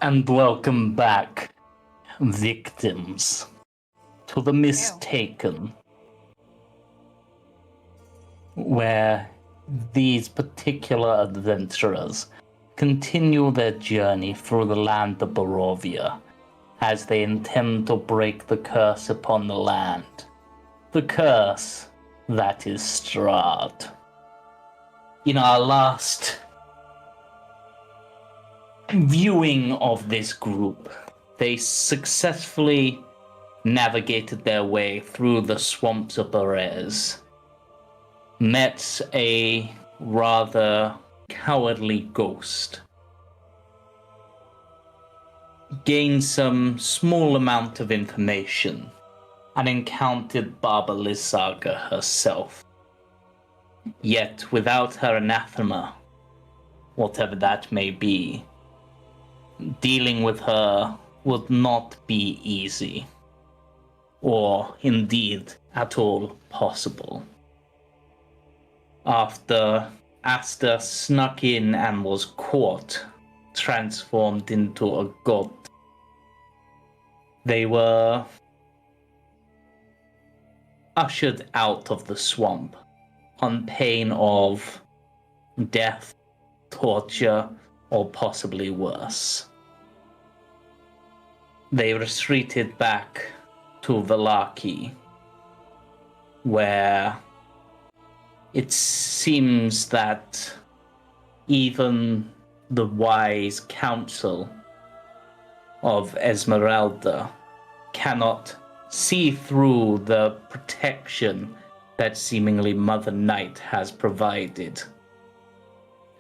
And welcome back, victims, to the Mistaken, where these particular adventurers continue their journey through the land of Barovia, as they intend to break the curse upon the land. The curse that is Strahd. In our last viewing of this group, they successfully navigated their way through the swamps of Berez, met a rather cowardly ghost, gained some small amount of information, and encountered Baba Lysaga herself. Yet, without her anathema, whatever that may be, dealing with her would not be easy, or indeed at all possible. After Aster snuck in and was caught, transformed into a god, they were ushered out of the swamp on pain of death, torture, or possibly worse. They retreated back to Vallaki, where it seems that even the wise counsel of Esmeralda cannot see through the protection that seemingly Mother Night has provided.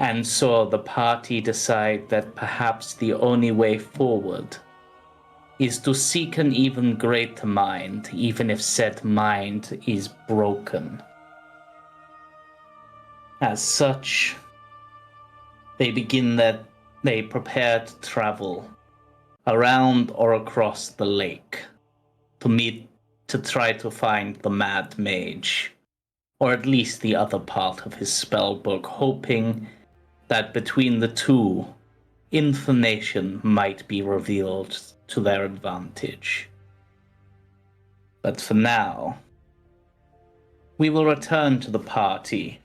And so the party decide that perhaps the only way forward is to seek an even greater mind, even if said mind is broken. As such, they prepare to travel around or across the lake to try to find the Mad Mage, or at least the other part of his spellbook, hoping that between the two, information might be revealed to their advantage. But for now, we will return to the party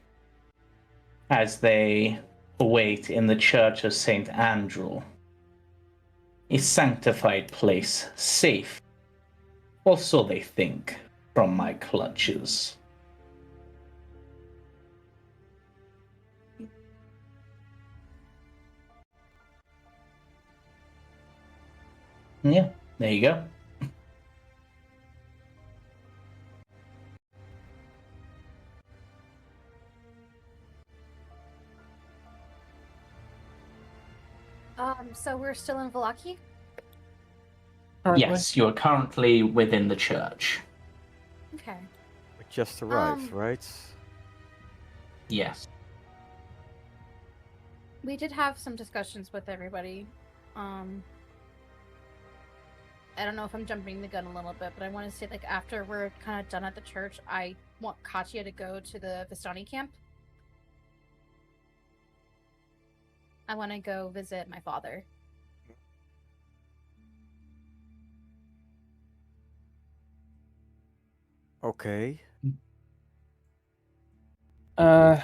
as they await in the Church of St. Andrew, a sanctified place, safe, or so they think, from my clutches. Yeah, there you go. So we're still in Vallaki? Yes, you are currently within the church. Okay. We just arrived, right? Yes. We did have some discussions with everybody. I don't know if I'm jumping the gun a little bit, but I want to say, like, after we're kind of done at the church, I want Katia to go to the Vistani camp. I want to go visit my father. Okay. I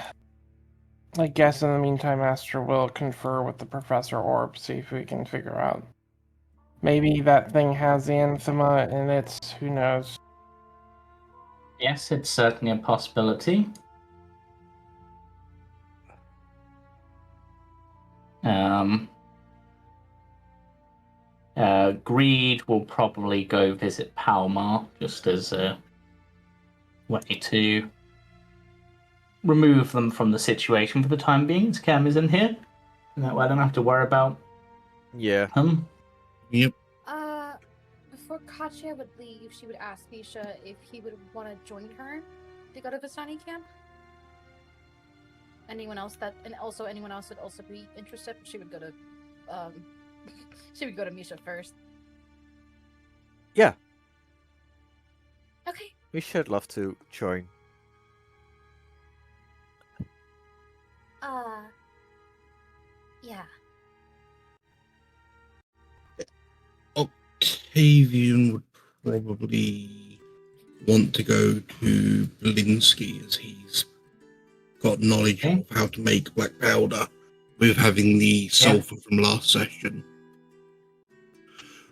guess in the meantime, Aster will confer with the Professor Orb, see if we can figure out. Maybe that thing has the anathema in it, who knows. Yes, it's certainly a possibility. Greed will probably go visit Palmar, just as a way to remove them from the situation for the time being, as Cam is in here. And that way I don't have to worry about him. Yep. Before Katia would leave, she would ask Misha if he would want to join her to go to Vistani camp. Anyone else would also be interested. She would go to, she would go to Misha first. Yeah. Okay. We should love to join. Yeah. Octavian would probably want to go to Blinsky, as he's got knowledge of how to make black powder with having the sulfur from last session.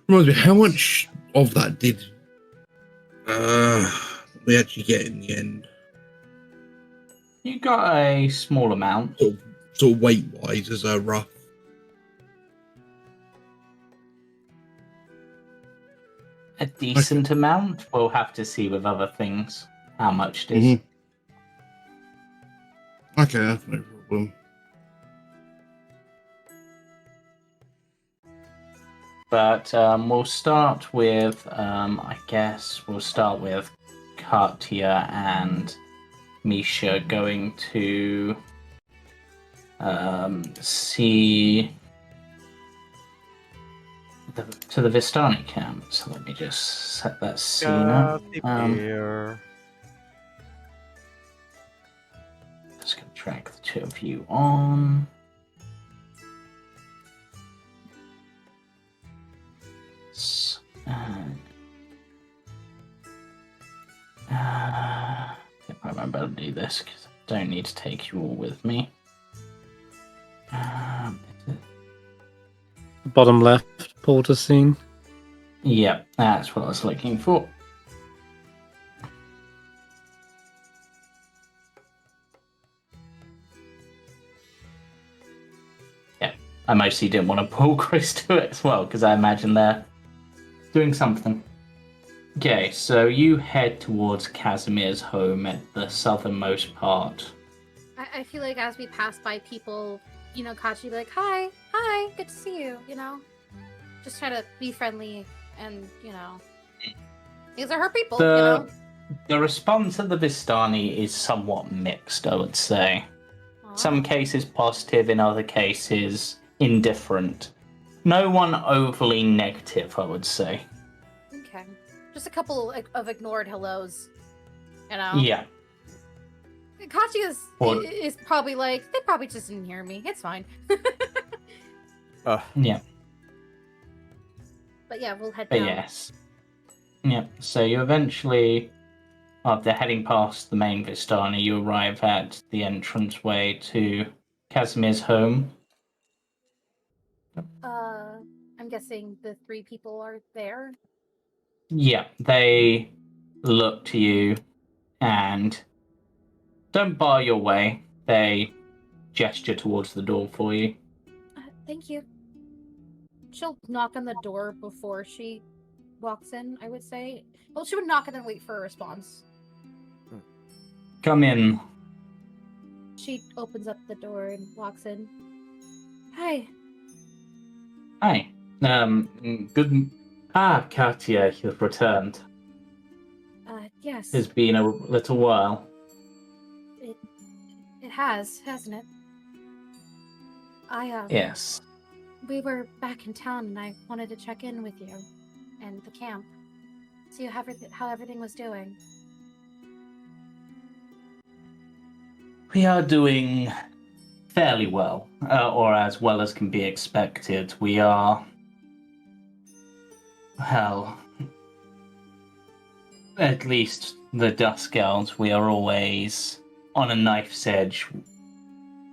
Reminds me, how much of that did we actually get in the end? You got a small amount. Sort of weight-wise, as a rough. A decent amount. We'll have to see with other things how much it is. Okay, that's no problem. But we'll start with, I guess, we'll start with Katia and Misha going to see to the Vistani camp. So let me just set that scene up. Just going to track the two of you on. If I remember to do this, because I don't need to take you all with me. Bottom left porter scene. Yep, that's what I was looking for. Yeah, I mostly didn't want to pull Chris to it as well, because I imagine they're doing something. Okay, so you head towards Casimir's home at the southernmost part. I feel like as we pass by people, you know, Kachi will be like, hi, good to see you, you know? Just try to be friendly and, you know, these are her people, you know? The response of the Vistani is somewhat mixed, I would say. Some cases positive, in other cases indifferent. No one overly negative, I would say. Okay. Just a couple of ignored hellos, you know? Yeah. Kachi is probably like, they probably just didn't hear me. It's fine. Yeah. But yeah, we'll head down. Yes. Yeah, so you eventually, after heading past the main Vistani, you arrive at the entranceway to Casimir's home. I'm guessing the three people are there? Yeah, they look to you and don't bar your way. They gesture towards the door for you. Thank you. She'll knock on the door before she walks in, I would say. Well, she would knock and then wait for a response. Come in. She opens up the door and walks in. Hi. Hi. Good. Katia, you've returned. Yes. It's been a little while. It has, hasn't it? Yes. We were back in town and I wanted to check in with you and the camp. See how everything was doing. We are doing fairly well, or as well as can be expected. We are, well, at least the Dusk Elves, we are always on a knife's edge,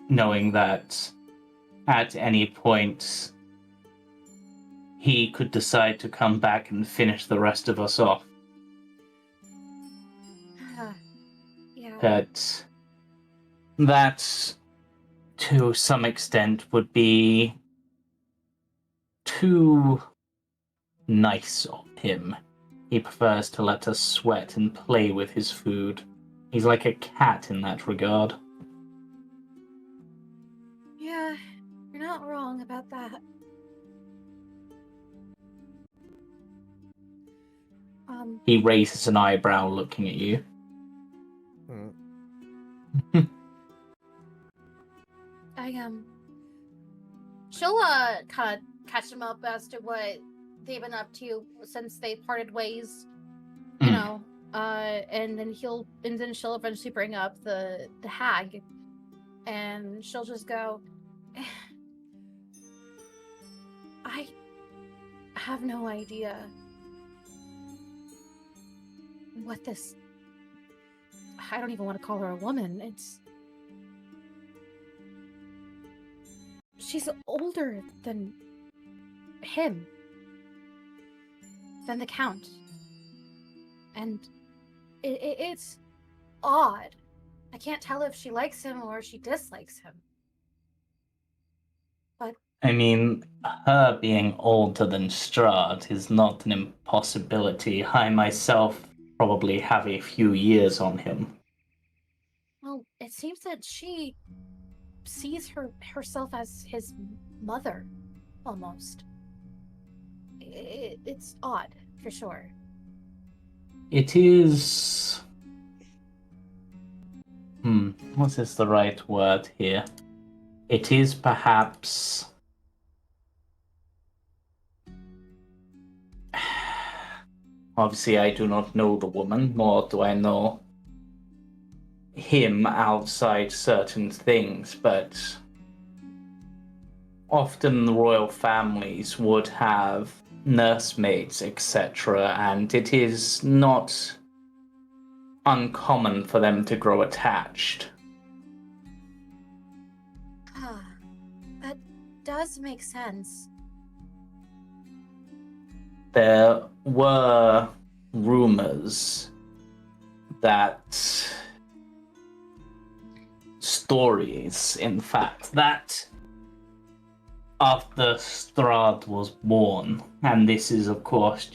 knowing that at any point he could decide to come back and finish the rest of us off. Yeah. But that, to some extent, would be too nice of him. He prefers to let us sweat and play with his food. He's like a cat in that regard. Yeah, you're not wrong about that. He raises an eyebrow looking at you. She'll kind of catch him up as to what they've been up to since they parted ways, you know. And then she'll eventually bring up the hag, and she'll just go, I have no idea what this... I don't even want to call her a woman. She's older than him. Than the Count. And it's odd. I can't tell if she likes him or she dislikes him. But I mean, her being older than Strahd is not an impossibility. I myself probably have a few years on him. well, it seems that she sees herself as his mother, almost. It's odd, for sure. It is... what is the right word here? It is perhaps... Obviously, I do not know the woman, nor do I know him outside certain things, but often the royal families would have nursemaids, etc., and it is not uncommon for them to grow attached. That does make sense. There were rumors that... stories, in fact, that after Strahd was born, and this is of course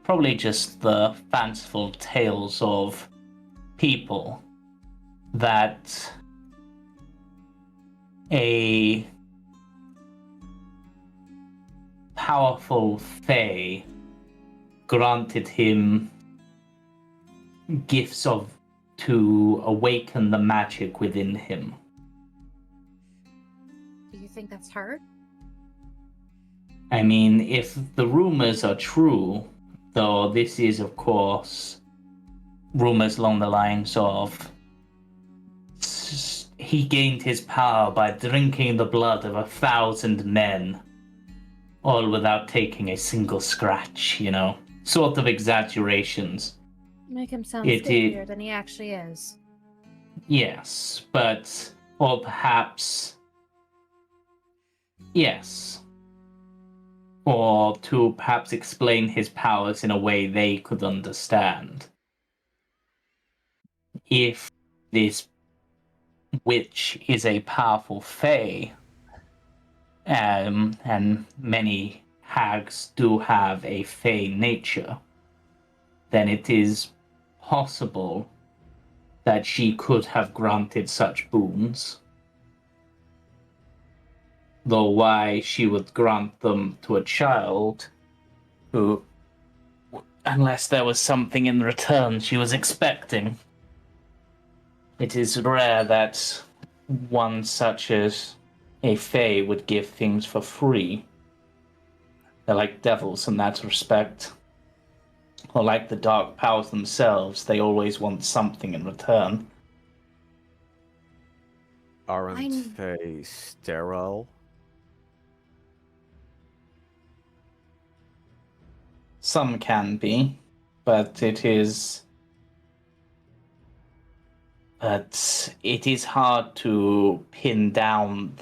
probably just the fanciful tales of people, that a powerful fae granted him gifts to awaken the magic within him. Do you think that's her? I mean, if the rumors are true, though this is, of course, rumors along the lines of he gained his power by drinking the blood of 1,000 men, all without taking a single scratch, sort of exaggerations. Make him sound scarier than he actually is. Yes, or perhaps, yes. Or to perhaps explain his powers in a way they could understand. If this witch is a powerful fae, and many hags do have a fae nature, then it is possible that she could have granted such boons. Though why she would grant them to a child who, unless there was something in return she was expecting. It is rare that one such as a fae would give things for free. They're like devils in that respect. Or like the dark powers themselves, they always want something in return. Aren't fae sterile? Some can be, but it is hard to pin down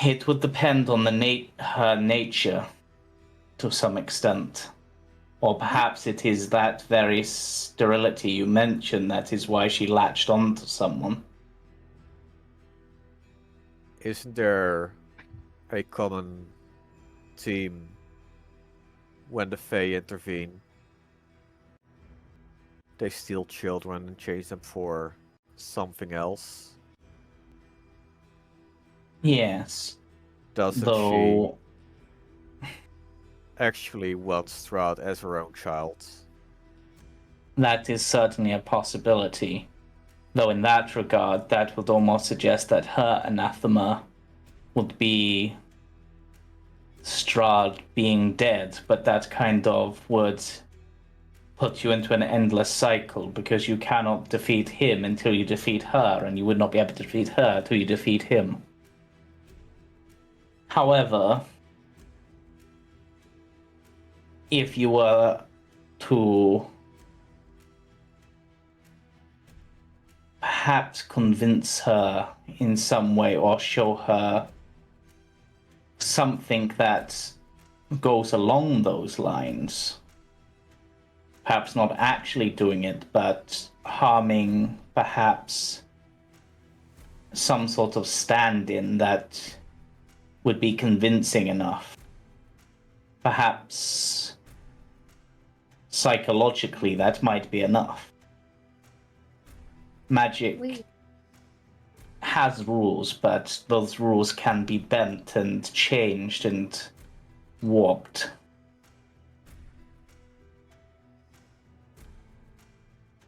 it would depend on her nature to some extent. Or perhaps it is that very sterility you mentioned that is why she latched onto someone. Isn't there a common theme when the fae intervene? They steal children and change them for something else. Yes. Doesn't she actually want Strahd as her own child? That is certainly a possibility. Though in that regard, that would almost suggest that her anathema would be Strahd being dead, but that kind of would put you into an endless cycle, because you cannot defeat him until you defeat her, and you would not be able to defeat her until you defeat him. However, if you were to perhaps convince her in some way or show her something that goes along those lines, perhaps not actually doing it, but harming perhaps some sort of stand-in that would be convincing enough. Perhaps psychologically that might be enough. Magic has rules, but those rules can be bent and changed and warped.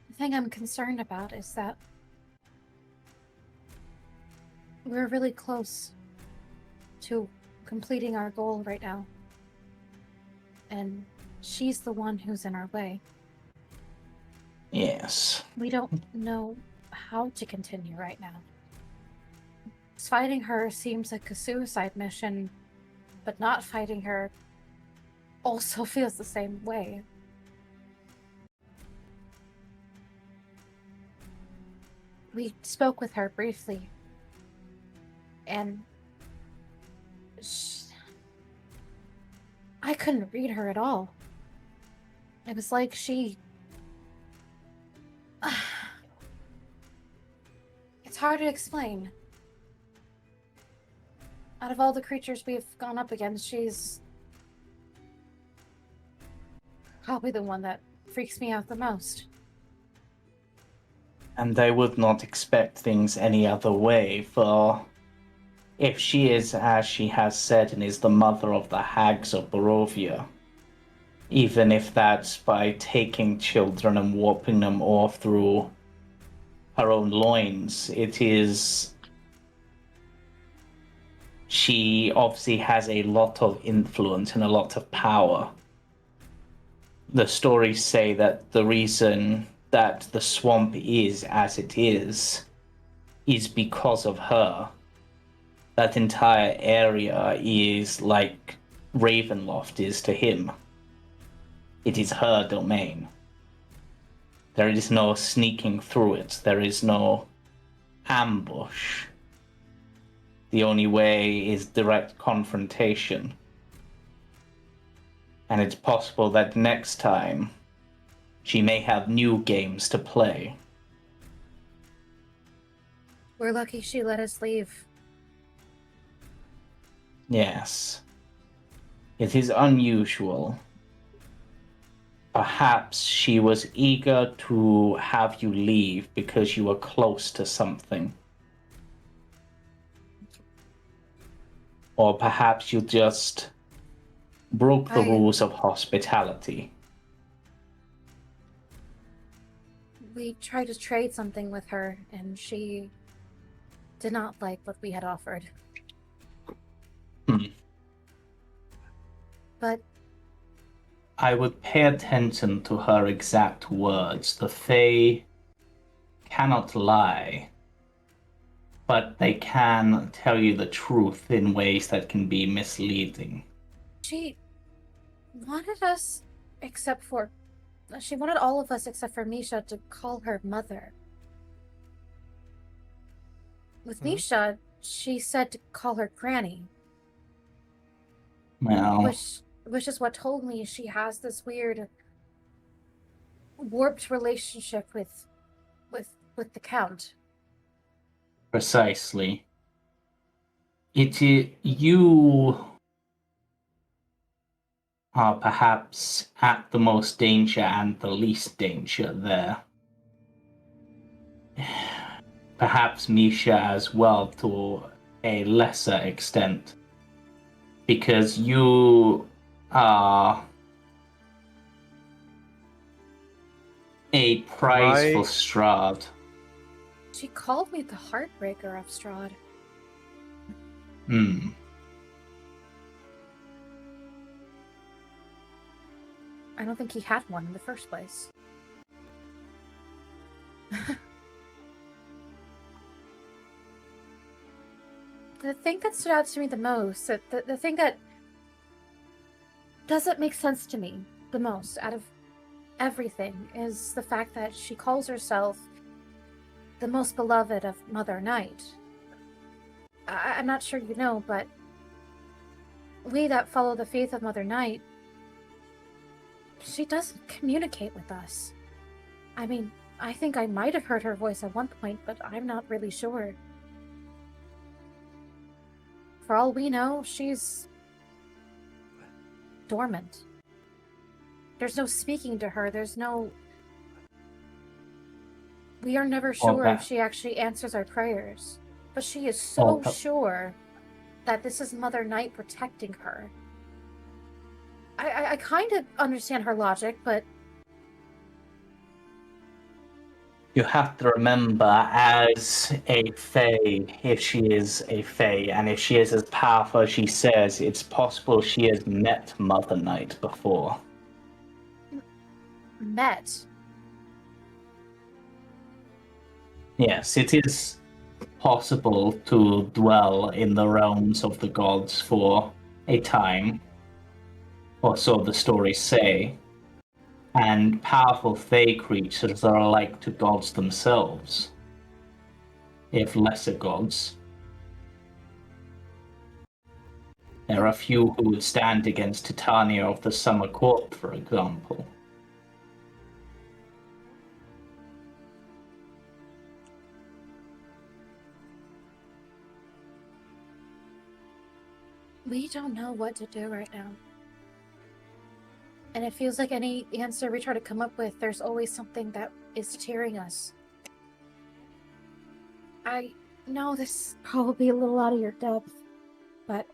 The thing I'm concerned about is that we're really close to completing our goal right now. And she's the one who's in our way. Yes. We don't know how to continue right now. Fighting her seems like a suicide mission, but not fighting her also feels the same way. We spoke with her briefly, and I couldn't read her at all. It was like she... It's hard to explain. Out of all the creatures we've gone up against, she's probably the one that freaks me out the most. And I would not expect things any other way, for if she is, as she has said, and is the mother of the hags of Barovia, even if that's by taking children and warping them off through her own loins, it is... She obviously has a lot of influence and a lot of power. The stories say that the reason that the swamp is as it is because of her. That entire area is like Ravenloft is to him. It is her domain. There is no sneaking through it. There is no ambush. The only way is direct confrontation. And it's possible that next time she may have new games to play. We're lucky she let us leave. Yes. It is unusual. Perhaps she was eager to have you leave because you were close to something. Or perhaps you just broke the rules of hospitality. We tried to trade something with her, and she did not like what we had offered. But I would pay attention to her exact words. The Fae cannot lie, but they can tell you the truth in ways that can be misleading. she wanted us, she wanted all of us except for Misha to call her mother. With Misha, she said to call her granny. Well, Which is what told me she has this weird warped relationship with the Count. precisely. You are perhaps at the most danger and the least danger there. Perhaps Misha as well to a lesser extent. Because you are a prize for Strahd. She called me the Heartbreaker of Strahd. I don't think he had one in the first place. The thing that stood out to me the most, the thing that doesn't make sense to me the most out of everything is the fact that she calls herself the most beloved of Mother Night. I'm not sure you know, but we that follow the faith of Mother Night, she doesn't communicate with us. I mean, I think I might have heard her voice at one point, but I'm not really sure. For all we know, she's dormant. There's no speaking to her, there's no... We are never sure if she actually answers our prayers. But she is so sure that this is Mother Night protecting her. I kind of understand her logic, but... You have to remember, as a Fae, if she is a Fae, and if she is as powerful as she says, it's possible she has met Mother Night before. Met? Yes, it is possible to dwell in the realms of the gods for a time, or so the stories say, and powerful Fae creatures are alike to gods themselves, if lesser gods. There are few who would stand against Titania of the Summer Court, for example. We don't know what to do right now. And it feels like any answer we try to come up with, there's always something that is tearing us. I know this is probably a little out of your depth, but...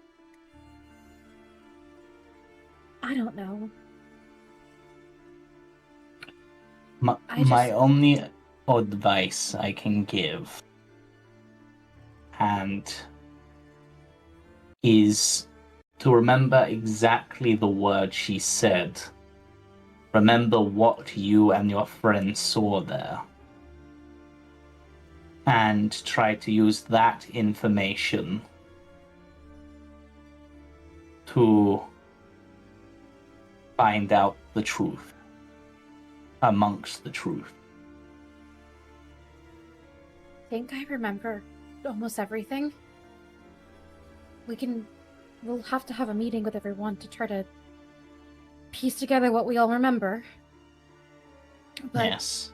I don't know. My only advice I can give, and is to remember exactly the word she said. Remember what you and your friends saw there. And try to use that information to find out the truth amongst the truth. I think I remember almost everything. We'll have to have a meeting with everyone to try to piece together what we all remember. But Yes.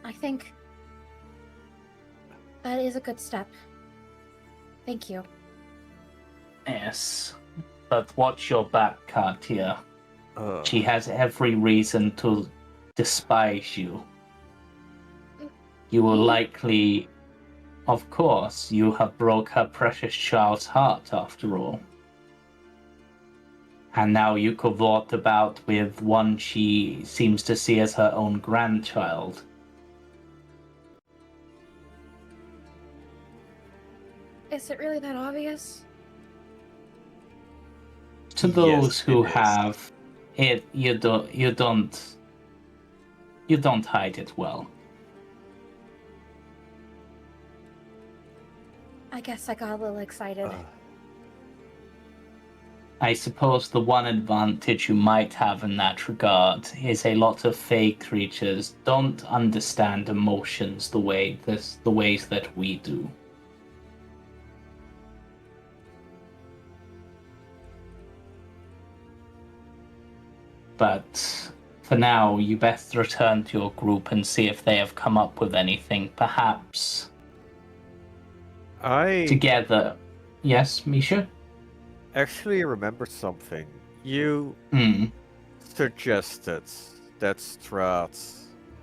I think that is a good step. Thank you. Yes. But watch your back, Katia. She has every reason to despise you. You will likely... Of course, you have broke her precious child's heart, after all. And now you cavort about with one she seems to see as her own grandchild. Is it really that obvious? To those Yes, who it is. have it, you don't hide it well. I guess I got a little excited. I suppose the one advantage you might have in that regard is a lot of Fae creatures don't understand emotions the ways that we do. But for now, you best return to your group and see if they have come up with anything. Perhaps together. Yes, Misha? Actually remember something. You suggested that Strahd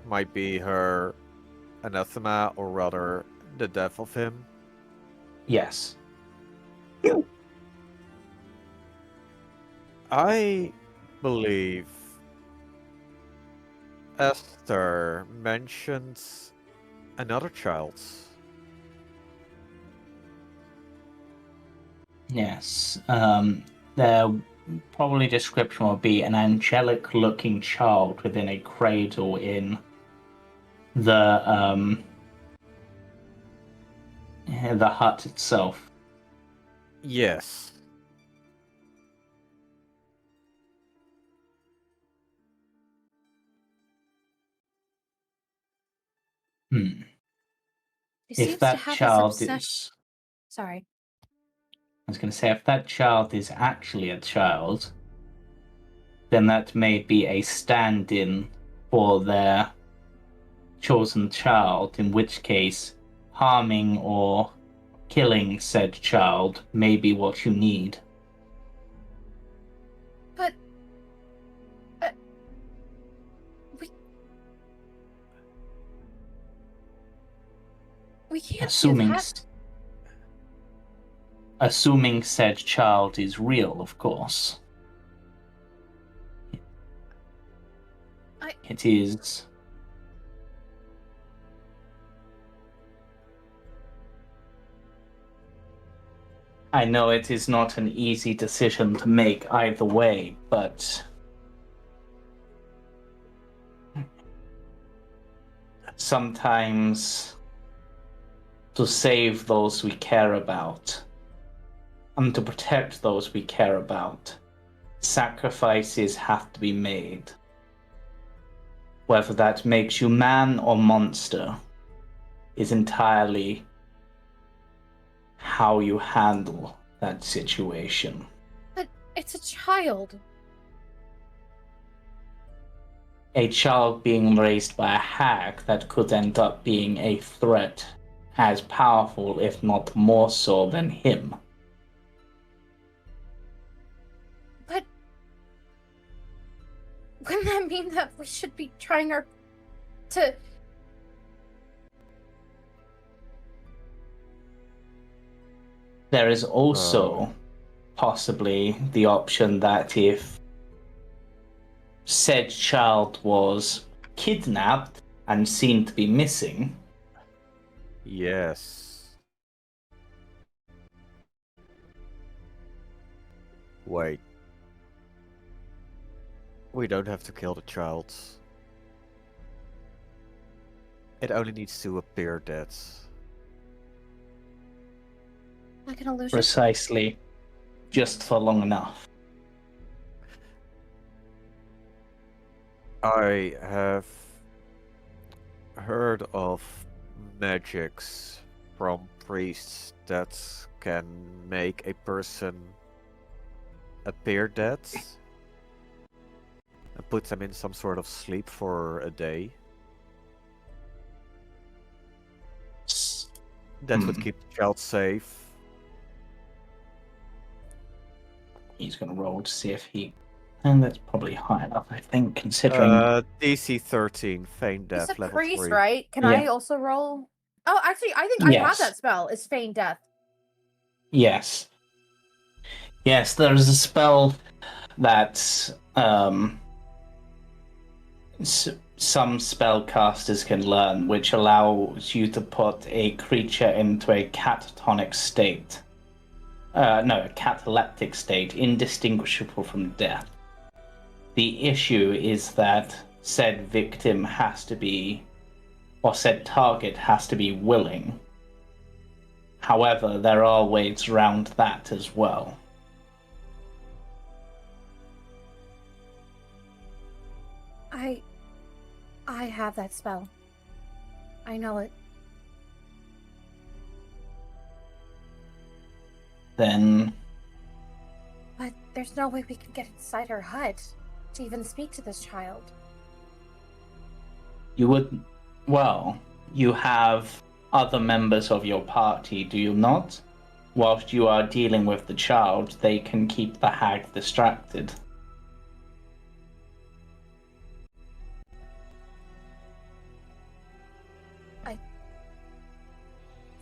might be her anathema, or rather, the death of him. Yes. I believe Aster mentioned another child. Yes. Their probably description would be an angelic-looking child within a cradle in the hut itself. Yes. Hmm. He If seems to that have this child obsession. is, Sorry. I was going to say, if that child is actually a child, then that may be a stand-in for their chosen child, in which case harming or killing said child may be what you need. But we can't do that. Assuming said child is real, of course. It is. I know it is not an easy decision to make either way, but sometimes to save those we care about and to protect those we care about, sacrifices have to be made. Whether that makes you man or monster is entirely how you handle that situation. But it's a child. A child being raised by a hag that could end up being a threat as powerful, if not more so, than him. But wouldn't that mean that we should be trying to... There is also possibly the option that if said child was kidnapped and seen to be missing. Yes. Wait. We don't have to kill the child. It only needs to appear dead. Like an illusion? Precisely. Just for long enough. I have heard of magics from priests that can make a person appear dead and put them in some sort of sleep for a day. That would keep the child safe. He's going to roll to see if he... And that's probably high enough, I think, considering... DC 13, Feign Death, He's a level priest, 3. right? Can Yeah. I also roll? Oh, actually, I think I have Yes. that spell. It's Feign Death. Yes. Yes, there is a spell that some spellcasters can learn, which allows you to put a creature into a catatonic state. No, a cataleptic state, indistinguishable from death. The issue is that said victim has to be, or said target has to be willing. However, there are ways around that as well. I have that spell. I know it. Then But there's no way we can get inside her hut to even speak to this child. you would, well, you have other members of your party, do you not? Whilst you are dealing with the child, they can keep the hag distracted.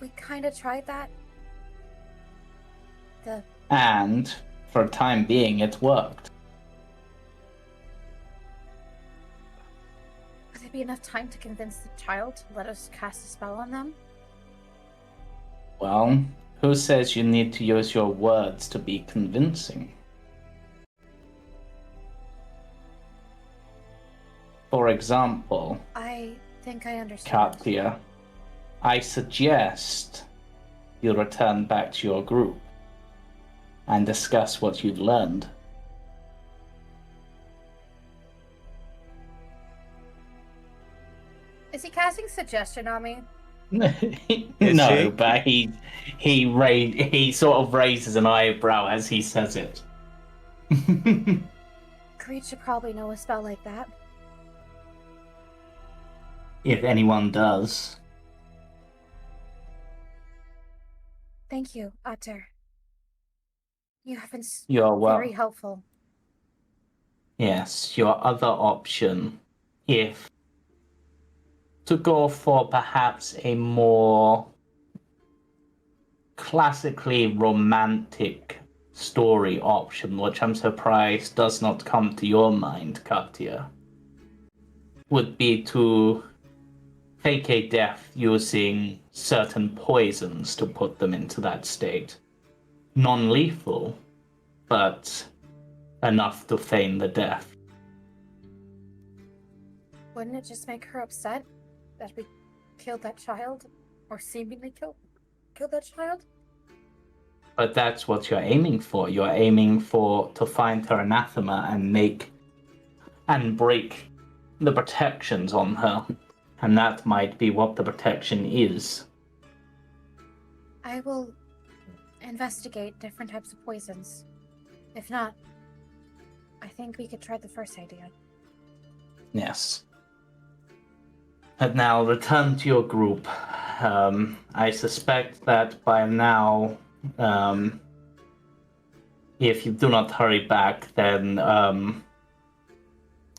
We kind of tried that. And, for a time being, it worked. Would there be enough time to convince the child to let us cast a spell on them? Well, who says you need to use your words to be convincing? For example, I think I understand. Katia, I suggest you return back to your group and discuss what you've learned. Is he casting suggestion on me? No, she? but he sort of raises an eyebrow as he says it. Creed should probably know a spell like that. If anyone does. Thank you, Aster. You have been You're very well. helpful. Yes, your other option, if to go for perhaps a more classically romantic story option, which I'm surprised does not come to your mind, Katia, would be to fake a death using certain poisons to put them into that state. Non-lethal, but enough to feign the death. Wouldn't it just make her upset that we killed that child? Or seemingly killed that child? But that's what you're aiming for. You're aiming for to find her anathema and break the protections on her. And that might be what the protection is. I will investigate different types of poisons. If not, I think we could try the first idea. Yes. And now return to your group. I suspect that by now, if you do not hurry back, then Creed's gonna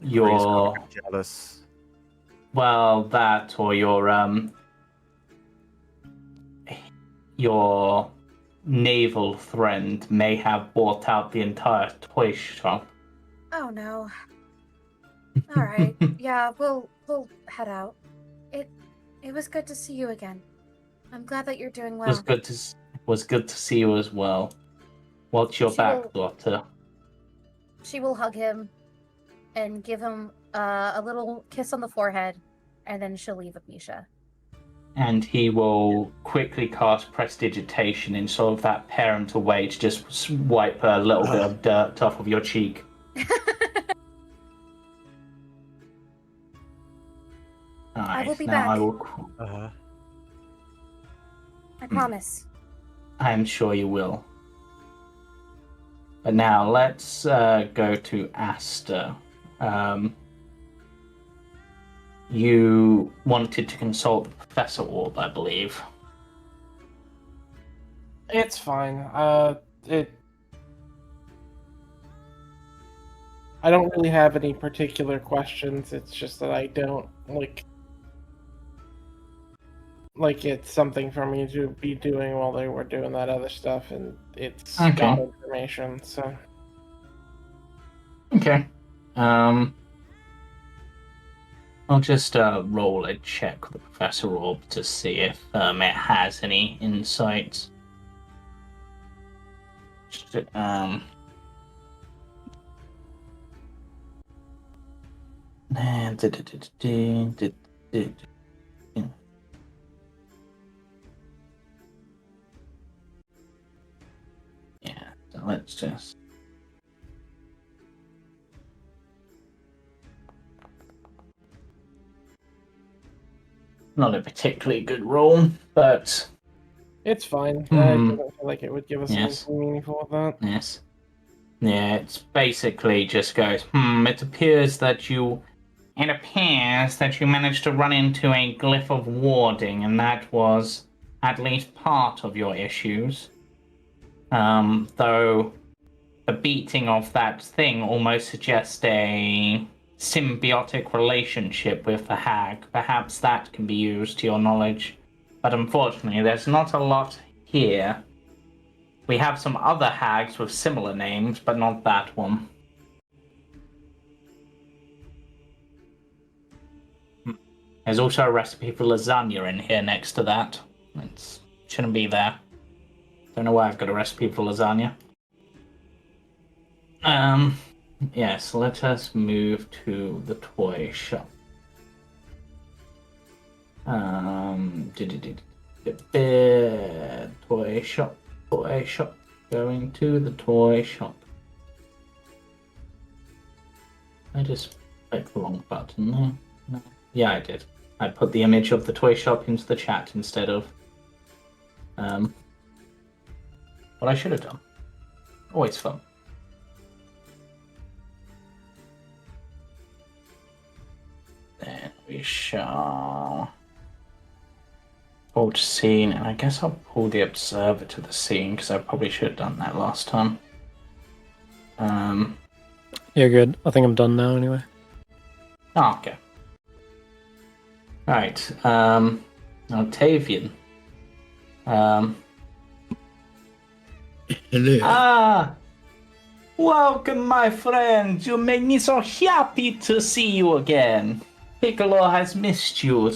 your get jealous. well, that or your naval friend may have bought out the entire toy shop. Oh no. Alright, yeah, we'll head out. It was good to see you again. I'm glad that you're doing well. Was good to see you as well. Watch your back, daughter. She will hug him and give him a little kiss on the forehead, and then she'll leave with Misha. And he will quickly cast Prestidigitation in sort of that parental way to just wipe a little bit of dirt off of your cheek. I will be now back. I will. I promise. I'm sure you will. But now let's go to Aster. You wanted to consult the Professor Orb, I believe. It's fine. I don't really have any particular questions. It's just that I don't like it's something for me to be doing while they were doing that other stuff, and it's got information. So okay. I'll just roll a check with the Professor Orb to see if it has any insights. Yeah, so let's just. Not a particularly good roll, but it's fine. I don't feel like it would give us Yes. anything meaningful with that. yes. Yeah, it's basically just goes, it appears that you managed to run into a glyph of warding, and that was at least part of your issues. Though the beating of that thing almost suggests a symbiotic relationship with the hag. Perhaps that can be used to your knowledge. But unfortunately, there's not a lot here. We have some other hags with similar names, but not that one. There's also a recipe for lasagna in here next to that. It shouldn't be there. Don't know why I've got a recipe for lasagna. Yes, let us move to the toy shop. Toy shop, going to the toy shop. I just clicked the wrong button there. No. Yeah, I did. I put the image of the toy shop into the chat instead of what I should have done. Always fun. Then we shall pull to scene, and I guess I'll pull the observer to the scene because I probably should have done that last time. You're good. I think I'm done now anyway. Oh, okay. Alright, Octavian. Hello. Welcome, my friend. You make me so happy to see you again. Piccolo has missed you.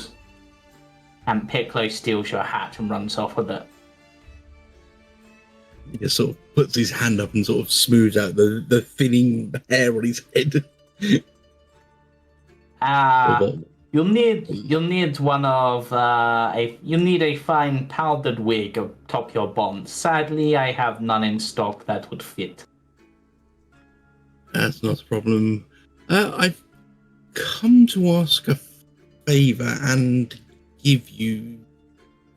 And Piccolo steals your hat and runs off with it. He just sort of puts his hand up and sort of smooths out the thinning hair on his head. You'll need one of you need a fine powdered wig atop your bonds. Sadly, I have none in stock that would fit. That's not a problem. I've come to ask a favor and give you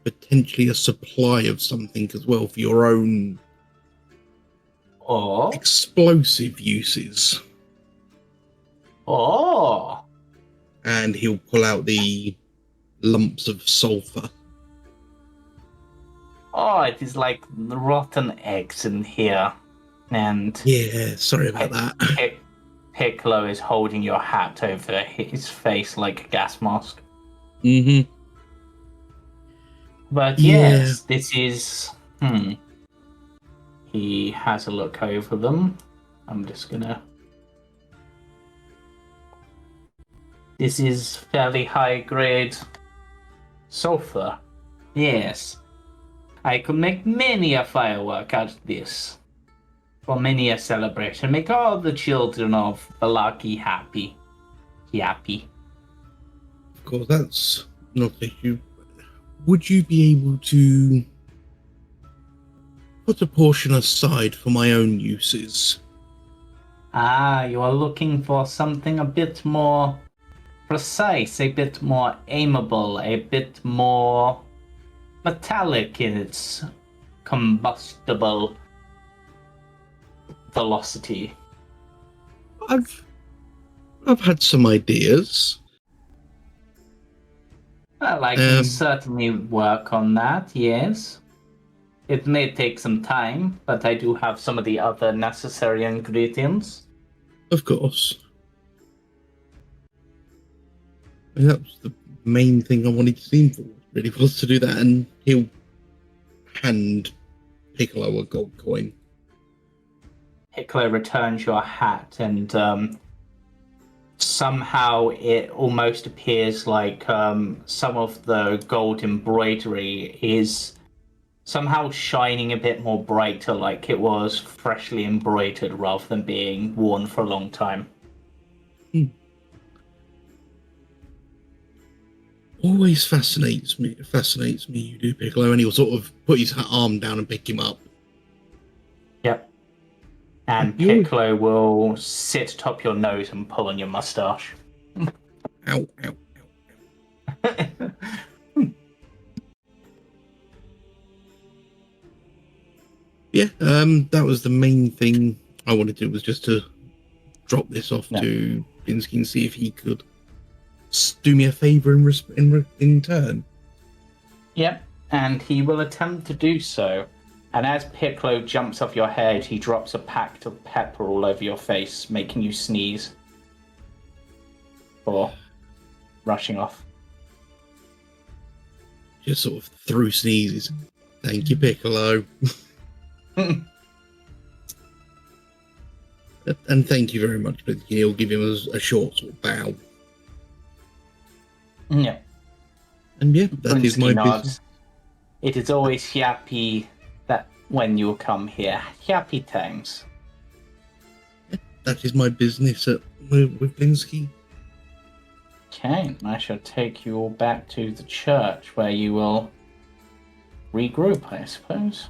potentially a supply of something as well for your own explosive uses. And he'll pull out the lumps of sulfur. Oh, it is like rotten eggs in here. And yeah, sorry about that. Piccolo is holding your hat over his face like a gas mask. Mm-hmm. But yes, this is... He has a look over them. I'm just gonna... This is fairly high-grade sulfur. Yes. I could make many a firework out of this. For many a celebration. Make all the children of Balaki happy. Happy. Of course, that's not an issue. Would you be able to put a portion aside for my own uses? You are looking for something a bit more precise, a bit more aimable, a bit more metallic in its combustible velocity. I've had some ideas. Well, I can certainly work on that, yes. It may take some time, but I do have some of the other necessary ingredients. Of course. And that was the main thing I wanted to see him for, really, was to do that, and he'll hand Piccolo a gold coin. Piccolo returns your hat, and somehow it almost appears like some of the gold embroidery is somehow shining a bit more brighter, like it was freshly embroidered rather than being worn for a long time. Always fascinates me you do, Piccolo, and he'll sort of put his arm down and pick him up. Yep. And Piccolo will sit atop your nose and pull on your mustache. Ow, ow, ow, ow. Yeah, that was the main thing I wanted to do, was just to drop this off to Binsky and see if he could do me a favor in turn. Yep, and he will attempt to do so. And as Piccolo jumps off your head, he drops a packet of pepper all over your face, making you sneeze. Or rushing off. Just sort of through sneezes. Thank you, Piccolo. And thank you very much, but he'll give him a short sort of bow. Yeah. And yeah, that is my business. It is always happy that when you come here. Happy times. Yeah, that is my business with Blinsky. Okay, I shall take you all back to the church where you will regroup, I suppose.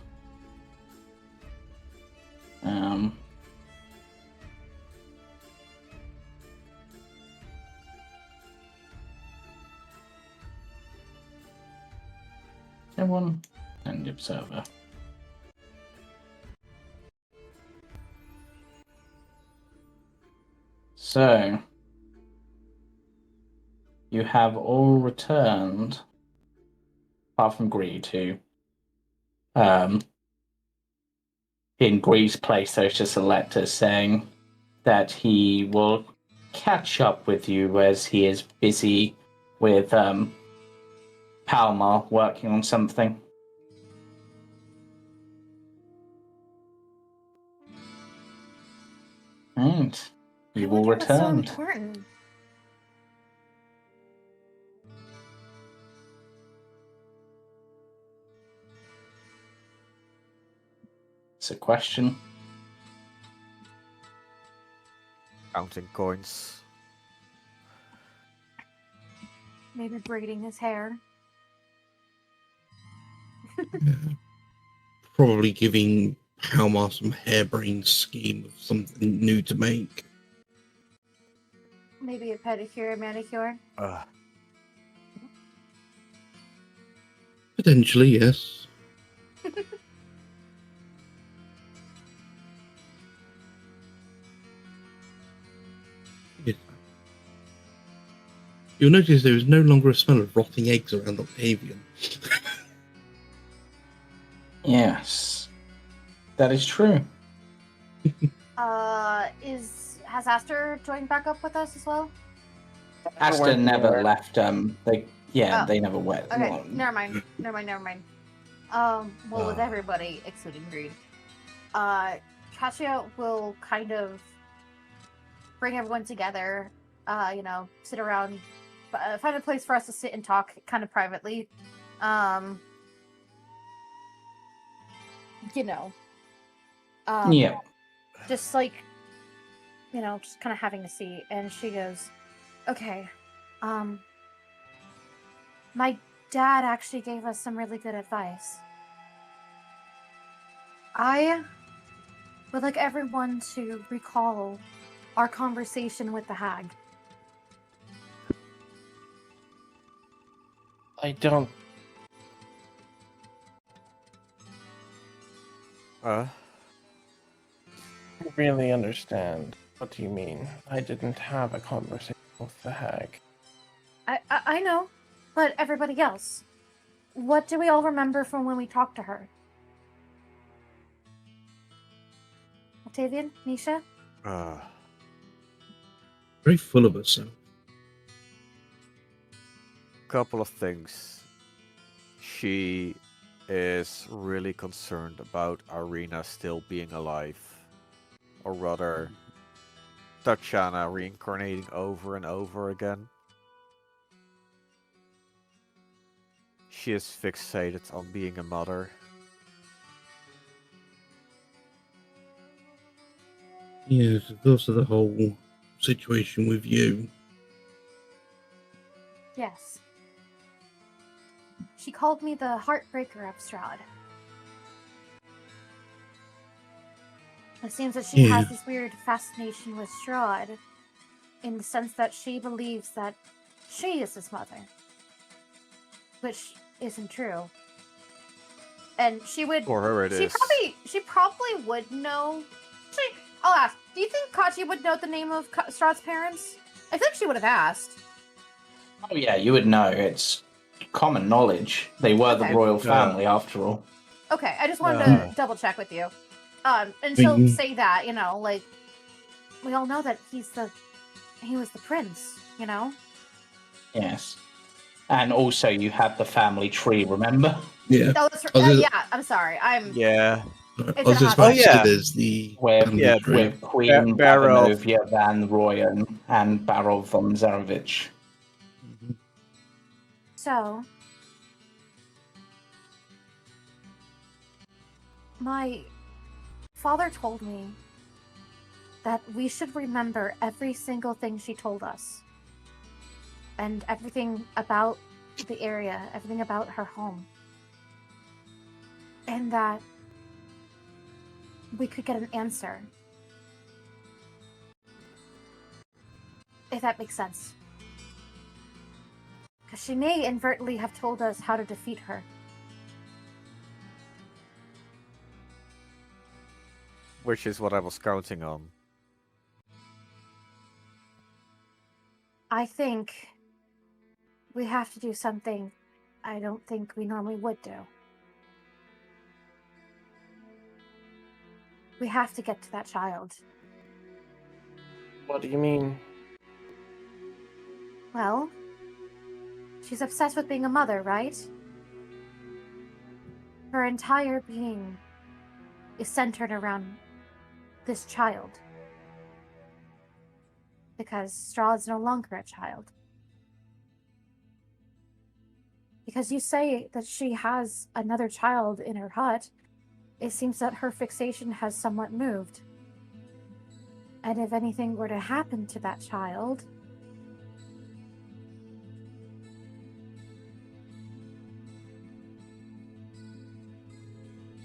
anyone? And the observer. So, you have all returned, apart from Greed, who, in Greed's place, there's just a letter saying that he will catch up with you as he is busy with Palmer working on something. And you all wonder what's so returned. important. It's a question. Counting coins. Maybe braiding his hair. Probably giving Palmar some harebrained scheme of something new to make. Maybe a pedicure, a manicure. Potentially, yes. Yes. You'll notice there is no longer a smell of rotting eggs around Octavian. Yes, that is true. Has Aster joined back up with us as well? Aster went never anywhere. left. They Oh. they never went. Okay, well, never mind. Well, with everybody excluding Greed, Katia will kind of bring everyone together. Sit around, find a place for us to sit and talk, kind of privately. Yeah. Just like, just kind of having a seat. And she goes, "Okay, my dad actually gave us some really good advice. I would like everyone to recall our conversation with the hag." I don't. Really understand what you mean. I didn't have a conversation with the hag. I know, but everybody else, what do we all remember from when we talked to her? Octavian? Misha? Very full of herself. Couple of things. She is really concerned about Arena still being alive. Or rather, Tatiana reincarnating over and over again. She is fixated on being a mother. Yes, because of the whole situation with you. Yes. She called me the heartbreaker of Strahd. It seems that she has this weird fascination with Strahd, in the sense that she believes that she is his mother, which isn't true. And she would. For her, it is. She probably would know. Actually, I'll ask. Do you think Katia would know the name of Strahd's parents? I think she would have asked. Oh yeah, you would know. It's common knowledge. They were the Okay. royal family, after all. Okay, I just wanted to double check with you. And she'll say that, like, we all know that he was the prince, Yes. And also, you had the family tree, remember? Yeah. Oh, that's, yeah, I'm sorry. Yeah. I was just about to say yeah. there's the With, family tree. with Queen Barrow. Barovia van Royen and Barov von Zarevich. So, my father told me that we should remember every single thing she told us. And everything about the area, everything about her home. And that we could get an answer. If that makes sense. Because she may inadvertently have told us how to defeat her. Which is what I was counting on. I think we have to do something I don't think we normally would do. We have to get to that child. What do you mean? Well, she's obsessed with being a mother, right? Her entire being is centered around this child. Because Strahd's no longer a child. Because you say that she has another child in her hut, it seems that her fixation has somewhat moved. And if anything were to happen to that child,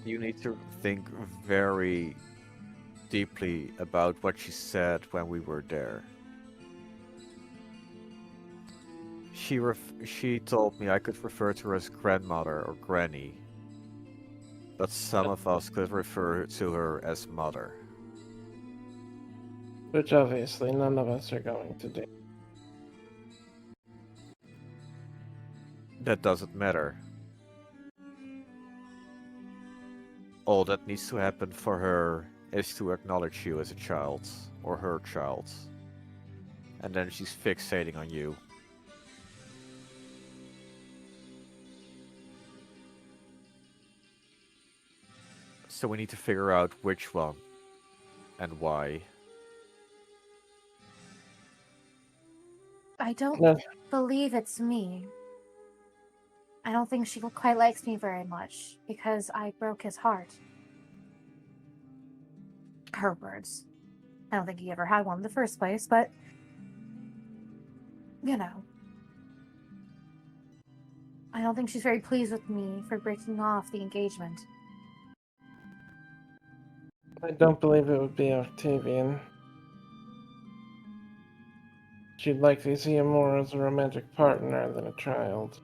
You need to think very deeply about what she said when we were there. She told me I could refer to her as grandmother or granny, but some of us could refer to her as mother. Which obviously none of us are going to do. That doesn't matter. All that needs to happen for her is to acknowledge you as a child, or her child. And then she's fixating on you. So we need to figure out which one and why. I don't No, believe it's me. I don't think she quite likes me very much because I broke his heart. Her words. I don't think he ever had one in the first place, but you know. I don't think she's very pleased with me for breaking off the engagement. I don't believe it would be Octavian. She'd likely see him more as a romantic partner than a child.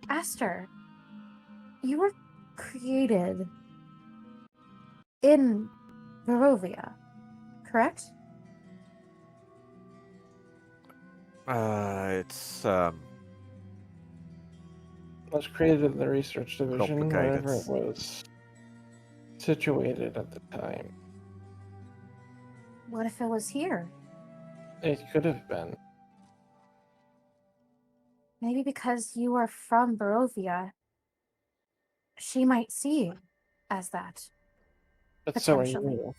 Aster, you were created in Barovia, correct? It's I was created in the research division, Complicated. wherever it was situated at the time. What if it was here? It could have been. Maybe because you are from Barovia, she might see you as that. But so are Potentially. you.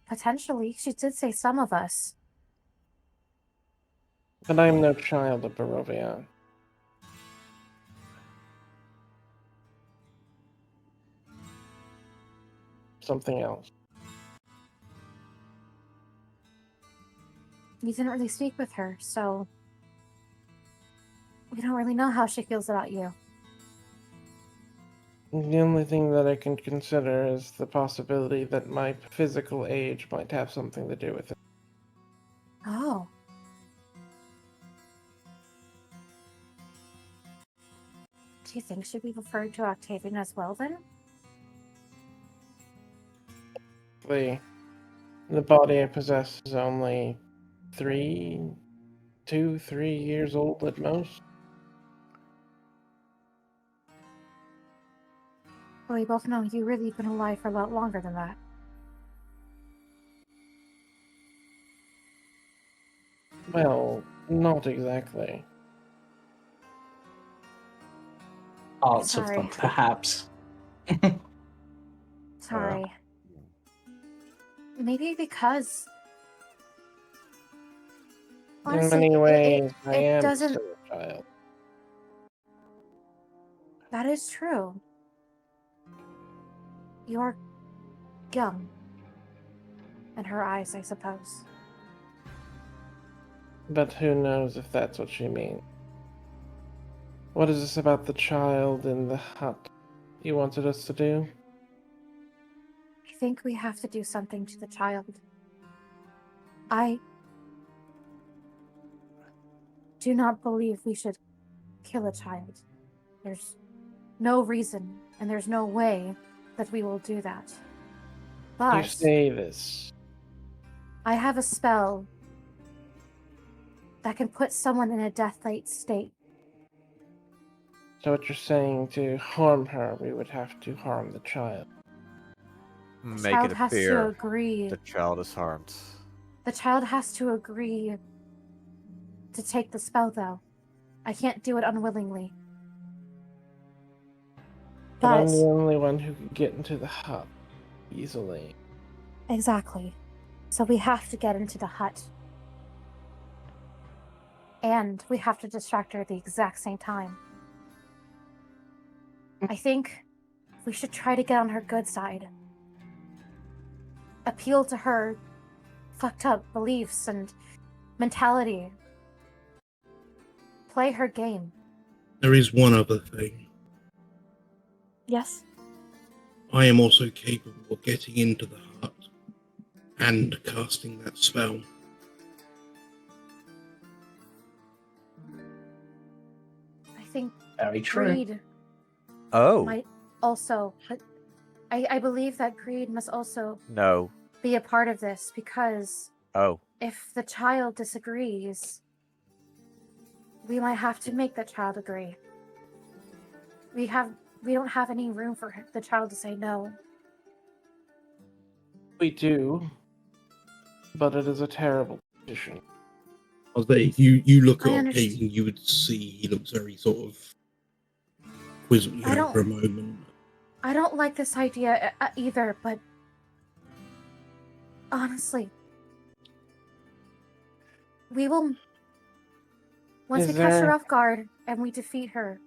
Potentially, she did say some of us. But I am no child of Barovia. Something else. You didn't really speak with her, so we don't really know how she feels about you. The only thing that I can consider is the possibility that my physical age might have something to do with it. Oh. Do you think she'd be referred to Octavian as well, then? The body I possess is only 3 years old at most. Well, we both know you've really been alive for a lot longer than that. Well, not exactly. Parts of Sorry. them, perhaps. Sorry. Maybe because... Honestly, In many ways, I it am doesn't... still a child. That is true. You're young. In her eyes, I suppose. But who knows if that's what she means. What is this about the child in the hut you wanted us to do? I think we have to do something to the child. I do not believe we should kill a child. There's no reason and there's no way that we will do that. You But say this. I have a spell that can put someone in a death-like state. So what you're saying, to harm her, we would have to harm the child. The Make child it has to appear agree. the child is harmed. The child has to agree to take the spell, though. I can't do it unwillingly. But I'm But the only one who can get into the hut easily. exactly. So we have to get into the hut. And we have to distract her at the exact same time. I think we should try to get on her good side. Appeal to her fucked up beliefs and mentality. Play her game. There is one other thing. Yes? I am also capable of getting into the hut and casting that spell. I think Very true. greed Oh, might also, but I believe that greed must also no. be a part of this, because Oh, if the child disagrees, we might have to make the child agree. We don't have any room for the child to say no. We do, but it is a terrible position. I was there, if you look I at understand. Octavian, you would see he looks very sort of quizzical I don't- for a moment. I don't like this idea either, but honestly, we will. Once Is we catch her there- off guard and we defeat her,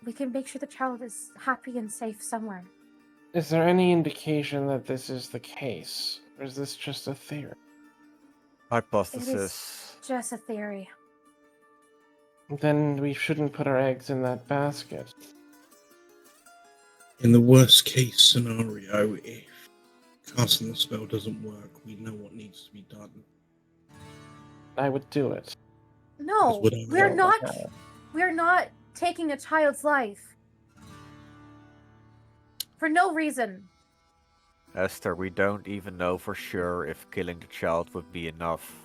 we can make sure the child is happy and safe somewhere. Is there any indication that this is the case? Or is this just a theory? hypothesis. Just a theory. Then we shouldn't put our eggs in that basket. In the worst case scenario, if casting the spell doesn't work, we know what needs to be done. I would do it. No, That's what I we're know. not. We're not taking a child's life for no reason. Aster, we don't even know for sure if killing the child would be enough.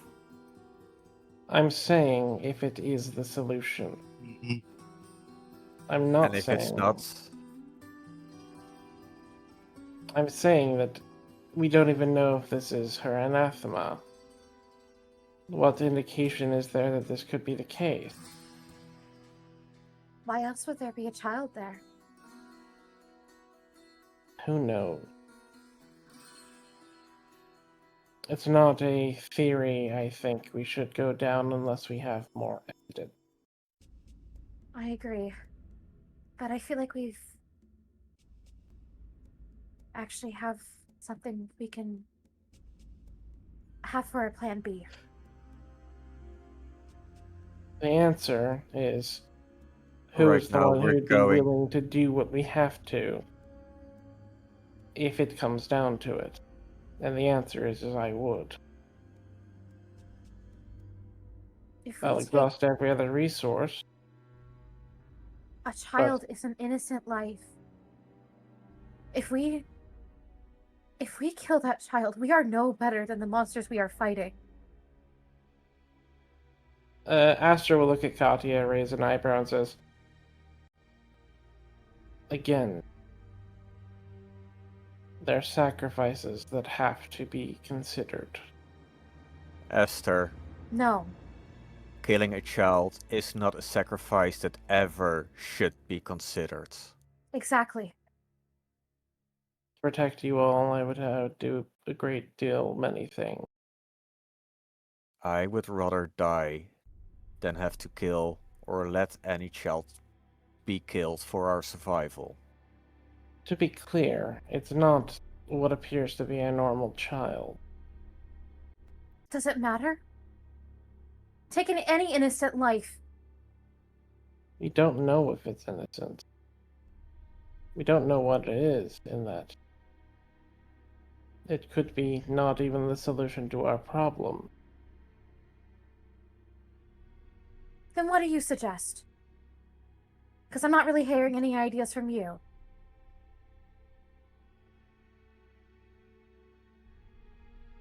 I'm saying if it is the solution. Mhm. I'm not And if saying it's not, I'm saying that we don't even know if this is her anathema. What indication is there that this could be the case? Why else would there be a child there? Who knows? It's not a theory I think we should go down unless we have more evidence. I agree. But I feel like we've actually have something we can have for a plan B. The answer is who Right is the now one who we're would be going- willing to do what we have to if it comes down to it. And the answer is I would. If we I'll take exhaust every other resource. a child is an innocent life. If we kill that child, we are no better than the monsters we are fighting. Aster will look at Katia, raise an eyebrow, and says, again, there are sacrifices that have to be considered. Aster, No. killing a child is not a sacrifice that ever should be considered. Exactly. To protect you all, I would do a great deal, many things. I would rather die than have to kill or let any child be killed for our survival. To be clear, it's not what appears to be a normal child. Does it matter? Taking any innocent life. We don't know if it's innocent. We don't know what it is in that. It could be not even the solution to our problem. Then what do you suggest? Because I'm not really hearing any ideas from you.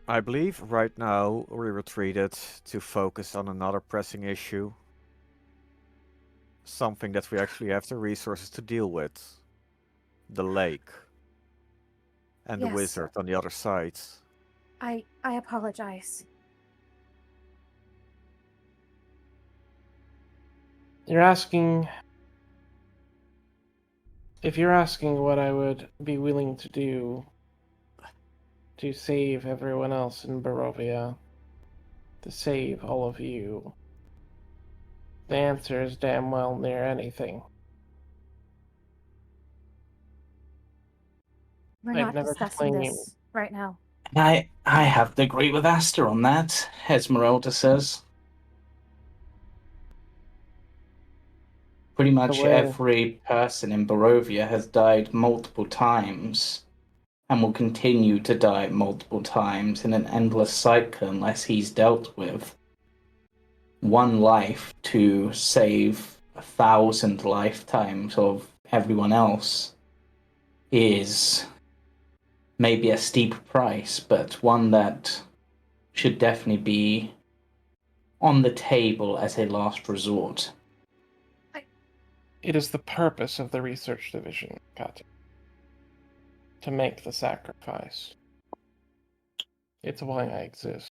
I believe right now we retreated to focus on another pressing issue. Something that we actually have the resources to deal with. The lake. And the Yes. wizard on the other side. I apologize. You're asking... If you're asking what I would be willing to do to save everyone else in Barovia, to save all of you, the answer is damn well near anything. We're I've not never discussing claimed... this right now. I have to agree with Aster on that, Esmeralda says. Pretty much way- every person in Barovia has died multiple times and will continue to die multiple times in an endless cycle unless he's dealt with. One life to save 1,000 lifetimes of everyone else is maybe a steep price, but one that should definitely be on the table as a last resort. It is the purpose of the research division, Katia, to make the sacrifice. It's why I exist.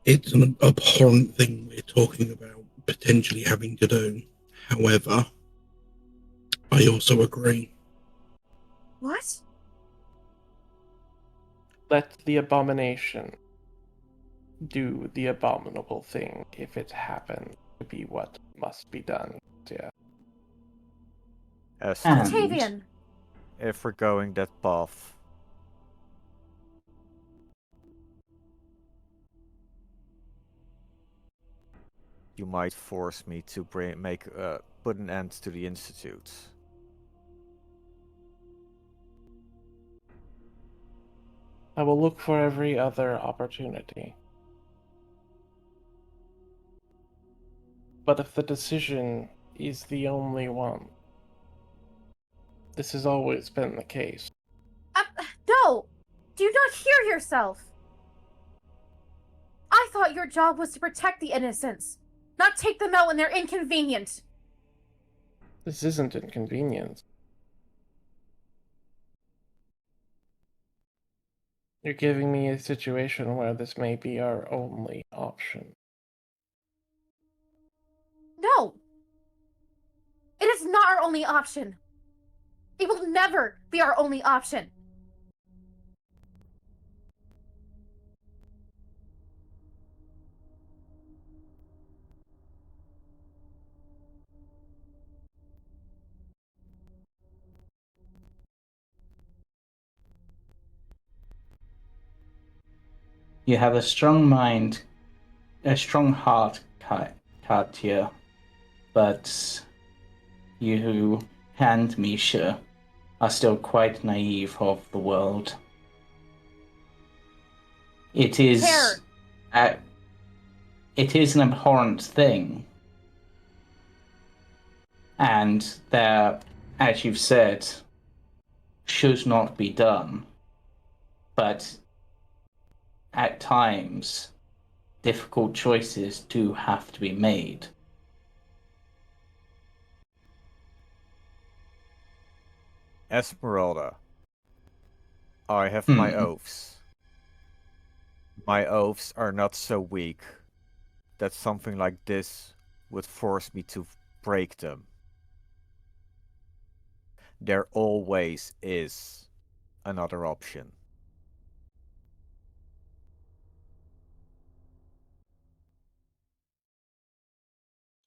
It's an abhorrent thing we're talking about potentially having to do. However, I also agree. What? Let the abomination do the abominable thing if it happens to be what must be done. Yeah. Aster, And Octavian! if we're going that path, you might force me to put an end to the Institute. I will look for every other opportunity. But if the decision is the only one, this has always been the case. No! Do you not hear yourself? I thought your job was to protect the innocents, not take them out when they're inconvenient. This isn't inconvenience. You're giving me a situation where this may be our only option. No! It is not our only option. It will never be our only option. you have a strong mind, a strong heart, Katia, but you and Misha are still quite naive of the world. It is it is an abhorrent thing, and there, as you've said, should not be done. But at times, difficult choices do have to be made. Esmeralda, I have my oaths. My oaths are not so weak that something like this would force me to break them. There always is another option.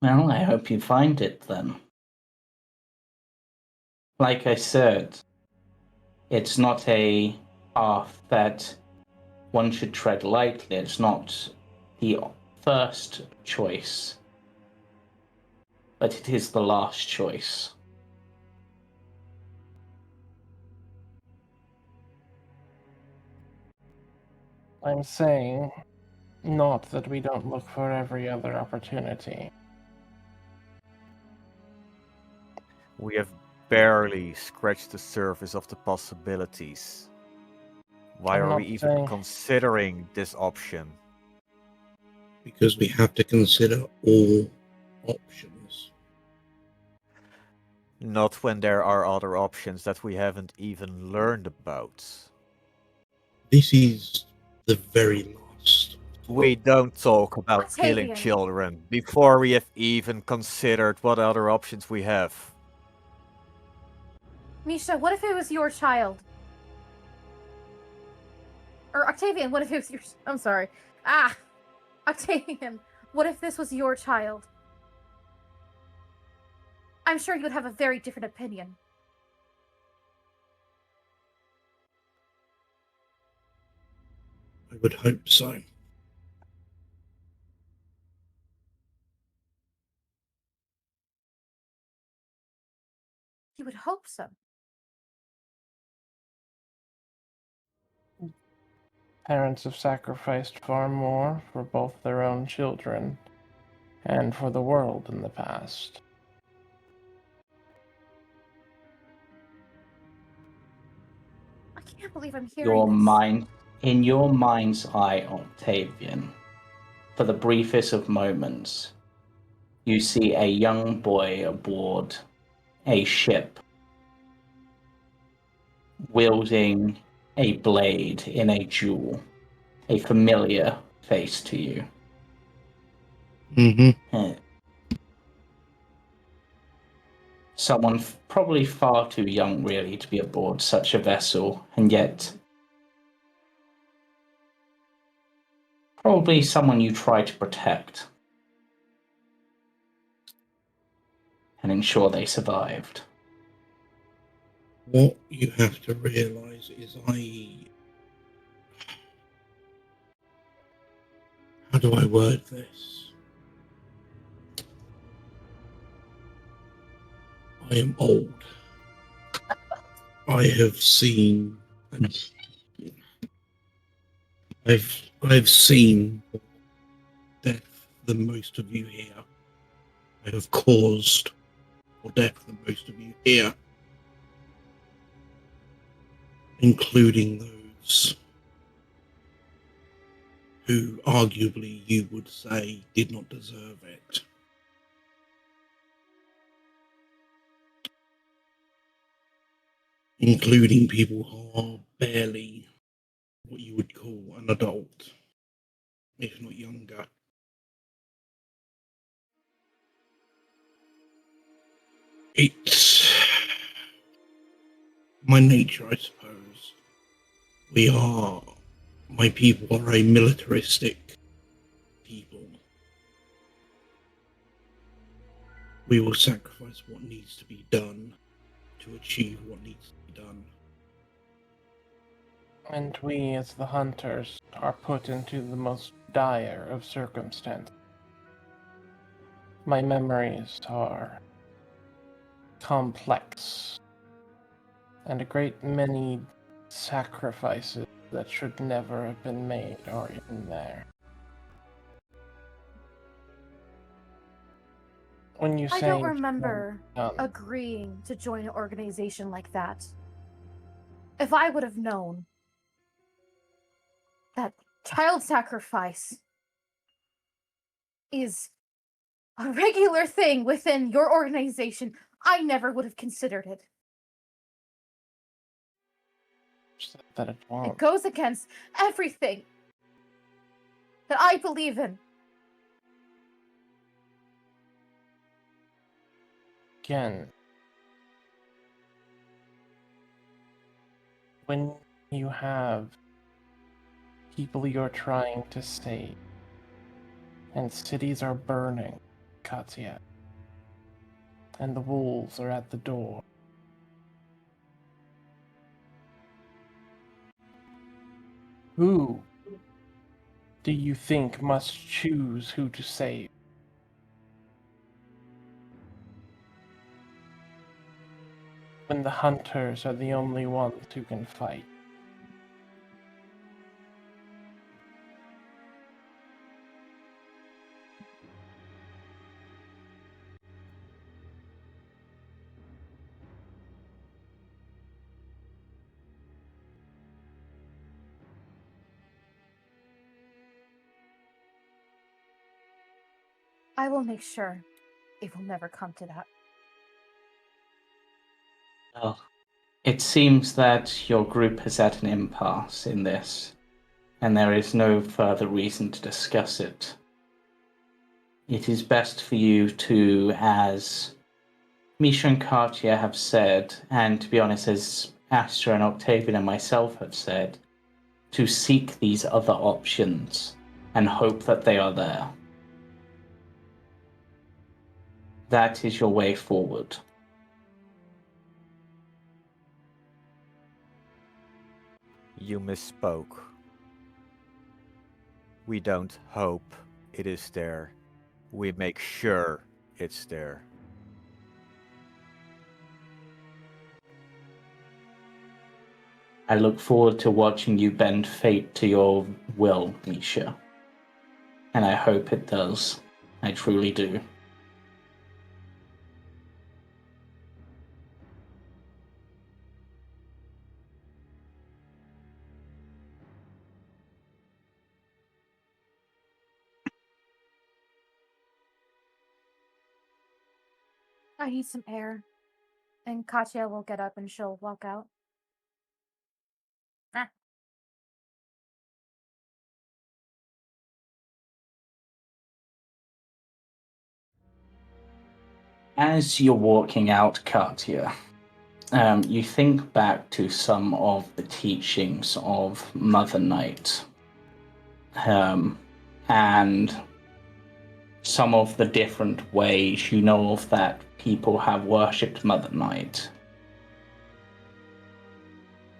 Well, I hope you find it then. Like I said, it's not a path that one should tread lightly. It's not the first choice, but it is the last choice. I'm saying not that we don't look for every other opportunity. We have barely scratched the surface of the possibilities. Why I'm are not we even saying- considering this option? Because we have to consider all options. Not when there are other options that we haven't even learned about. This is the very last. We don't talk about killing Octavian. children before we have even considered what other options we have. Misha, what if it was your child? Or Octavian, what if it was your... I'm sorry. Octavian, what if this was your child? I'm sure you would have a very different opinion. I would hope so. You would hope so. Parents have sacrificed far more for both their own children and for the world in the past. I can't believe I'm hearing this. In your mind's eye, Octavian, for the briefest of moments, you see a young boy aboard a ship wielding a blade in a duel, a familiar face to you. Mm-hmm. Someone probably far too young, really, to be aboard such a vessel, and yet probably someone you try to protect and ensure they survived. What you have to realise is how do I word this? I am old. I have seen I've seen death than most of you here. I have caused more death than most of you here, including those who arguably you would say did not deserve it. Including people who are barely what you would call an adult, if not younger. It's my nature, I suppose. My people are a militaristic people. We will sacrifice what needs to be done to achieve what needs to be done. And we, as the hunters, are put into the most dire of circumstances. My memories are complex, and a great many sacrifices that should never have been made are in there. When you I say don't remember done, agreeing to join an organization like that. If I would have known that child sacrifice is a regular thing within your organization, I never would have considered it. that it won't. It goes against everything that I believe in. Again, when you have people you're trying to save, and cities are burning, Katia, and the wolves are at the door, who do you think must choose who to save? When the hunters are the only ones who can fight. I will make sure it will never come to that. Well, it seems that your group is at an impasse in this, and there is no further reason to discuss it. It is best for you to, as Misha and Katia have said, and to be honest, as Aster and Octavian and myself have said, to seek these other options and hope that they are there. That is your way forward. You misspoke. We don't hope it is there. We make sure it's there. I look forward to watching you bend fate to your will, Misha. And I hope it does. I truly do. I need some air. And Katia will get up and she'll walk out. Ah. As you're walking out, Katia, you think back to some of the teachings of Mother Night, and some of the different ways you know of that people have worshipped Mother Night.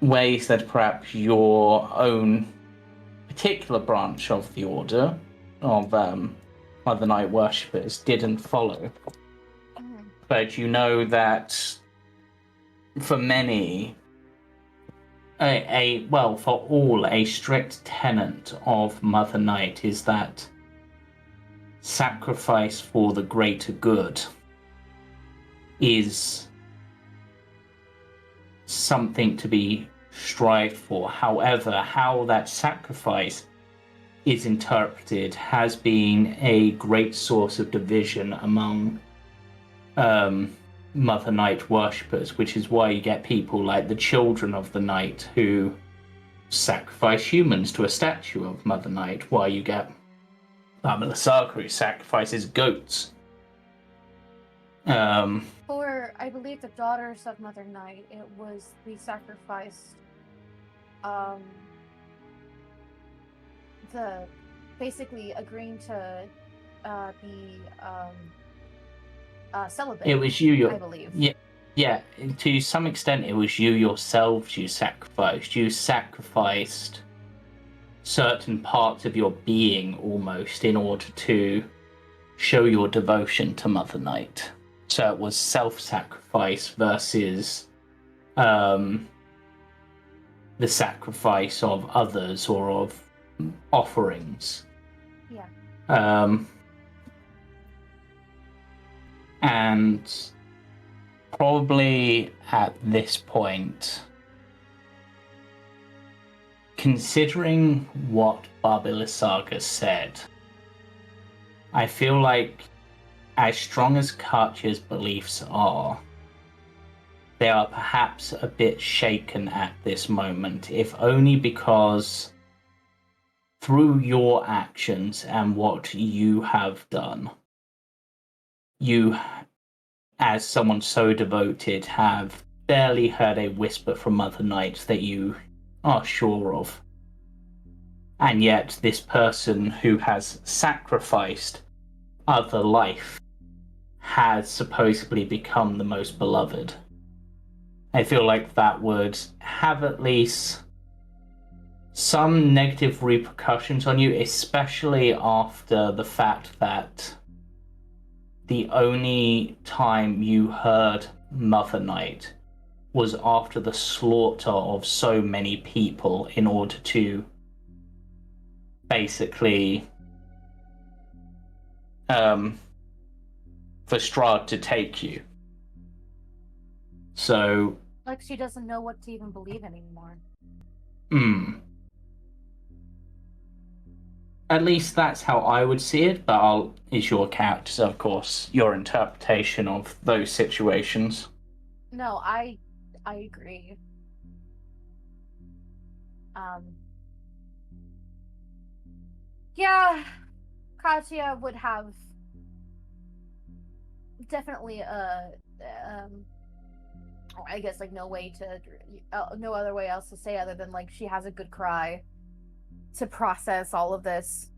Ways that perhaps your own particular branch of the order of Mother Night worshippers didn't follow. But you know that for many, for all, a strict tenet of Mother Night is that sacrifice for the greater good is something to be strived for. However, how that sacrifice is interpreted has been a great source of division among Mother Night worshippers, which is why you get people like the Children of the Night who sacrifice humans to a statue of Mother Night, why you get Baba who sacrifices goats. For, I believe, the daughters of Mother Night, it was we sacrificed the basically agreeing to be celibate. It was you, I believe. Yeah. To some extent, it was you yourselves you sacrificed. You sacrificed certain parts of your being almost in order to show your devotion to Mother Night. So it was self-sacrifice versus the sacrifice of others or of offerings. Yeah. And probably at this point, considering what Baba said, I feel like as strong as Katia's beliefs are, they are perhaps a bit shaken at this moment, if only because through your actions and what you have done, you, as someone so devoted, have barely heard a whisper from Mother Night that you are sure of. And yet this person who has sacrificed other life has supposedly become the most beloved. I feel like that would have at least some negative repercussions on you, especially after the fact that the only time you heard Mother Night was after the slaughter of so many people in order to basically for Strahd to take you. So Like she doesn't know what to even believe anymore. At least that's how I would see it, but is your character, so of course, your interpretation of those situations. No, I agree. Yeah, Katia would have definitely I guess like no way to no other way else to say other than like she has a good cry to process all of this,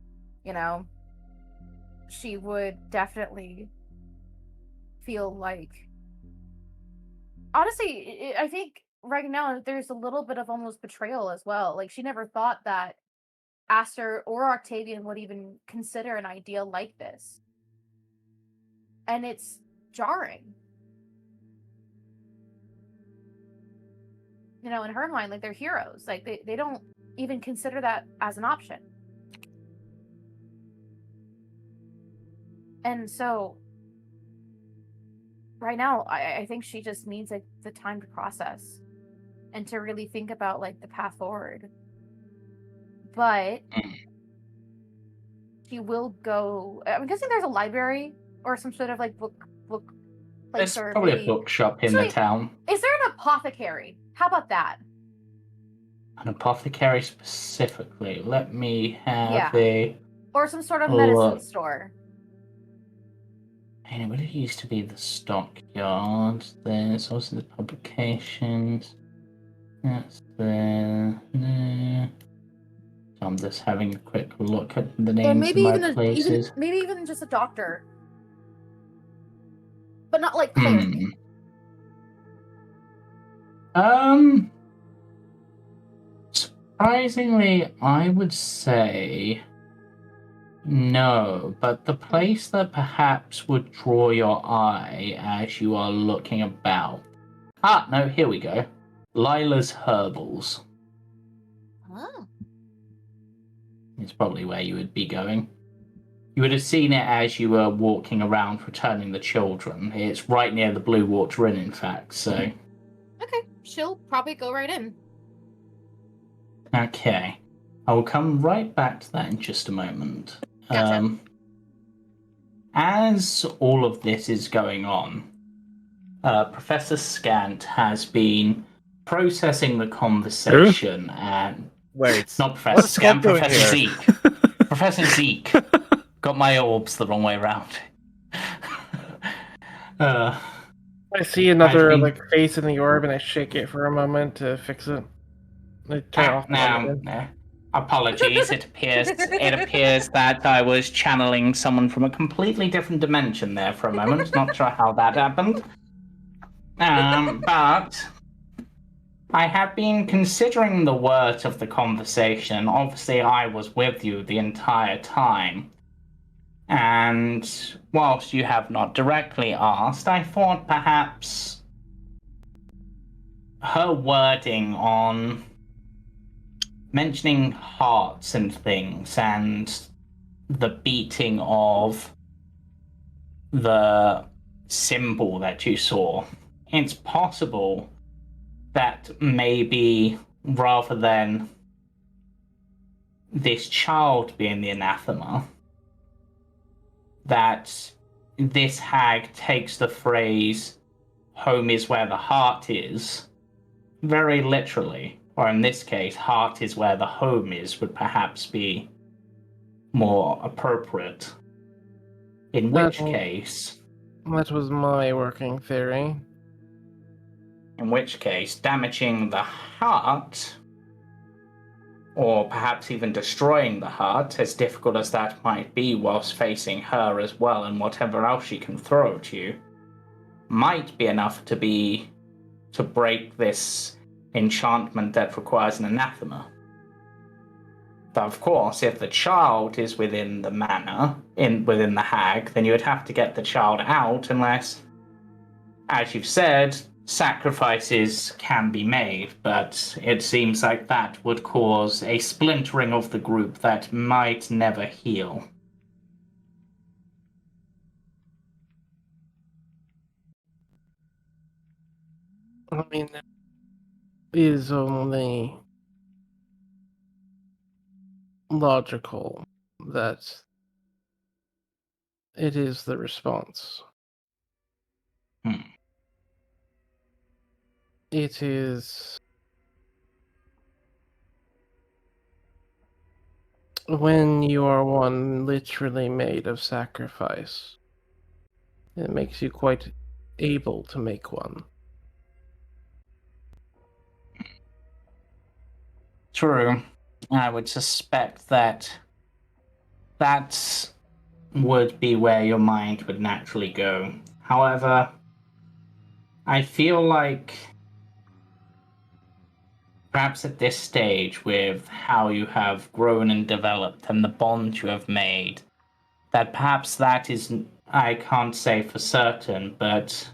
you know. She would definitely feel like, honestly, I think right now there's a little bit of almost betrayal as well. Like she never thought that Aster or Octavian would even consider an idea like this. And it's jarring. You know, in her mind, like they're heroes. Like they don't even consider that as an option. And so right now, I think she just needs like the time to process and to really think about like the path forward. But she will go. I'm guessing there's a library or some sort of like book place, There's or probably maybe a bookshop in the town. Is there an apothecary? How about that? An apothecary specifically. Let me have or some sort of look. medicine store. Hey, what it used to be the stockyard. There's also the publications. That's there. No. So I'm just having a quick look at the names And maybe of my places. maybe even just a doctor, but not like cleric. Surprisingly, I would say no, but the place that perhaps would draw your eye as you are looking about. Ah, no, here we go. Lila's Herbals. Oh. It's probably where you would be going. You would have seen it as you were walking around returning the children. It's right near the Blue Water Inn, in fact, so... Okay, she'll probably go right in. Okay. I will come right back to that in just a moment. Gotcha. As all of this is going on, Professor Scant has been processing the conversation and... Wait. Not Professor What's Scant, doing Professor here? Zeke. Professor Zeke. Got my orbs the wrong way around. I see another like face in the orb, and I shake it for a moment to fix it. I turn it off. No. Apologies. It appears that I was channeling someone from a completely different dimension there for a moment. Not sure how that happened. But I have been considering the worth of the conversation. Obviously, I was with you the entire time. And whilst you have not directly asked, I thought perhaps her wording on mentioning hearts and things and the beating of the symbol that you saw, it's possible that maybe rather than this child being the anathema, that this hag takes the phrase, home is where the heart is, very literally. Or in this case, heart is where the home is would perhaps be more appropriate. In which case... That was my working theory. In which case, damaging the heart, or perhaps even destroying the heart, as difficult as that might be whilst facing her as well and whatever else she can throw at you, might be enough to break this enchantment that requires an anathema. But of course, if the child is within the manor, within the hag, then you would have to get the child out unless, as you've said, sacrifices can be made, but it seems like that would cause a splintering of the group that might never heal. I mean, that is only logical. that it is the response. Hmm. It is when you are one literally made of sacrifice. It makes you quite able to make one. True. I would suspect that would be where your mind would naturally go. However, I feel like perhaps at this stage, with how you have grown and developed and the bond you have made, that perhaps that is, I can't say for certain, but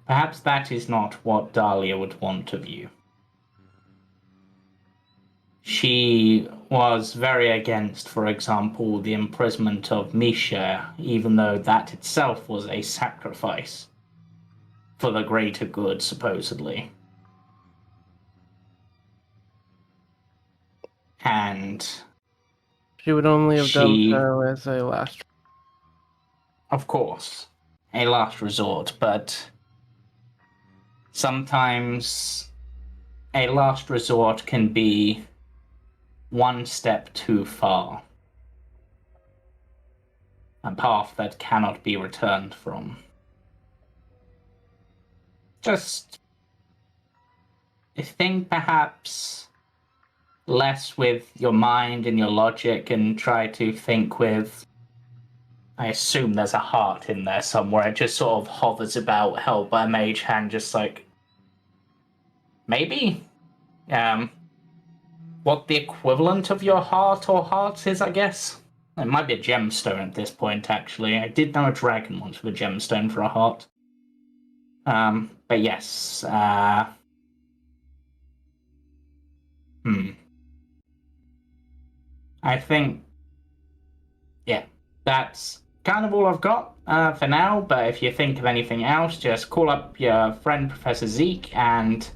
perhaps that is not what Dahlia would want of you. She was very against, for example, the imprisonment of Misha, even though that itself was a sacrifice for the greater good, supposedly. And She would only have done she, so as a last. of course, a last resort, but sometimes a last resort can be one step too far. A path that cannot be returned from. Just think perhaps less with your mind and your logic and try to think with, I assume there's a heart in there somewhere. It just sort of hovers about, held by a mage hand, just like, maybe? What the equivalent of your heart or hearts is, I guess? It might be a gemstone at this point, actually. I did know a dragon once with a gemstone for a heart. But yes, I think, yeah, that's kind of all I've got for now, but if you think of anything else, just call up your friend Professor Zeke and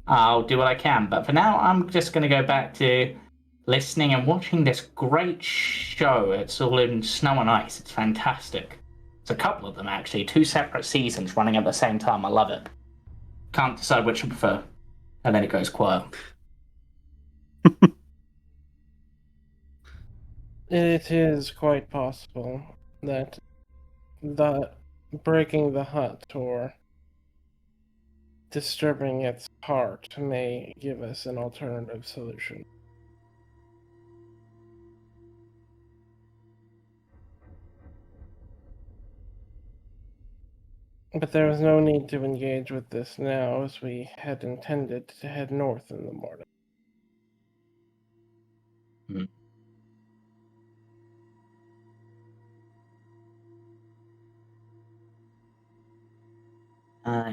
I'll do what I can. But for now, I'm just going to go back to listening and watching this great show. It's all in snow and ice. It's fantastic. It's a couple of them, actually. 2 separate seasons running at the same time. I love it. Can't decide which I prefer. And then it goes quiet. It is quite possible that the breaking the hut or disturbing its heart may give us an alternative solution. But there is no need to engage with this now, as we had intended to head north in the morning.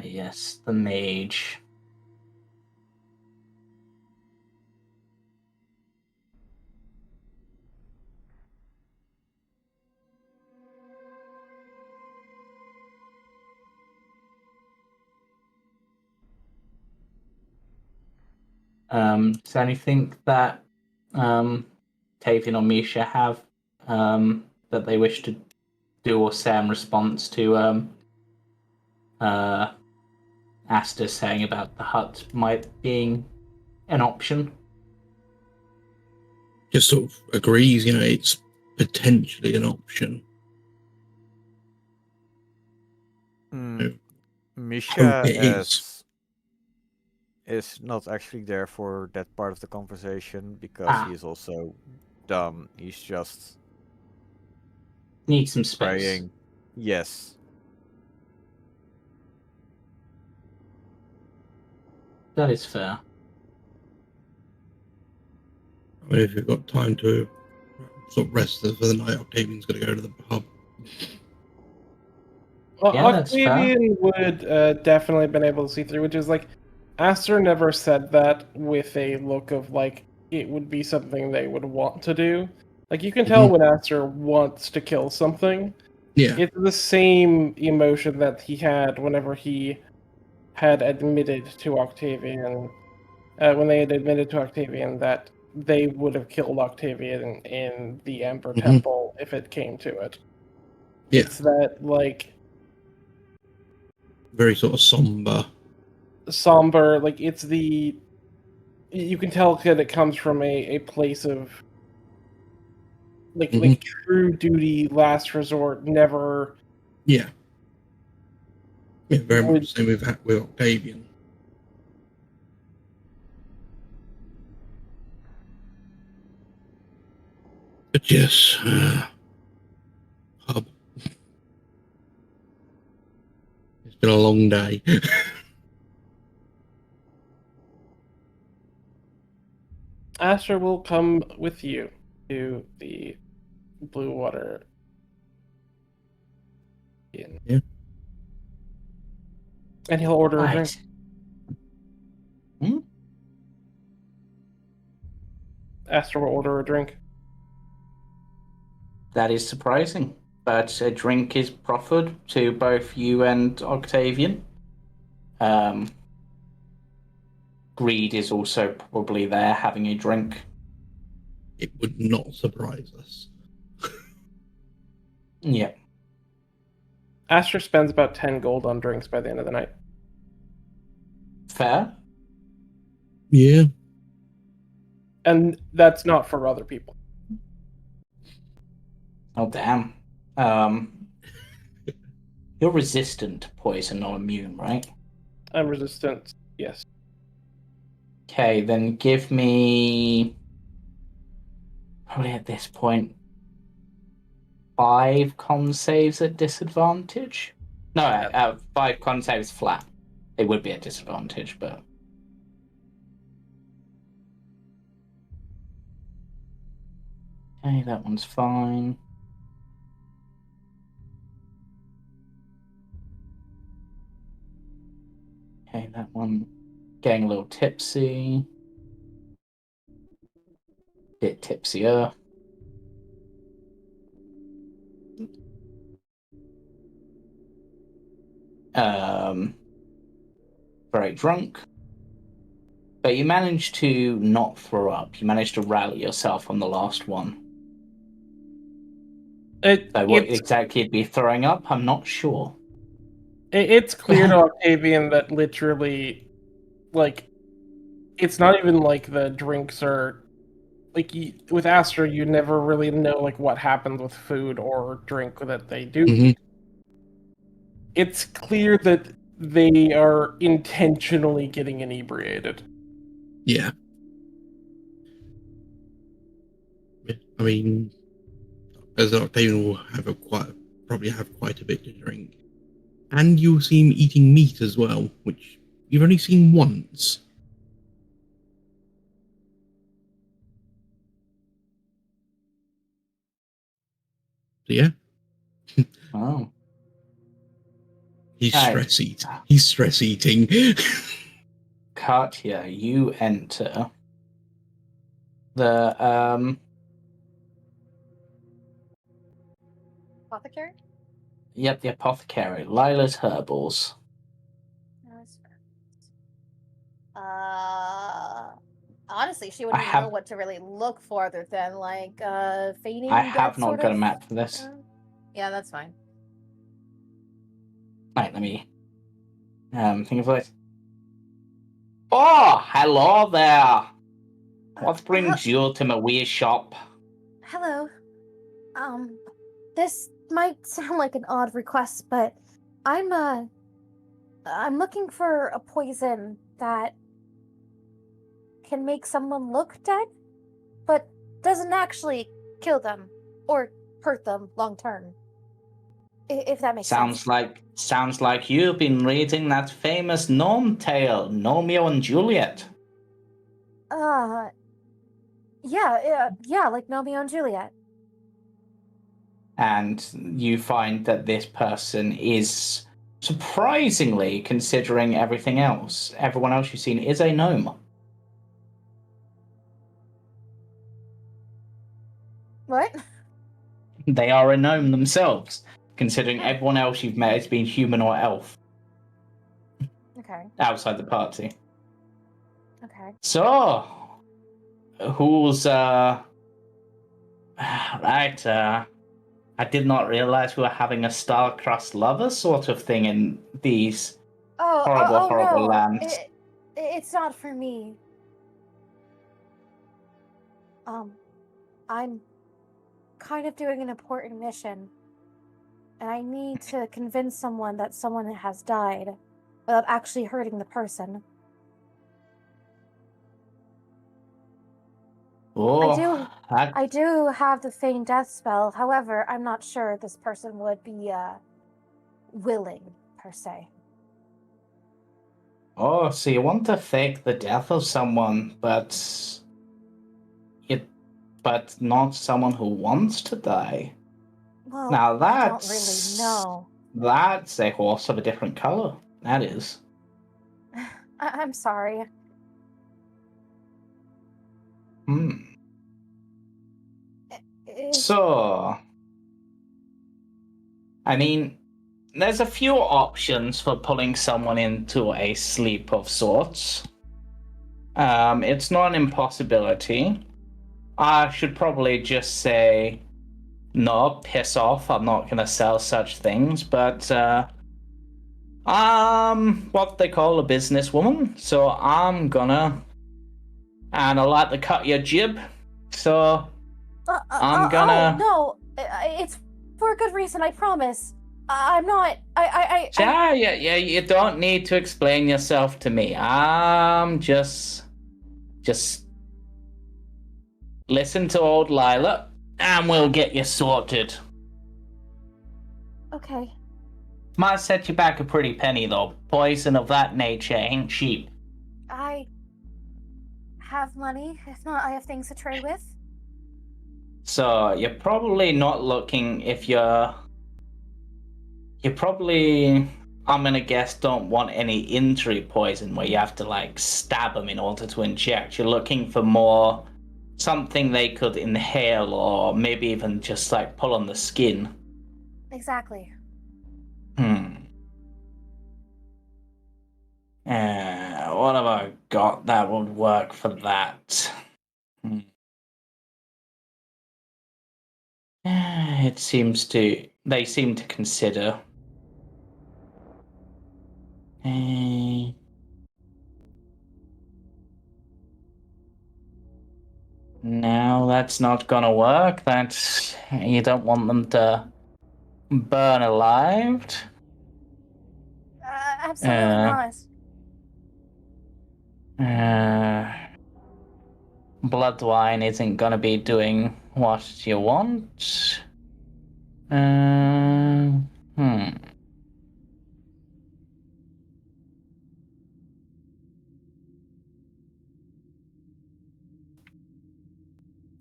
Yes, the mage. Is there anything that Octavian or Misha have that they wish to do or say in response to Aster saying about the hut might being an option? Just sort of agrees, it's potentially an option. Misha it is. is not actually there for that part of the conversation because he is also dumb. He's just Need some space. praying. Yes. That is fair. I mean, if you've got time to sort of rest for the night, Octavian's going to go to the pub. Well, Yeah, that's fair. Octavian would definitely been able to see through, which is like, Aster never said that with a look of like it would be something they would want to do. Like you can tell when Aster wants to kill something. Yeah. It's the same emotion that he had whenever he had admitted to Octavian, when they had admitted to Octavian that they would have killed Octavian in the Ember Mhm. Temple if it came to it. Yeah. It's that, like, Very sort of somber. somber, like, it's the... You can tell that it comes from a place of, like, Mhm. like true duty, last resort, never... Yeah. Yeah, very Would- much the same with Octavian. But yes, hub. It's been a long day. Aster will come with you to the Blue Water Inn. Yeah. And he'll order a drink. Hmm? Aster will order a drink. That is surprising, but a drink is proffered to both you and Octavian. Greed is also probably there having a drink. It would not surprise us. Yeah. Aster spends about 10 gold on drinks by the end of the night. Fair. Yeah. And that's not for other people. Oh, damn. You're resistant to poison, not immune, right? I'm resistant, yes. Okay, then give me... Probably at this point... 5 con saves at disadvantage? No, 5 con saves flat. It would be a disadvantage, but... Okay, that one's fine. Okay, that one getting a little tipsy. Bit tipsier. Very drunk. But you managed to not throw up. You managed to rally yourself on the last one. So what exactly you'd be throwing up, I'm not sure. It's clear to Octavian that literally, like, it's not even like the drinks are... Like, with Aster, you never really know, like, what happens with food or drink that they do. Mhm. It's clear that they are intentionally getting inebriated. Yeah. I mean, as Octavian will have probably have quite a bit to drink. And you'll see him eating meat as well, which you've only seen once. So yeah, Oh. he's Right. stress eating. Katia, you enter the Apothecary? Yep, the apothecary, Lila's Herbals. Honestly, she wouldn't even know what to really look for other than like feigning. I have not got a map for this. Yeah, that's fine. Right, let me think of it. Oh, hello there. What brings you to my wee shop? Hello. This might sound like an odd request, but I'm looking for a poison that can make someone look dead, but doesn't actually kill them or hurt them long term. If that makes sense. Sounds like you've been reading that famous gnome tale, Romeo and Juliet. Yeah, like Romeo and Juliet. And you find that this person is, surprisingly, considering everything else, everyone else you've seen is a gnome. What? They are a gnome themselves, considering everyone else you've met has been human or elf. Okay. Outside the party. Okay. So, who's right, I did not realize we were having a star-crossed lover sort of thing in these horrible no. lands. It's not for me. I'm kind of doing an important mission, and I need to convince someone that someone has died without actually hurting the person. Oh, I do have the feign death spell. However, I'm not sure this person would be willing per se. Oh, so you want to fake the death of someone, but not someone who wants to die. Well, Now I don't really know. That's a horse of a different color. That is. I'm sorry. So, I mean, there's a few options for pulling someone into a sleep of sorts. It's not an impossibility. I should probably just say, no, piss off. I'm not gonna sell such things. But I'm what they call a businesswoman, so I'm gonna, and I like to cut your jib. So I'm gonna. Oh no, it's for a good reason. I promise. I'm not. Yeah. You don't need to explain yourself to me. I'm just listen to old Lila, and we'll get you sorted. Okay. Might set you back a pretty penny though. Poison of that nature ain't cheap. I have money. If not, I have things to trade with. So you're probably not looking if you're probably, I'm gonna guess, don't want any injury poison where you have to like stab them in order to inject. You're looking for more something they could inhale or maybe even just like pull on the skin. Exactly. What have I got that would work for that? They seem to consider. No, that's not gonna work. That's, you don't want them to burn alive. Absolutely not. Blood wine isn't gonna be doing what you want.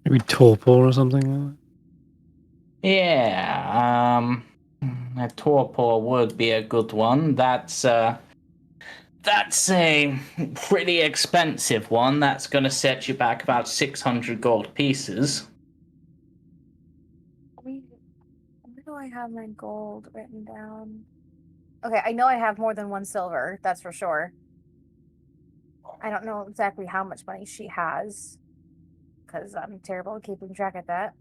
Maybe torpor or something. Yeah, a torpor would be a good one. That's a pretty expensive one. That's going to set you back about 600 gold pieces. Where do I have my gold written down? Okay, I know I have more than 1 silver. That's for sure. I don't know exactly how much money she has, because I'm terrible at keeping track of that.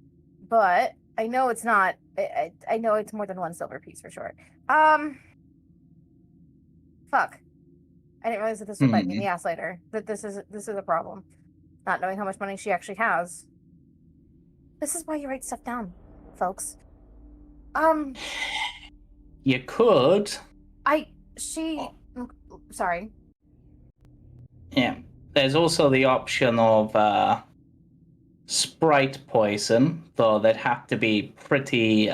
But I know it's not. I know it's more than 1 silver piece for sure. Fuck. I didn't realize that this would bite me in the ass later. That this is a problem. Not knowing how much money she actually has. This is why you write stuff down, folks. You could. Sorry. Yeah. There's also the option of sprite poison, though they'd have to be pretty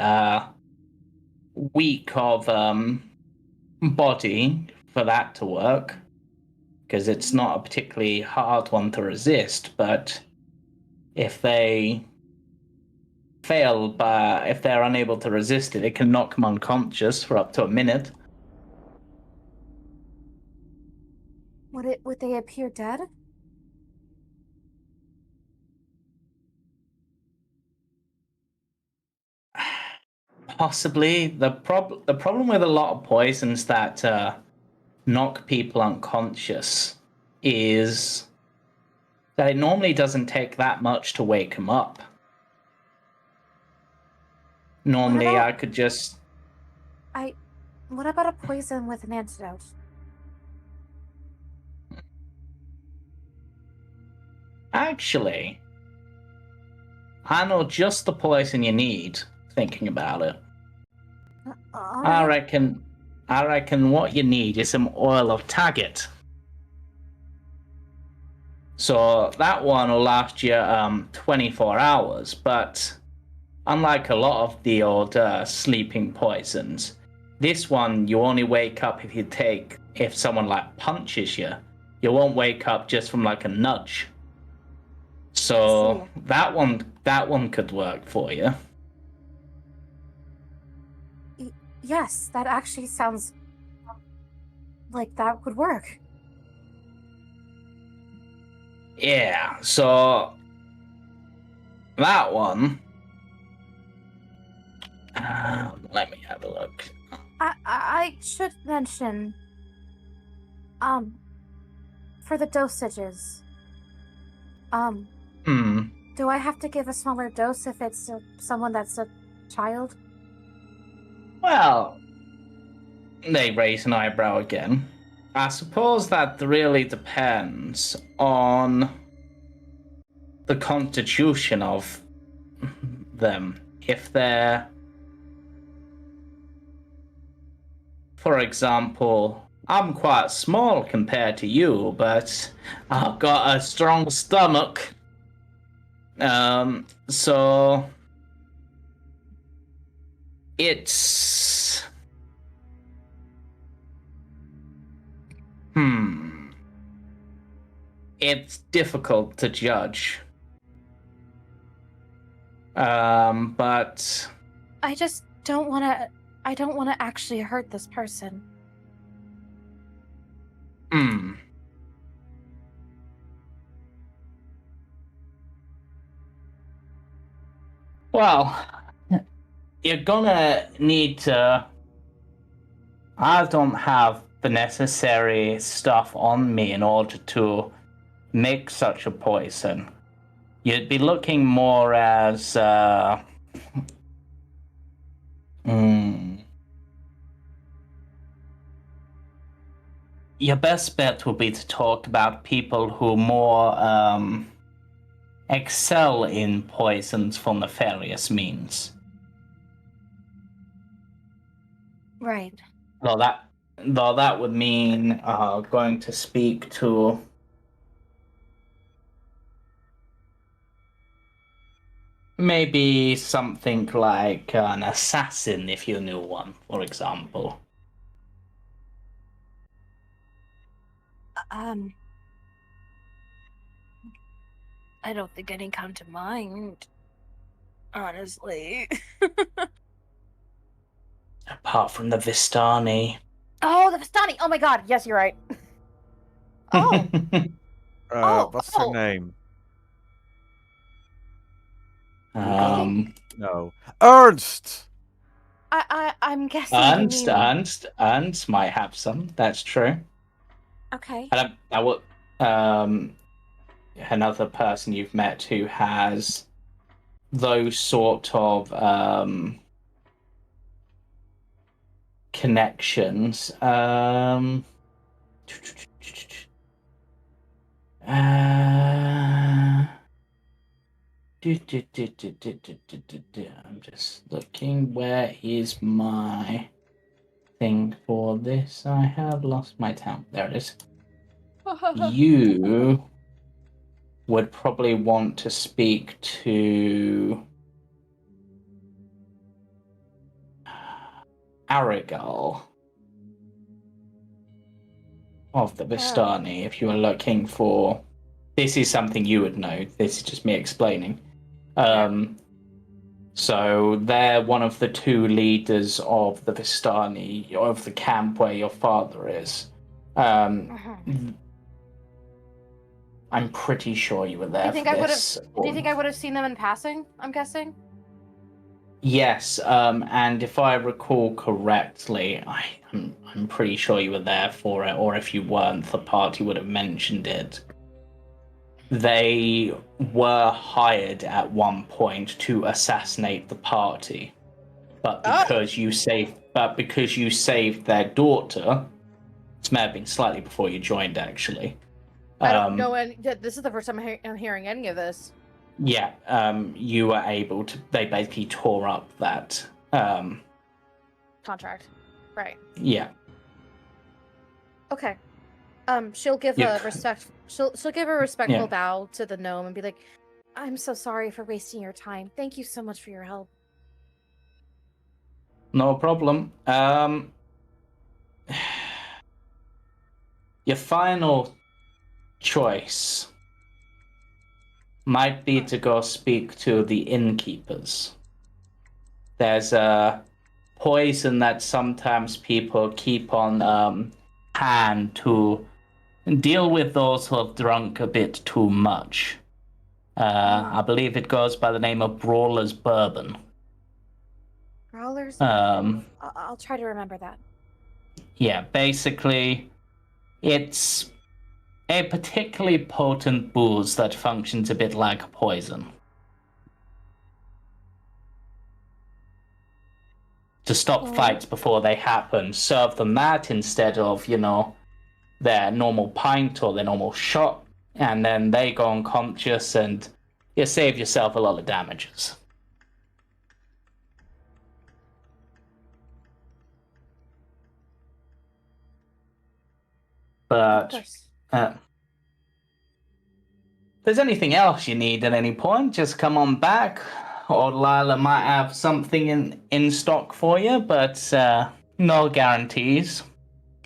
weak of body for that to work, because it's not a particularly hard one to resist. But if they fail, if they're unable to resist it, it can knock them unconscious for up to a minute. Would they appear dead? Possibly. The problem with a lot of poisons that knock people unconscious is that it normally doesn't take that much to wake him up. Normally, about- I could just... What about a poison with an antidote? Actually, I know just the poison you need, thinking about it. All I right. reckon what you need is some oil of target. So that one will last you 24 hours, but unlike a lot of the old sleeping poisons, this one you only wake up if someone like punches you. You won't wake up just from like a nudge. So that one could work for you. Yes, that actually sounds like that would work. Yeah, so that one. Let me have a look. I should mention, for the dosages, do I have to give a smaller dose if it's someone that's a child? Well, they raise an eyebrow again. I suppose that really depends on the constitution of them. If they're, for example, I'm quite small compared to you, but I've got a strong stomach. So it's it's difficult to judge. But I just don't want to. I don't want to actually hurt this person. Well, you're gonna need to. I don't have the necessary stuff on me in order to make such a poison. You'd be looking more as your best bet would be to talk about people who more excel in poisons for nefarious means. Right. Though that would mean going to speak to maybe something like an assassin, if you knew one, for example. I don't think any come to mind, honestly. Apart from the Vistani. Oh, the Vistani! Oh my god, yes, you're right. What's her name? No. Ernst! I'm guessing you mean... Ernst might have some. That's true. Okay. I would. Another person you've met who has those sort of connections. I'm just looking. Where is my thing for this? I have lost my tab. There it is. You would probably want to speak to Arigal of the Vistani if you were looking for... This is something you would know. This is just me explaining. So they're one of the two leaders of the Vistani, of the camp where your father is. I'm pretty sure you were there. Do you think I would have seen them in passing? I'm guessing. Yes, and if I recall correctly, I'm pretty sure you were there for it, or if you weren't, the party would have mentioned it. they were hired at one point to assassinate the party, but because you saved their daughter, this may have been slightly before you joined, actually. I don't know any. This is the first time I'm hearing any of this. Yeah, you were able to. They basically tore up that. Contract, right? Yeah. Okay. She'll give You a c- respect. She'll give a respectful Yeah. bow to the gnome and be like, "I'm so sorry for wasting your time. Thank you so much for your help." No problem. Your final choice might be to go speak to the innkeepers. There's a poison that sometimes people keep on hand to deal with those who have drunk a bit too much. I believe it goes by the name of Brawler's Bourbon. Growlers. Um, I'll try to remember that. yeah, basically, it's a particularly potent booze that functions a bit like poison. To stop fights before they happen, serve them that instead of, their normal pint or their normal shot, and then they go unconscious and you save yourself a lot of damages. But if there's anything else you need at any point, just come on back. Or Lila might have something in stock for you, but no guarantees.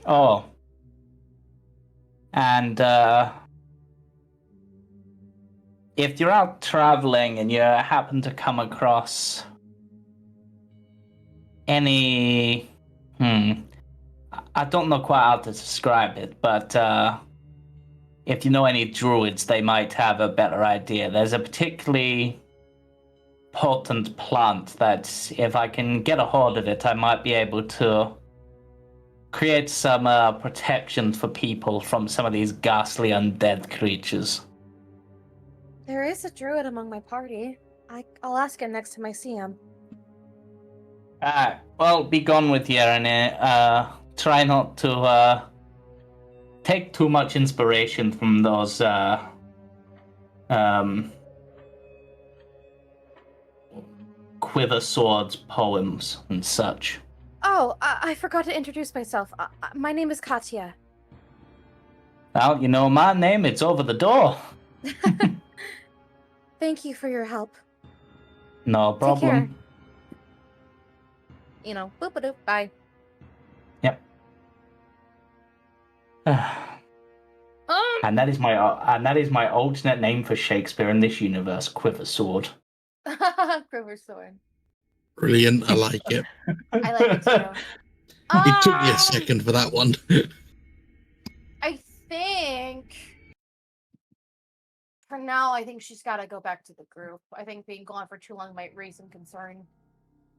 Oh. And if you're out traveling and you happen to come across any... I don't know quite how to describe it, but if you know any druids, they might have a better idea. There's a particularly potent plant that, if I can get a hold of it, I might be able to create some protection for people from some of these ghastly undead creatures. There is a druid among my party. I'll ask him next time I see him. Well, be gone with you, and try not to take too much inspiration from those Quiver Swords poems and such. Oh, I forgot to introduce myself. My name is Katia. Well, you know my name, it's over the door. Thank you for your help. No problem. Take care. Boop-a-doop, bye. Yep. And that is my alternate name for Shakespeare in this universe, Quiver Sword. Quiver sword. Brilliant. I like it. I like it too. It took me a second for that one. I think for now, I think she's got to go back to the group. I think being gone for too long might raise some concern.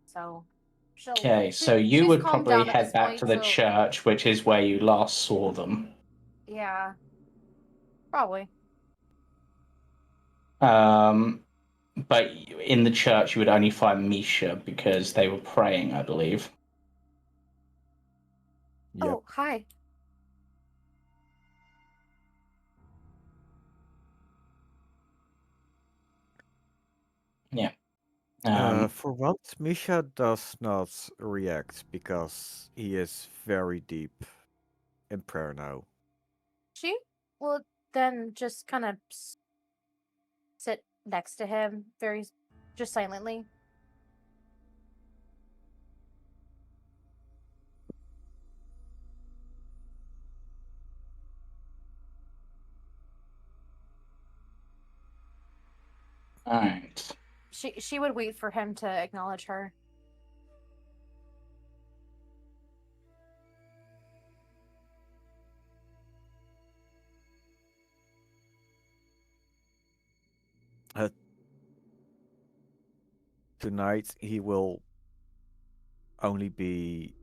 So, Okay, so you would probably head back to the church, which is where you last saw them. Yeah, probably. But in the church, you would only find Misha because they were praying, I believe. Yep. Oh, hi. Yeah. For once, Misha does not react because he is very deep in prayer now. She will then just kind of sit next to him, just silently. All right. She would wait for him to acknowledge her. Tonight he will only be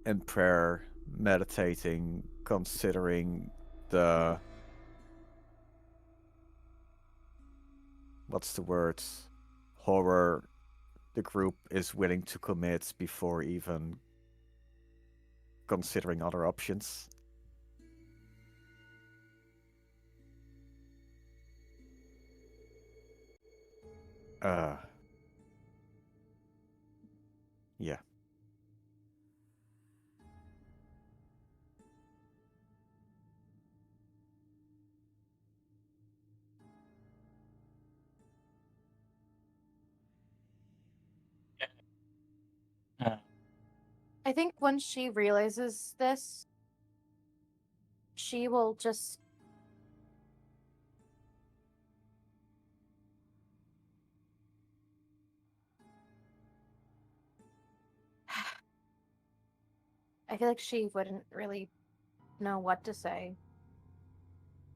in prayer, meditating, considering the what's the word? Horror the group is willing to commit before even considering other options. Yeah. I think once she realizes this, she will just I feel like she wouldn't really know what to say.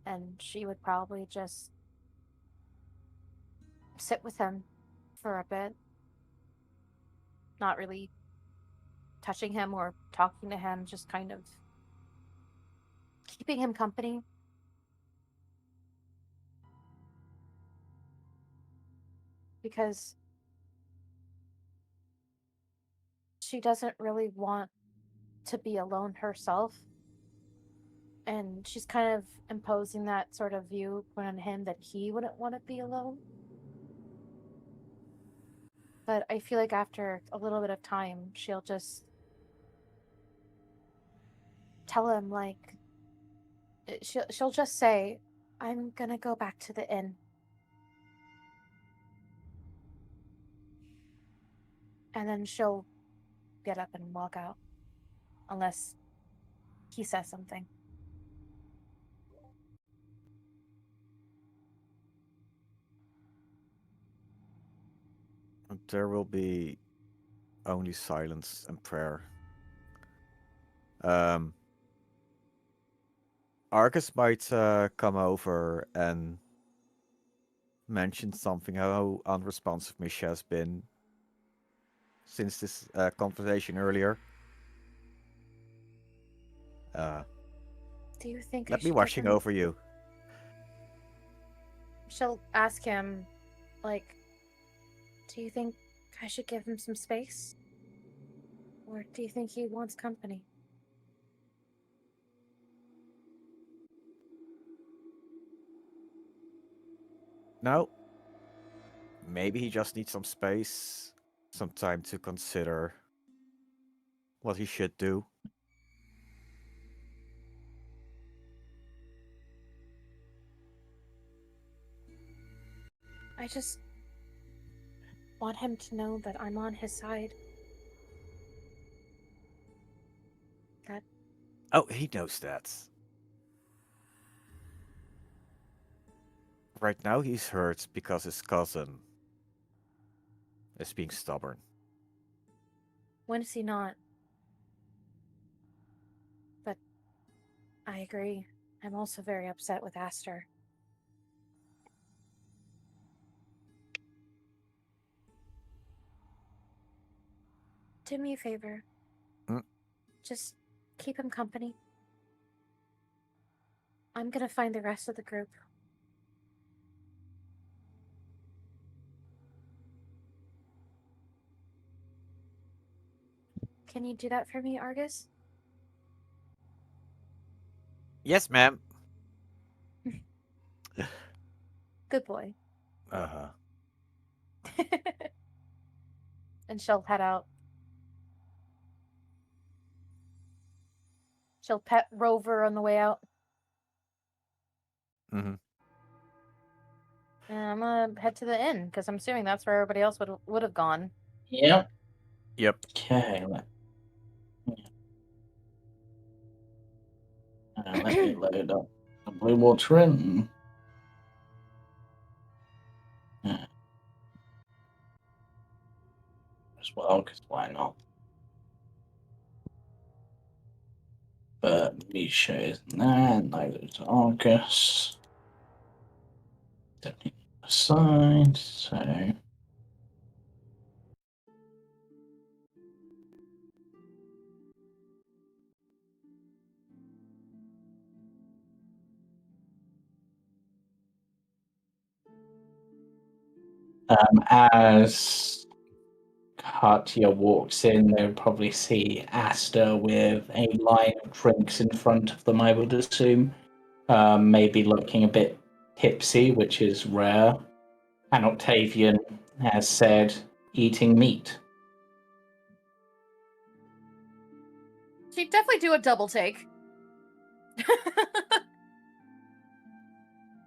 And she would probably just sit with him for a bit, not really touching him or talking to him, just kind of keeping him company. Because she doesn't really want to be alone herself. And she's kind of imposing that sort of viewpoint on him that he wouldn't want to be alone. But I feel like after a little bit of time, she'll just tell him, like, she'll just say, I'm gonna go back to the inn. And then she'll get up and walk out. Unless he says something. There will be only silence and prayer. Argus might come over and mention something how unresponsive Misha has been since this conversation earlier. Do you think Let me watching over you. She'll ask him, like, do you think I should give him some space? Or do you think he wants company? No. Maybe he just needs some space, some time to consider what he should do. I just want him to know that I'm on his side. That... Oh, he knows that. Right now he's hurt because his cousin is being stubborn. When is he not? But I agree. I'm also very upset with Aster. Do me a favor. Just keep him company. I'm gonna find the rest of the group. Can you do that for me, Argus? Yes, ma'am. Good boy. Uh-huh. And she'll head out. She'll pet Rover on the way out. Mm-hmm. And I'm gonna head to the inn, because I'm assuming that's where everybody else would have gone. Yep. Yep. Okay. Let me load up the Blue Water Inn. As well, because why not? But Misha isn't there, neither is Argus. Don't need to assign, so. As Katia walks in, they'll probably see Aster with a line of drinks in front of them, I would assume. Maybe looking a bit tipsy, which is rare. And Octavian has said, eating meat. She'd definitely do a double take.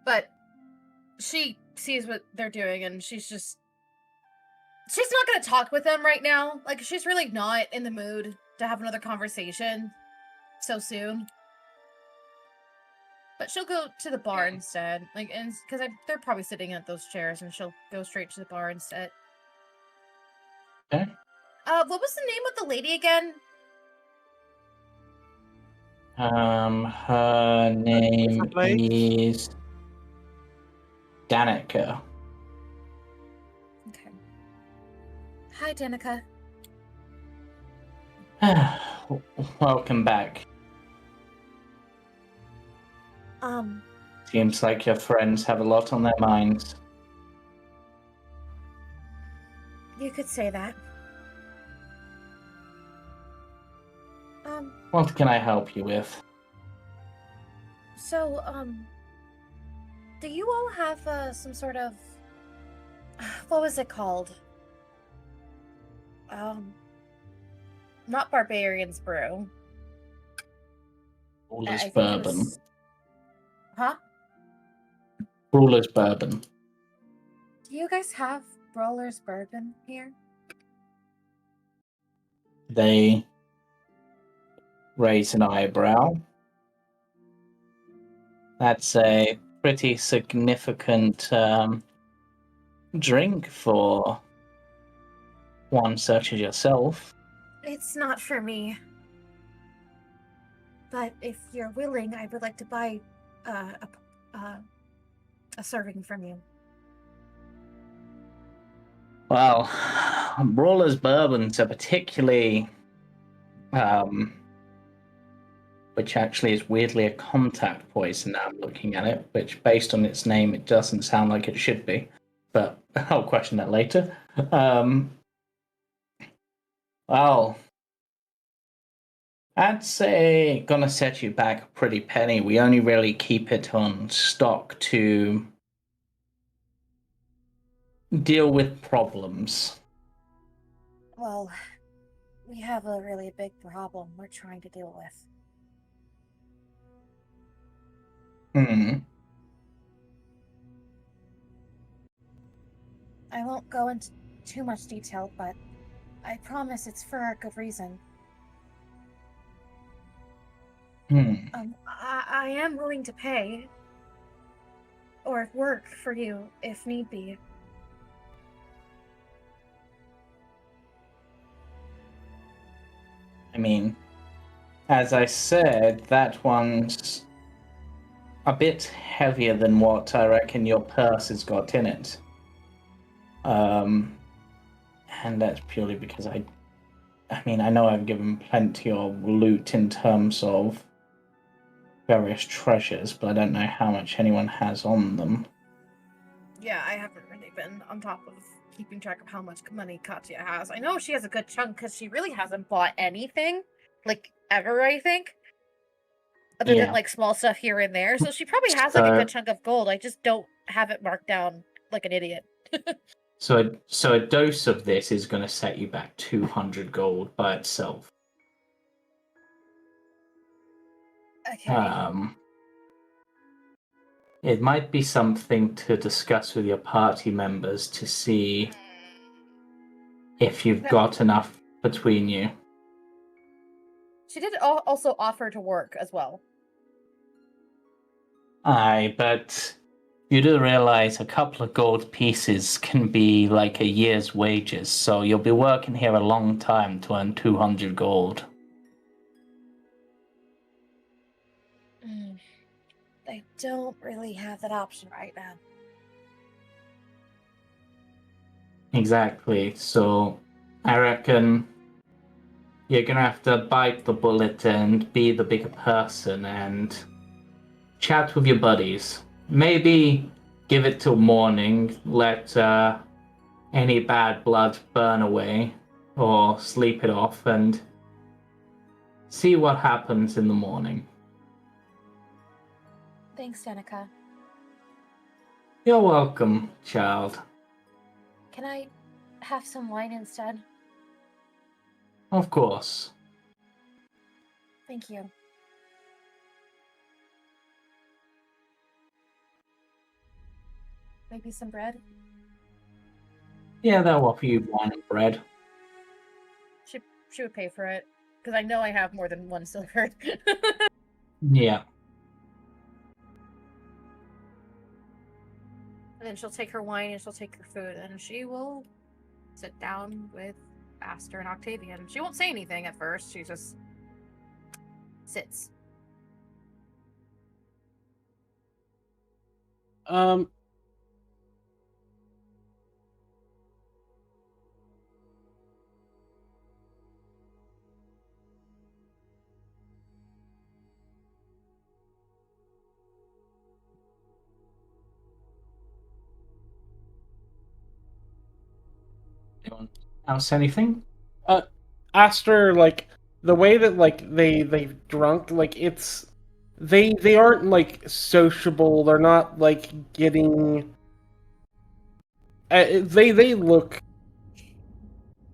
But she sees what they're doing and she's not gonna talk with them right now. Like, she's really not in the mood to have another conversation so soon. But she'll go to the bar instead. Like, and because they're probably sitting at those chairs, and she'll go straight to the bar instead. Okay. What was the name of the lady again? Her name is Danica. Okay. Hi, Danica. Welcome back. Seems like your friends have a lot on their minds. You could say that. What can I help you with? So, do you all have, some sort of... What was it called? Not Barbarian's Brew. Ruler's I think it Bourbon. was... Huh? Ruler's Bourbon. Do you guys have Brawler's Bourbon here? They raise an eyebrow. That's a pretty significant drink for one such as yourself. It's not for me. But if you're willing, I would like to buy a serving from you. Well, Brawler's Bourbon's a particularly, which actually is weirdly a contact poison now I'm looking at it, which based on its name, it doesn't sound like it should be. But I'll question that later. Well, I'd say gonna set you back a pretty penny. We only really keep it on stock to deal with problems. Well, we have a really big problem we're trying to deal with. I won't go into too much detail, but I promise it's for a good reason. I am willing to pay or work for you if need be. I mean, as I said, that one's a bit heavier than what I reckon your purse has got in it. And that's purely because I know I've given plenty of loot in terms of various treasures, but I don't know how much anyone has on them. Yeah, I haven't really been on top of keeping track of how much money Katia has. I know she has a good chunk because she really hasn't bought anything, like, ever, I think. Other than, like, small stuff here and there. So she probably has, like, a good chunk of gold. I just don't have it marked down like an idiot. So a dose of this is going to set you back 200 gold by itself. Okay. It might be something to discuss with your party members to see if you've got enough between you. She did also offer to work as well. Aye, but you do realize a couple of gold pieces can be like a year's wages, so you'll be working here a long time to earn 200 gold. I don't really have that option right now. Exactly, so I reckon you're gonna have to bite the bullet and be the bigger person and chat with your buddies. Maybe give it till morning, let any bad blood burn away or sleep it off and see what happens in the morning. Thanks, Danica. You're welcome, child. Can I have some wine instead? Of course. Thank you. Maybe some bread? Yeah, they'll offer you wine and bread. She would pay for it, because I know I have more than one silver. Yeah. And then she'll take her wine and she'll take her food, and she will sit down with Aster and Octavian. She won't say anything at first, she just sits. Anyone else anything? Aster, like the way that like they've drunk, like it's they aren't like sociable. They're not like getting. They look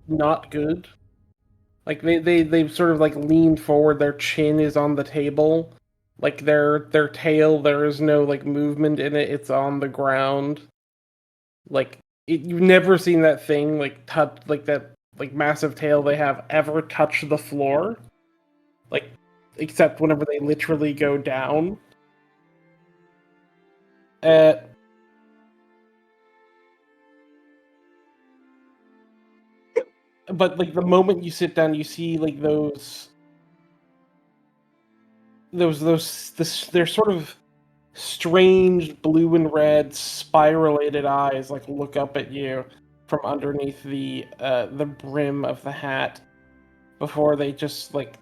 not good. Like they've sort of like leaned forward. Their chin is on the table. Like their tail, there is no like movement in it. It's on the ground. Like you've never seen that thing like touch like that like massive tail they have ever touch the floor. Like except whenever they literally go down. But like the moment you sit down, you see like they're sort of strange blue and red spiralated eyes like look up at you from underneath the brim of the hat before they just like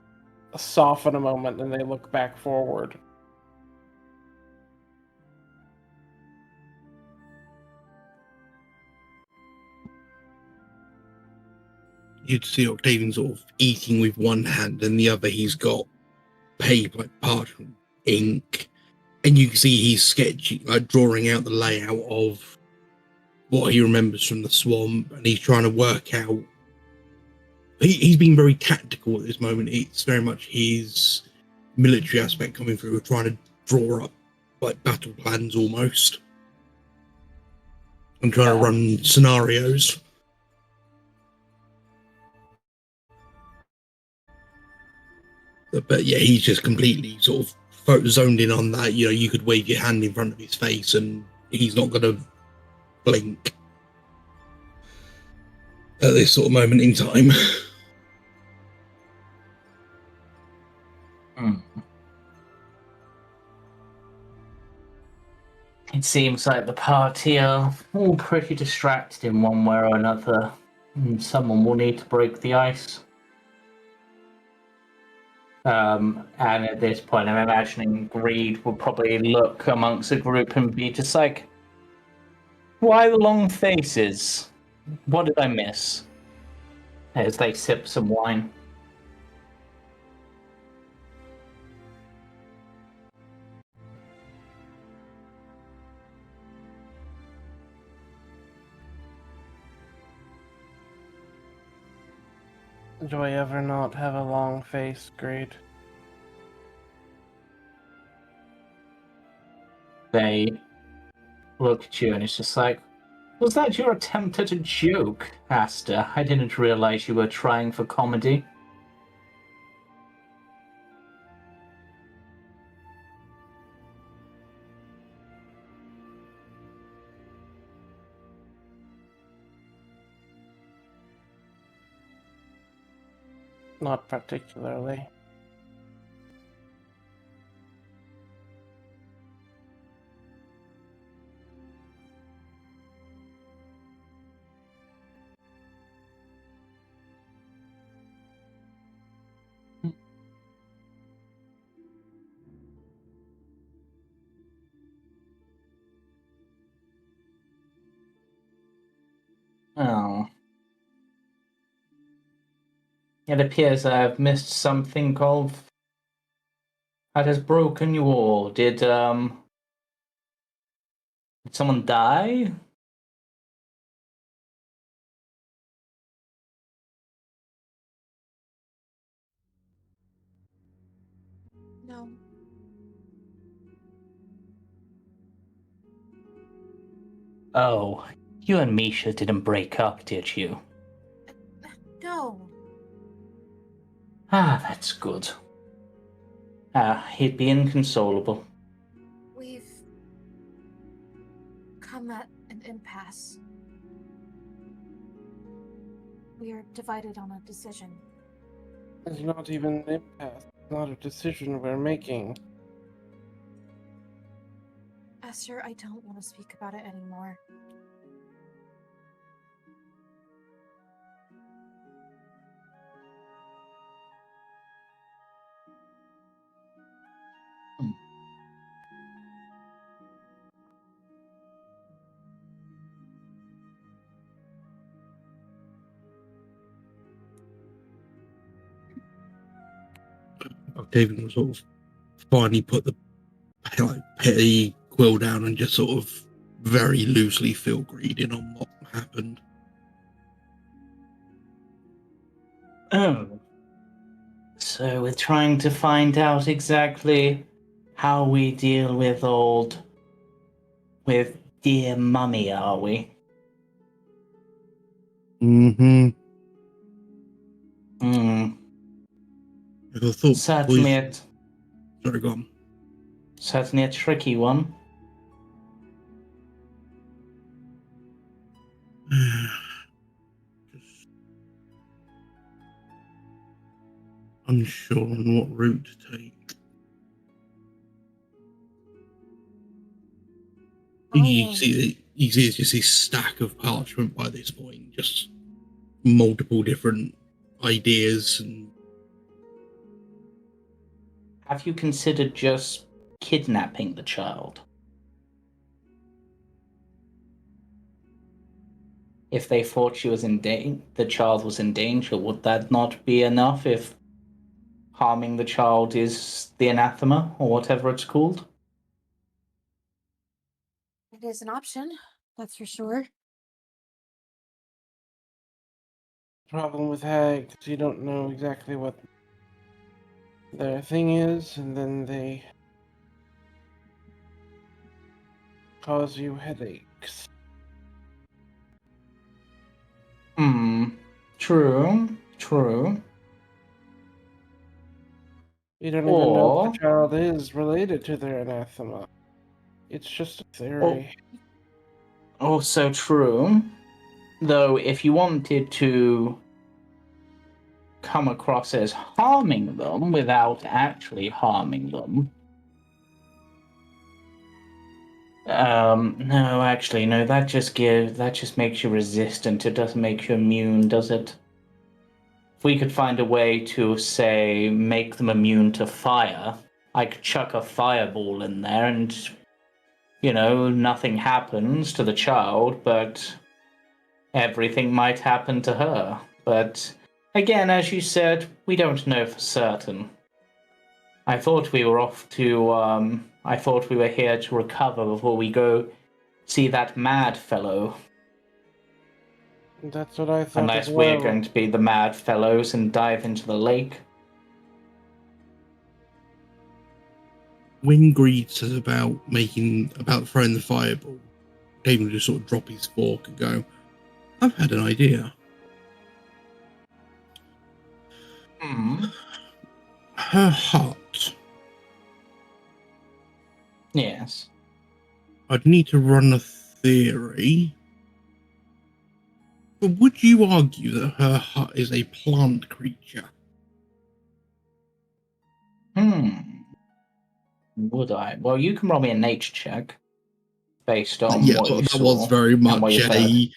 soften a moment and they look back forward. You'd see Octavian sort of eating with one hand, and the other he's got paper, like parchment, ink, and you can see he's sketching, like drawing out the layout of what he remembers from the swamp, and he's trying to work out. He's been very tactical at this moment. It's very much his military aspect coming through, trying to draw up like battle plans almost. I'm trying to run scenarios. But yeah, he's just completely sort of zoned in on that. You know, you could wave your hand in front of his face and he's not going to blink at this sort of moment in time. It seems like the party are all pretty distracted in one way or another. And someone will need to break the ice. And at this point, I'm imagining Greed will probably look amongst the group and be just like, why the long faces? What did I miss? As they sip some wine. Do I ever not have a long face? Great. They look at you and it's just like, was that your attempt at a joke, Aster? I didn't realize you were trying for comedy. Not particularly. It appears I've missed something that has broken you all. Did someone die? No. Oh, you and Misha didn't break up, did you? No. Ah, that's good. He'd be inconsolable. We've come at an impasse. We are divided on a decision. It's not even an impasse. It's not a decision we're making. Aster, I don't want to speak about it anymore. Octavian will sort of finally put the petty quill down and just sort of very loosely feel greeting on what happened. Oh. So we're trying to find out exactly how we deal with dear mummy, are we? Mm-hmm. Hmm. I thought Certainly Sorry, go on. Certainly a tricky one. Just unsure on what route to take. You see it's just this stack of parchment by this point, just multiple different ideas and Have you considered just kidnapping the child? If they thought she was the child was in danger, would that not be enough if harming the child is the anathema, or whatever it's called? It is an option, that's for sure. Problem with hags, you don't know exactly what their thing is, and then they cause you headaches. True. You don't even know if the child is related to their anathema. It's just a theory. Also true. Though, if you wanted to come across as harming them without actually harming them. No, actually, no, that just makes you resistant. It doesn't make you immune, does it? If we could find a way to, say, make them immune to fire, I could chuck a fireball in there and, nothing happens to the child, but everything might happen to her. But again, as you said, we don't know for certain. I thought we were I thought we were here to recover before we go see that mad fellow. That's what I thought Unless as we're well. going to be the mad fellows and dive into the lake. when Greed says about throwing the fireball, David will just sort of drop his fork and go, I've had an idea. Her heart. Yes. I'd need to run a theory. But would you argue that her heart is a plant creature? Would I? Well, you can roll me a nature check based on what you that saw was very and what much you've heard.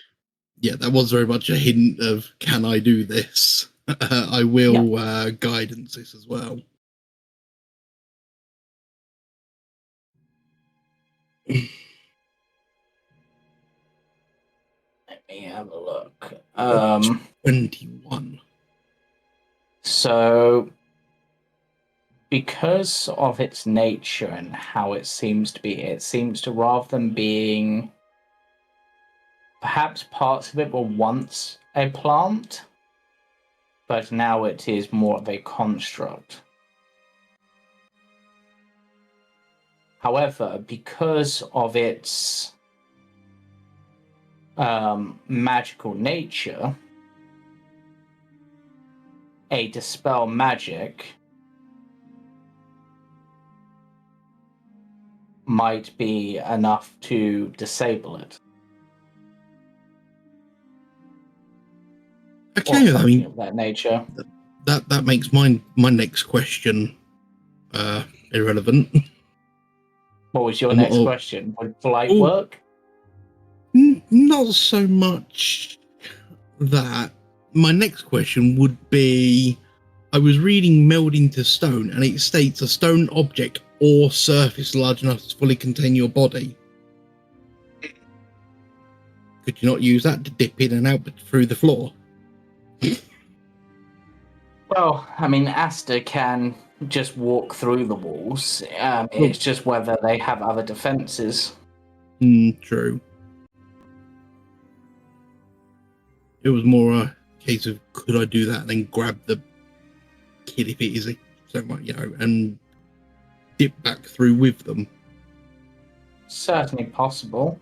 that was very much a hint of can I do this? I will guidance this as well. Let me have a look. 21. So, because of its nature and how it seems to rather than being perhaps parts of it were once a plant, but now it is more of a construct. However, because of its magical nature, a dispel magic might be enough to disable it. Okay, Or I something mean of that nature. that makes my next question irrelevant. What was your Um, next oh- question? Would flight oh. work? Not so much that. My next question would be, I was reading Melding to Stone, and it states a stone object or surface large enough to fully contain your body. Could you not use that to dip in and out through the floor? Well, I mean, Aster can just walk through the walls. It's just whether they have other defenses. True. It was more a case of, could I do that and then grab the kid if it is so much, and dip back through with them. Certainly possible.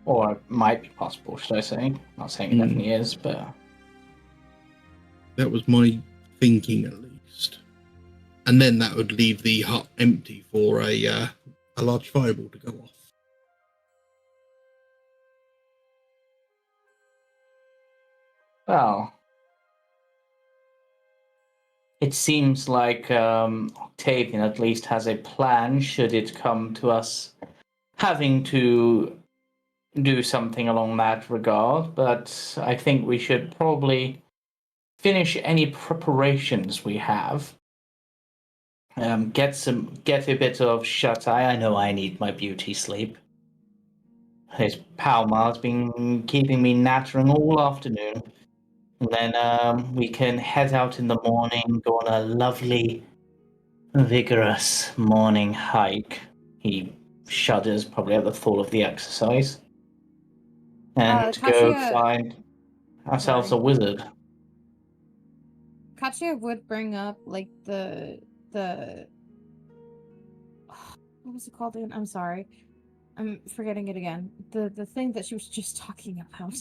Or it might be possible, should I say. Not saying it definitely is, but... That was my thinking, at least. And then that would leave the hut empty for a large fireball to go off. Well... It seems like Octavian at least has a plan should it come to us having to do something along that regard, but I think we should probably finish any preparations we have. Get a bit of shut eye. I know I need my beauty sleep. His Palmar's been keeping me nattering all afternoon. And then we can head out in the morning, go on a lovely, vigorous morning hike. He shudders probably at the thought of the exercise. And go Katia- find ourselves a wizard. Katia would bring up like the what was it called again? I'm sorry. I'm forgetting it again. The thing that she was just talking about.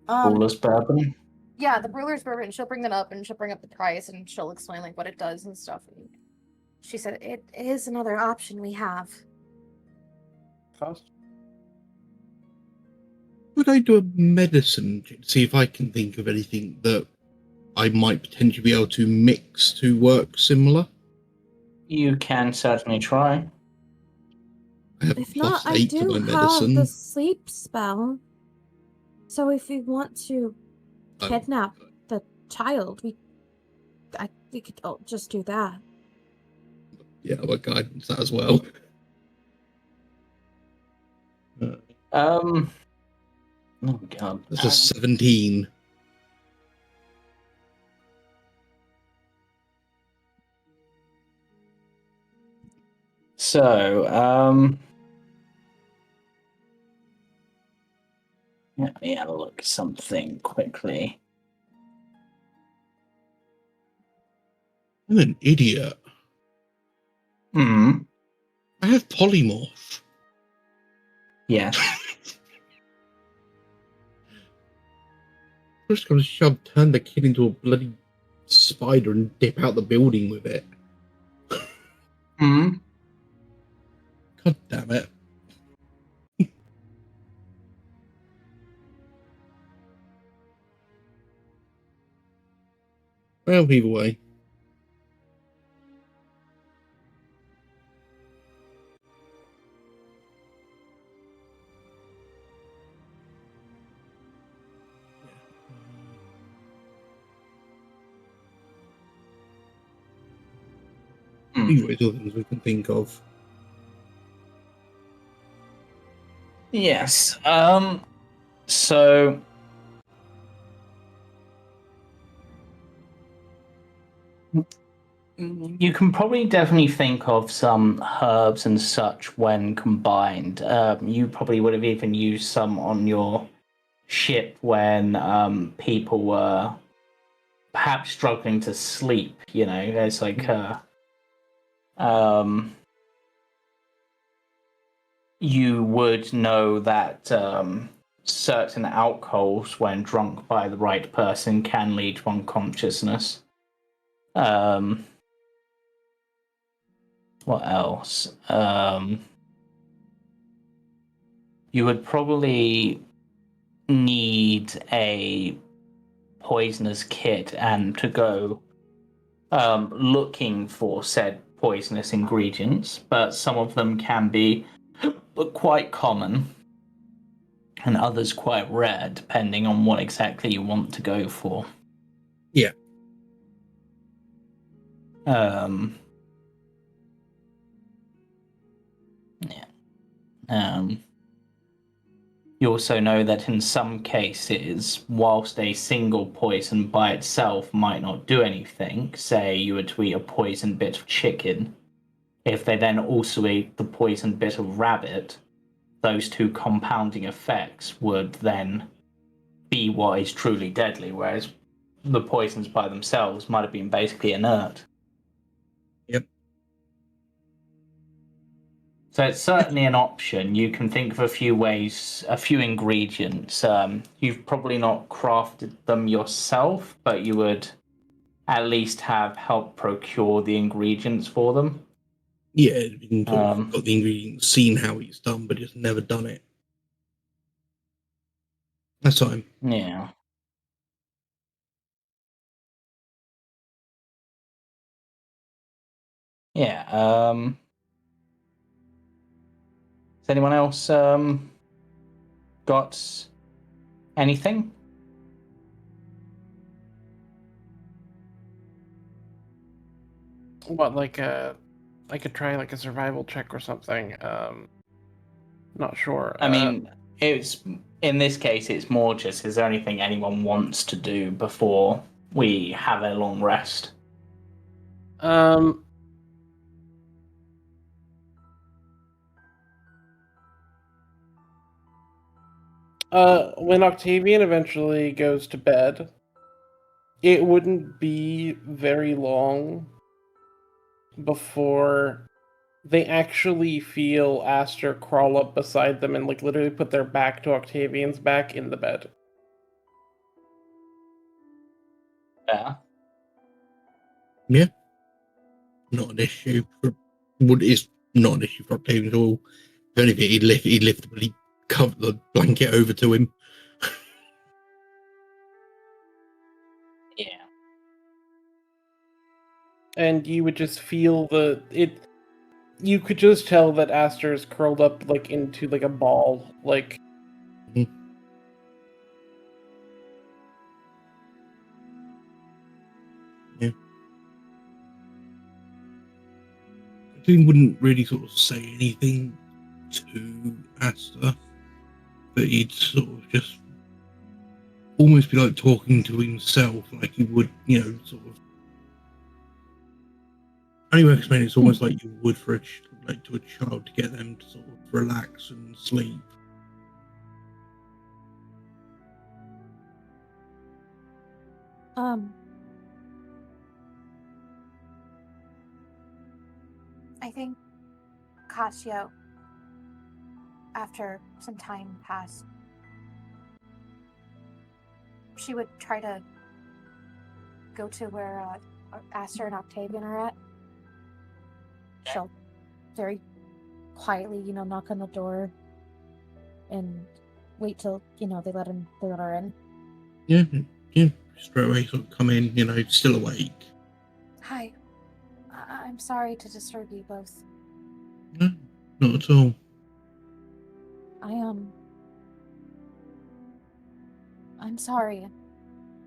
Ruler's bourbon. Yeah, the brewer's bourbon. She'll bring that up and she'll bring up the price and she'll explain like what it does and stuff. And she said it is another option we have. Cost? Would I do a medicine check to see if I can think of anything that I might potentially be able to mix to work similar? You can certainly try. I have If a not, I +8 to do my have medicine. the sleep spell. So if we want to kidnap the child, we could just do that. Yeah, my guidance that as well. Oh god. That's a 17. So, let me have a look at something quickly. I'm an idiot. Hmm. I have polymorph. Yeah. Just gonna turn the kid into a bloody spider and dip out the building with it. Hmm. God damn it. Well, either way. Either way, all things we can think of. Yes. So You can probably definitely think of some herbs and such when combined. You probably would have even used some on your ship when people were perhaps struggling to sleep. You know, there's like you would know that certain alcohols, when drunk by the right person, can lead to unconsciousness. What else? You would probably need a poisoner's kit and to go looking for said poisonous ingredients, but some of them can be quite common and others quite rare, depending on what exactly you want to go for. Yeah. You also know that in some cases, whilst a single poison by itself might not do anything, say you were to eat a poisoned bit of chicken, if they then also eat the poisoned bit of rabbit, those two compounding effects would then be what is truly deadly, whereas the poisons by themselves might have been basically inert. Yep. So it's certainly an option. You can think of a few ways, a few ingredients. You've probably not crafted them yourself, but you would at least have helped procure the ingredients for them. Yeah, you can sort of got the ingredients, seen how it's done, but just never done it. That's fine. Yeah. Yeah. Has anyone else got anything? What, like I could try like a survival check or something. Not sure. I mean, it's in this case, it's more just: is there anything anyone wants to do before we have a long rest? When Octavian eventually goes to bed, it wouldn't be very long before they actually feel Aster crawl up beside them and like literally put their back to Octavian's back in the bed. Yeah. Yeah. Not an issue. It's not an issue for Octavian at all. If anything, he'd lift the bloody cover the blanket over to him. Yeah. And you would just feel you could just tell that Aster is curled up like into like a ball, like Yeah. He wouldn't really sort of say anything to Aster, but he'd sort of just almost be like talking to himself, like he would, sort of. Only explain it's almost like you would for to a child to get them to sort of relax and sleep. I think Katia, after some time passed, she would try to go to where Aster and Octavian are at. She'll very quietly, knock on the door and wait till, they let her in. Yeah, straight away sort of come in, still awake. Hi. I'm sorry to disturb you both. No, not at all. I'm sorry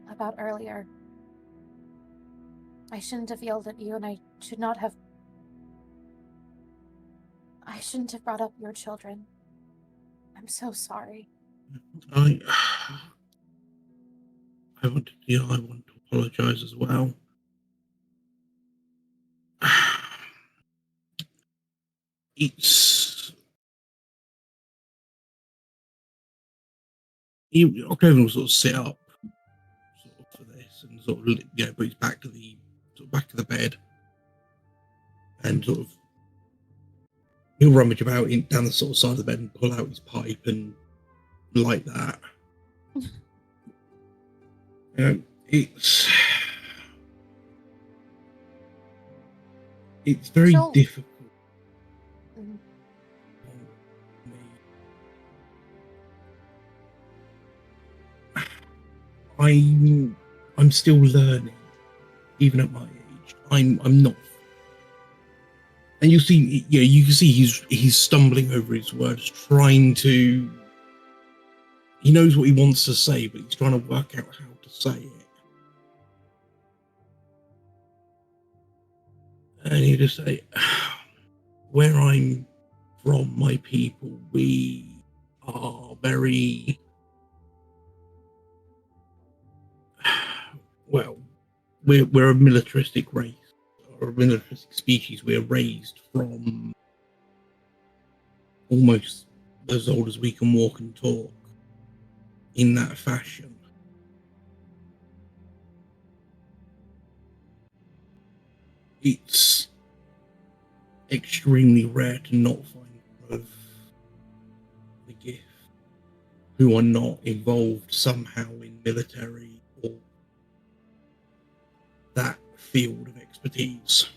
about earlier. I shouldn't have yelled at you, and I shouldn't have brought up your children. I'm so sorry. I want to apologise as well. it's Octavian will sort of sit up sort of for this and sort of put his back to the bed and sort of he'll rummage about down the sort of side of the bed and pull out his pipe and light that. It's very difficult. I'm still learning, even at my age. I'm not. And you can see he's stumbling over his words, trying to. He knows what he wants to say, but he's trying to work out how to say it. And you just say, where I'm from, my people, we are very well. We're a militaristic race, or a militaristic species. We're raised from almost as old as we can walk and talk in that fashion. It's extremely rare to not find of the gift who are not involved somehow in military or that field of expertise.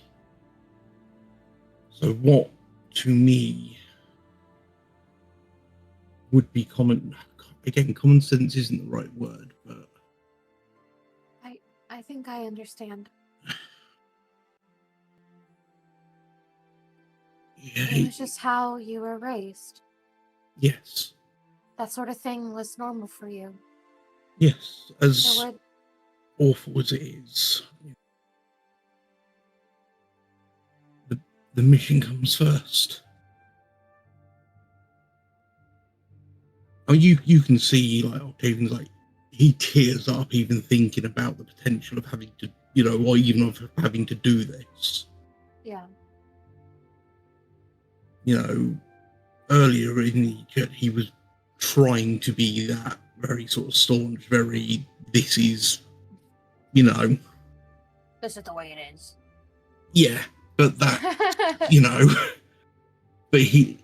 So what to me would be common sense isn't the right word, but I think I understand. Yeah, it was just how you were raised. Yes. That sort of thing was normal for you. Yes, as awful as it is. The mission comes first. I mean, you can see like Octavian's like he tears up even thinking about the potential of having to, or even of having to do this. Yeah. Earlier in the church, he was trying to be that very sort of staunch, very, this is, This is the way it is. Yeah, but that, but he,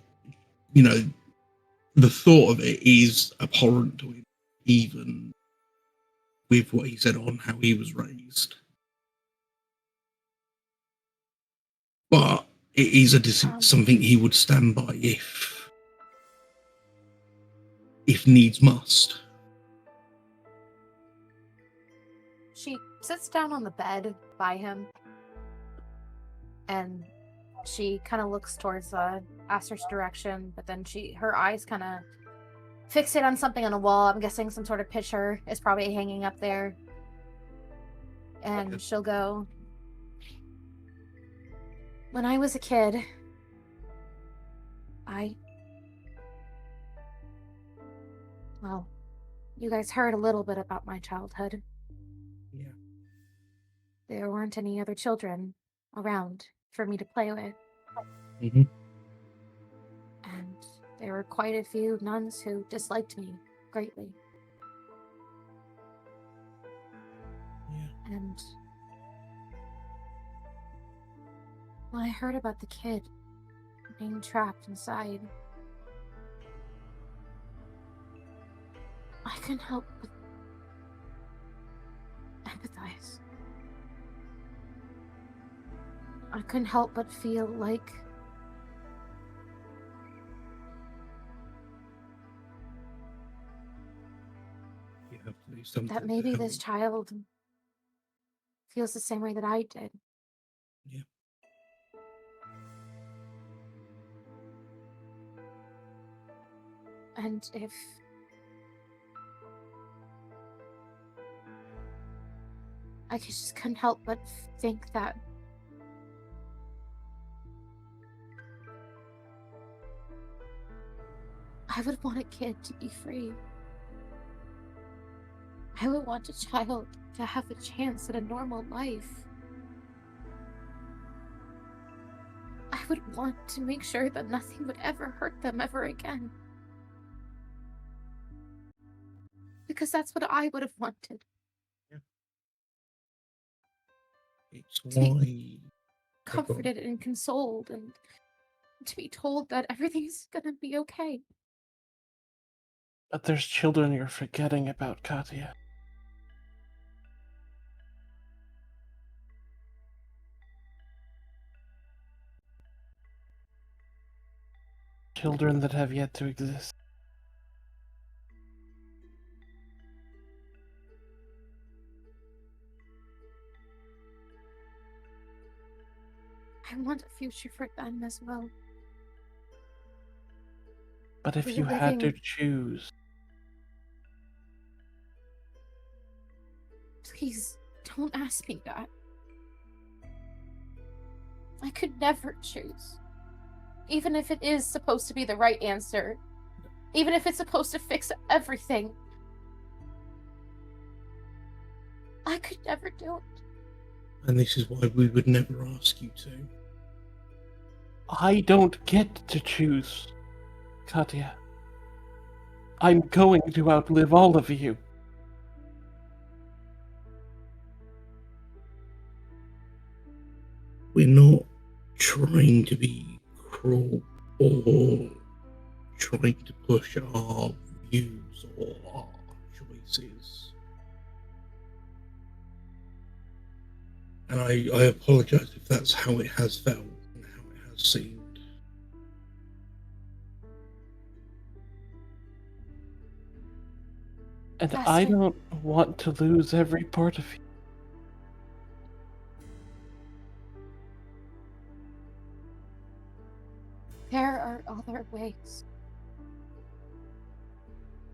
the thought of it is abhorrent to him, even with what he said on how he was raised. But it is something he would stand by if needs must. She sits down on the bed by him, and she kind of looks towards Aster's direction, but then her eyes kind of fixate on something on a wall. I'm guessing some sort of picture is probably hanging up there. And she'll go, when I was a kid, well, you guys heard a little bit about my childhood. Yeah. There weren't any other children around for me to play with. Mm-hmm. And there were quite a few nuns who disliked me greatly. Yeah. And when I heard about the kid being trapped inside, I couldn't help but empathize. I couldn't help but feel like You have to do something that maybe to this help. child feels the same way that I did. Yeah. And if I just couldn't help but think that I would want a kid to be free. I would want a child to have a chance at a normal life. I would want to make sure that nothing would ever hurt them ever again. Because that's what I would have wanted. It's To be why comforted and consoled, and to be told that everything's gonna be okay. But there's children you're forgetting about, Katia. Children that have yet to exist. I want a future for them as well. But if We're you had to living- choose, Please, don't ask me that. I could never choose. Even if it is supposed to be the right answer. Even if it's supposed to fix everything. I could never do it. and this is why we would never ask you to. I don't get to choose, Katia. I'm going to outlive all of you. We're not trying to be cruel or trying to push our views or our choices. And I apologise if that's how it has felt and how it has seemed. And That's I it. don't want to lose every part of you. There are other ways.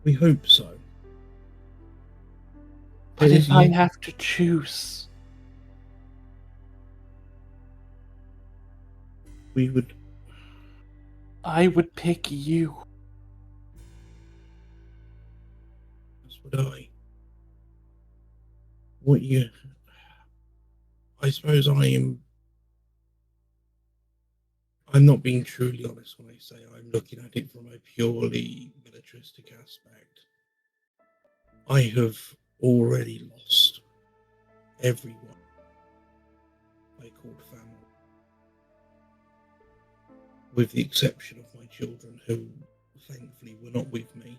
We hope so. But It if is I you. have to choose, We would. I would pick you. As would I. What you. I suppose I'm not being truly honest when I say I'm looking at it from a purely militaristic aspect. I have already lost everyone I called family, with the exception of my children, who thankfully were not with me.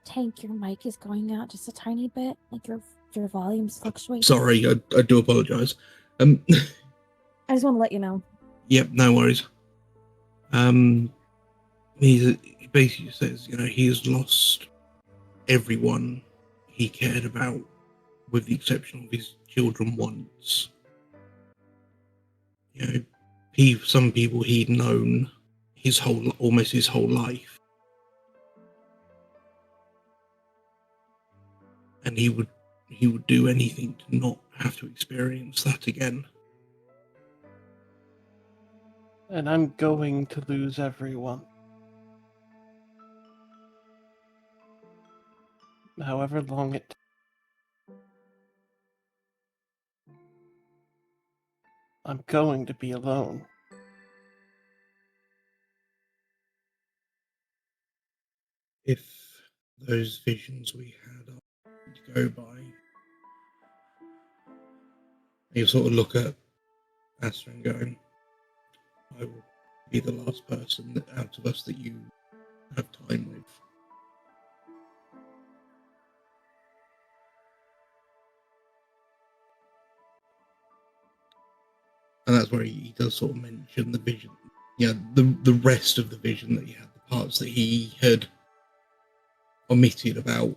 Tank, your mic is going out just a tiny bit. Like your volume's fluctuating. Sorry, I do apologise. I just want to let you know. Yep, no worries. He basically says, he has lost everyone he cared about, with the exception of his children once. Some people he'd known almost his whole life, and he would do anything to not have to experience that again. And I'm going to lose everyone. However long it takes. I'm going to be alone. If those visions we had are to go by, you sort of look at Aster and going, I will be the last person out of us that you have time with. And that's where he does sort of mention the vision. The rest of the vision that he had, the parts that he had omitted about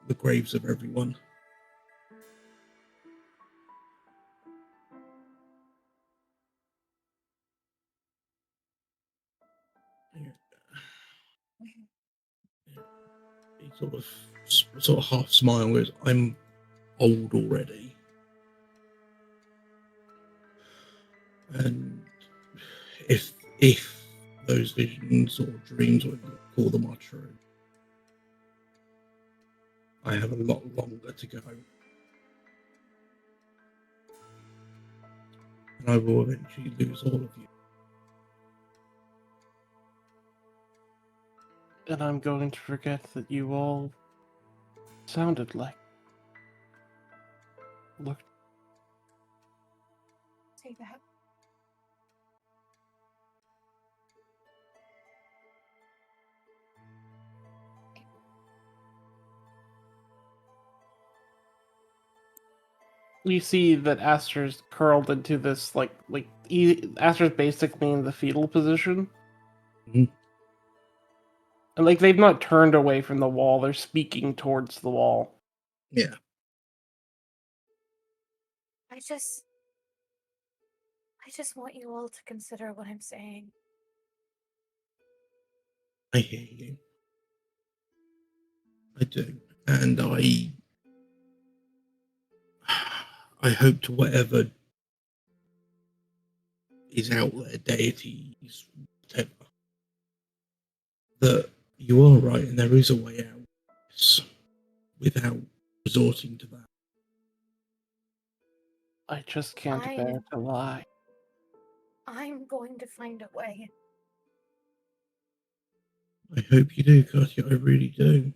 the graves of everyone. He sort of half smile and goes, I'm old already. And if those visions or dreams, or you call them, are true, I have a lot longer to go. and I will eventually lose all of you. And I'm going to forget that you all sounded like. Looked. Say that. You see that Aster's curled into this Aster's basically in the fetal position. Mhm. And they've not turned away from the wall, they're speaking towards the wall. Yeah. I just want you all to consider what I'm saying. I hear you. I do. And I hope to whatever is out there, deities, whatever, that you are right and there is a way out without resorting to that. I just can't bear to lie. I'm going to find a way. I hope you do, Katia. I really do.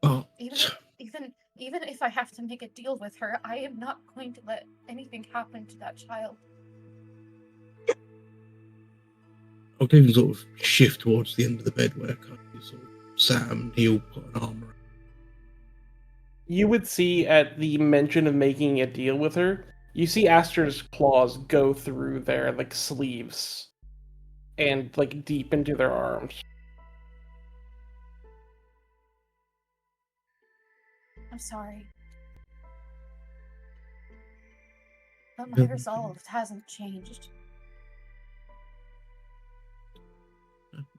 But Even if I have to make a deal with her, I am not going to let anything happen to that child. Octavian sort of shift towards the end of the bed where Katia sort of sat and he'll put an arm around. You would see at the mention of making a deal with her, you see Aster's claws go through their sleeves and deep into their arms. I'm sorry. But my resolve hasn't changed.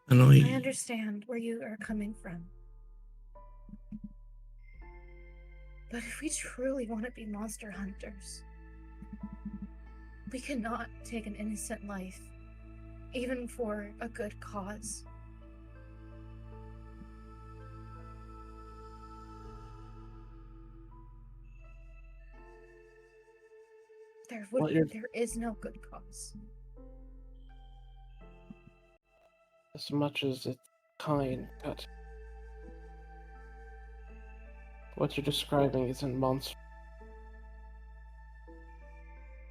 And I understand where you are coming from. But if we truly want to be monster hunters, we cannot take an innocent life, even for a good cause. There is no good cause. As much as it's kind, but what you're describing isn't monster.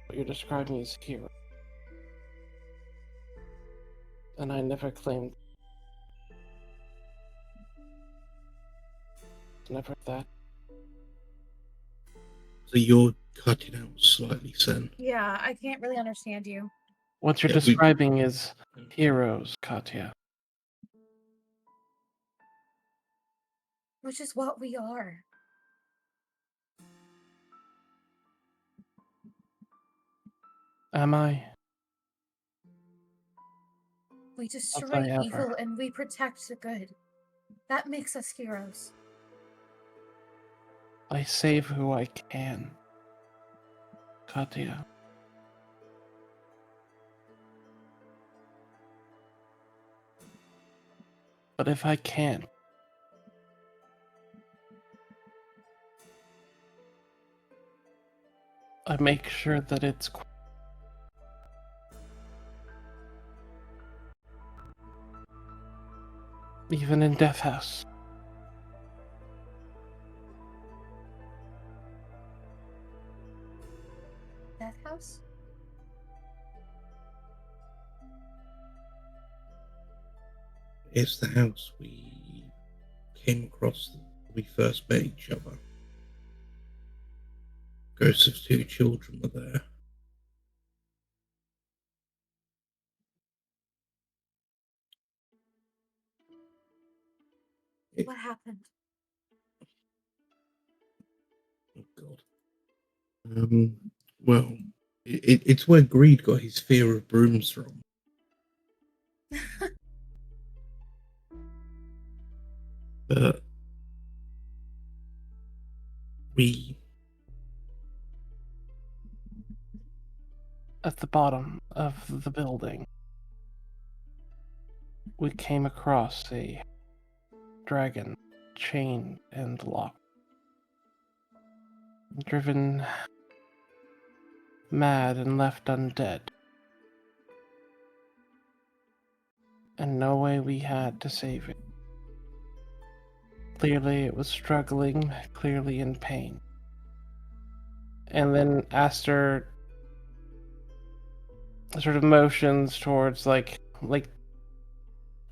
What you're describing is hero. And I never claimed. Never that. So you're cutting out slightly, Sen. Yeah, I can't really understand you. What you're describing is heroes, Katia. Which is what we are. Am I? We destroy evil and we protect the good. That makes us heroes. I save who I can, Katia. But if I can't, I make sure that it's even in Death House. Death House? It's the house we came across when we first met each other. Ghosts of 2 children were there. What happened? Oh God. Well, it's where Greed got his fear of brooms from. But we... At the bottom of the building, we came across a dragon chained and locked. driven mad and left undead. And no way we had to save it. Clearly it was struggling, clearly in pain. And then Aster sort of motions towards like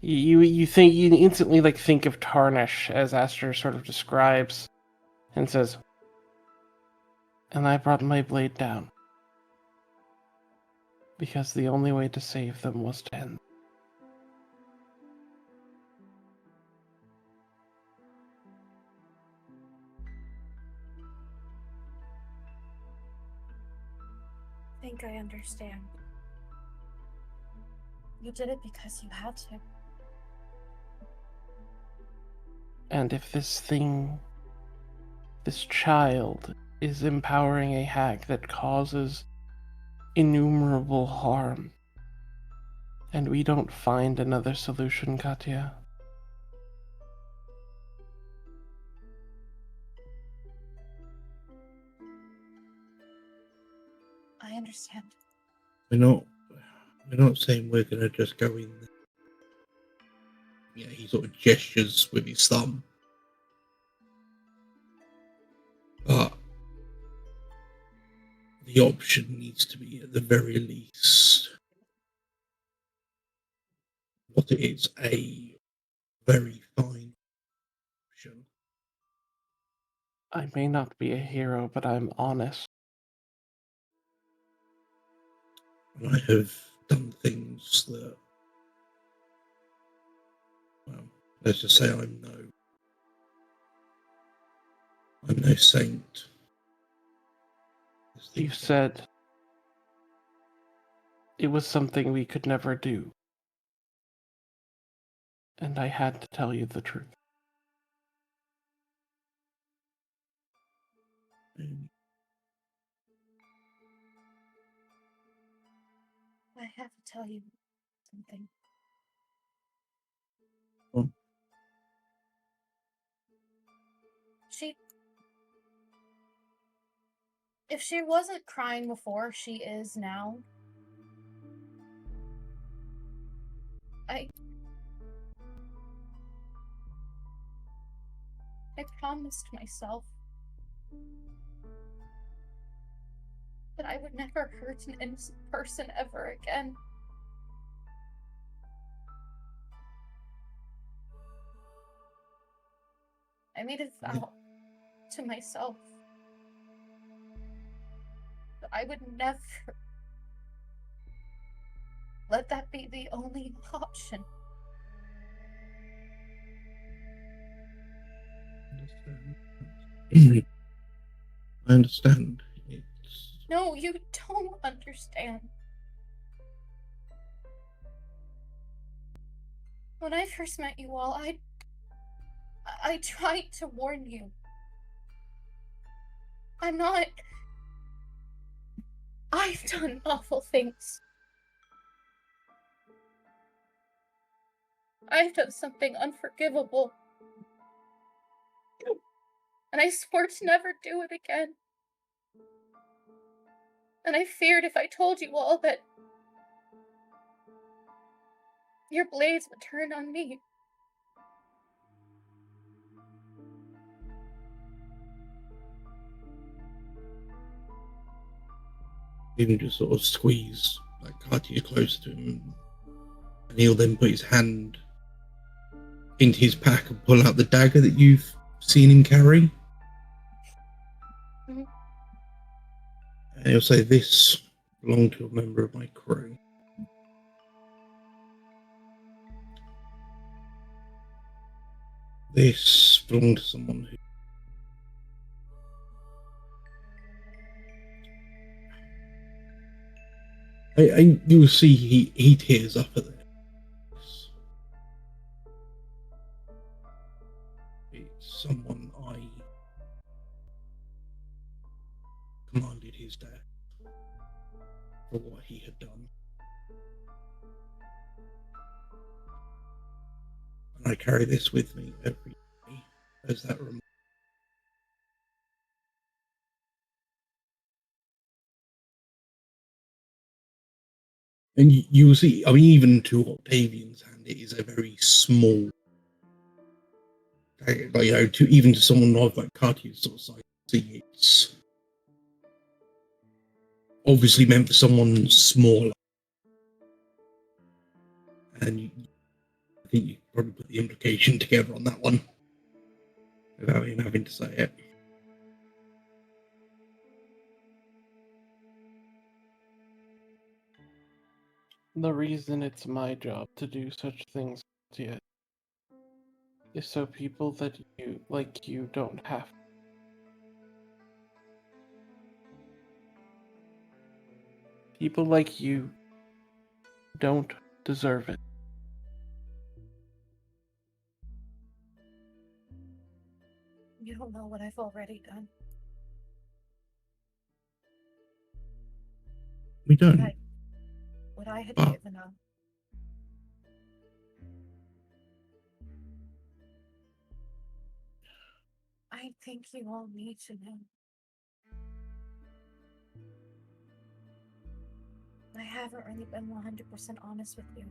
you think you instantly like think of Tarnish as Aster sort of describes and says, and I brought my blade down because the only way to save them was to end. I think I understand. You did it because you had to. And if this child, is empowering a hag that causes innumerable harm, and we don't find another solution, Katia, I understand. We're not saying we're gonna just go in there. Yeah, he sort of gestures with his thumb. But the option needs to be, at the very least, what it is, a very fine option. I may not be a hero, but I'm honest. And I have done things that, well, let's just say I'm no saint. You said it was something we could never do. And I had to tell you the truth. I have to tell you something. What? If she wasn't crying before, she is now. I promised myself that I would never hurt an innocent person ever again. I made a vow to myself that I would never let that be the only option. I understand. No, you don't understand. When I first met you all, I tried to warn you. I've done awful things. I've done something unforgivable. And I swore to never do it again. And I feared if I told you all that your blades would turn on me. Even just sort of squeeze like Katia close to him, and he'll then put his hand into his pack and pull out the dagger that you've seen him carry. Mm-hmm. And he'll say, "This belonged to a member of my crew. This belonged to someone who..." You'll see he tears up at this. It's someone I commanded his death for what he had done. And I carry this with me every day as that reminder. And you will see, I mean, even to Octavian's hand, it is a very small, like, you know, even to someone of like Katia's sort of size, see, it's obviously meant for someone smaller. And I think you can probably put the implication together on that one without him having to say it. The reason it's my job to do such things yet is so people that you don't have. People like you don't deserve it. You don't know what I've already done. We don't. What I had Oh. given up. I think you all need to know. I haven't really been 100% honest with you.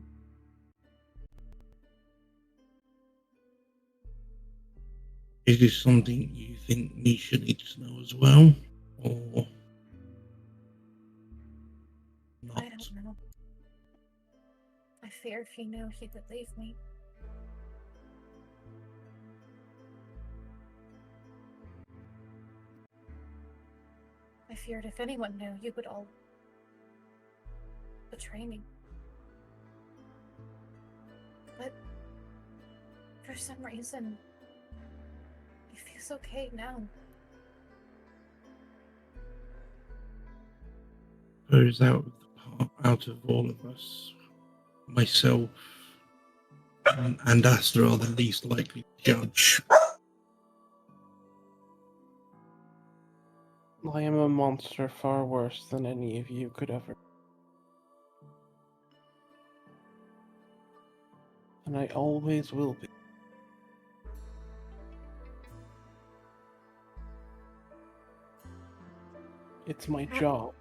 Is this something you think Misha needs to know as well? Or not? I don't know. I fear if he knew, he would leave me. I feared if anyone knew, you would all betray me. But for some reason, it feels okay now. Who's out of all of us, myself and Aster are the least likely to judge. I am a monster far worse than any of you could ever. And I always will be. It's my job.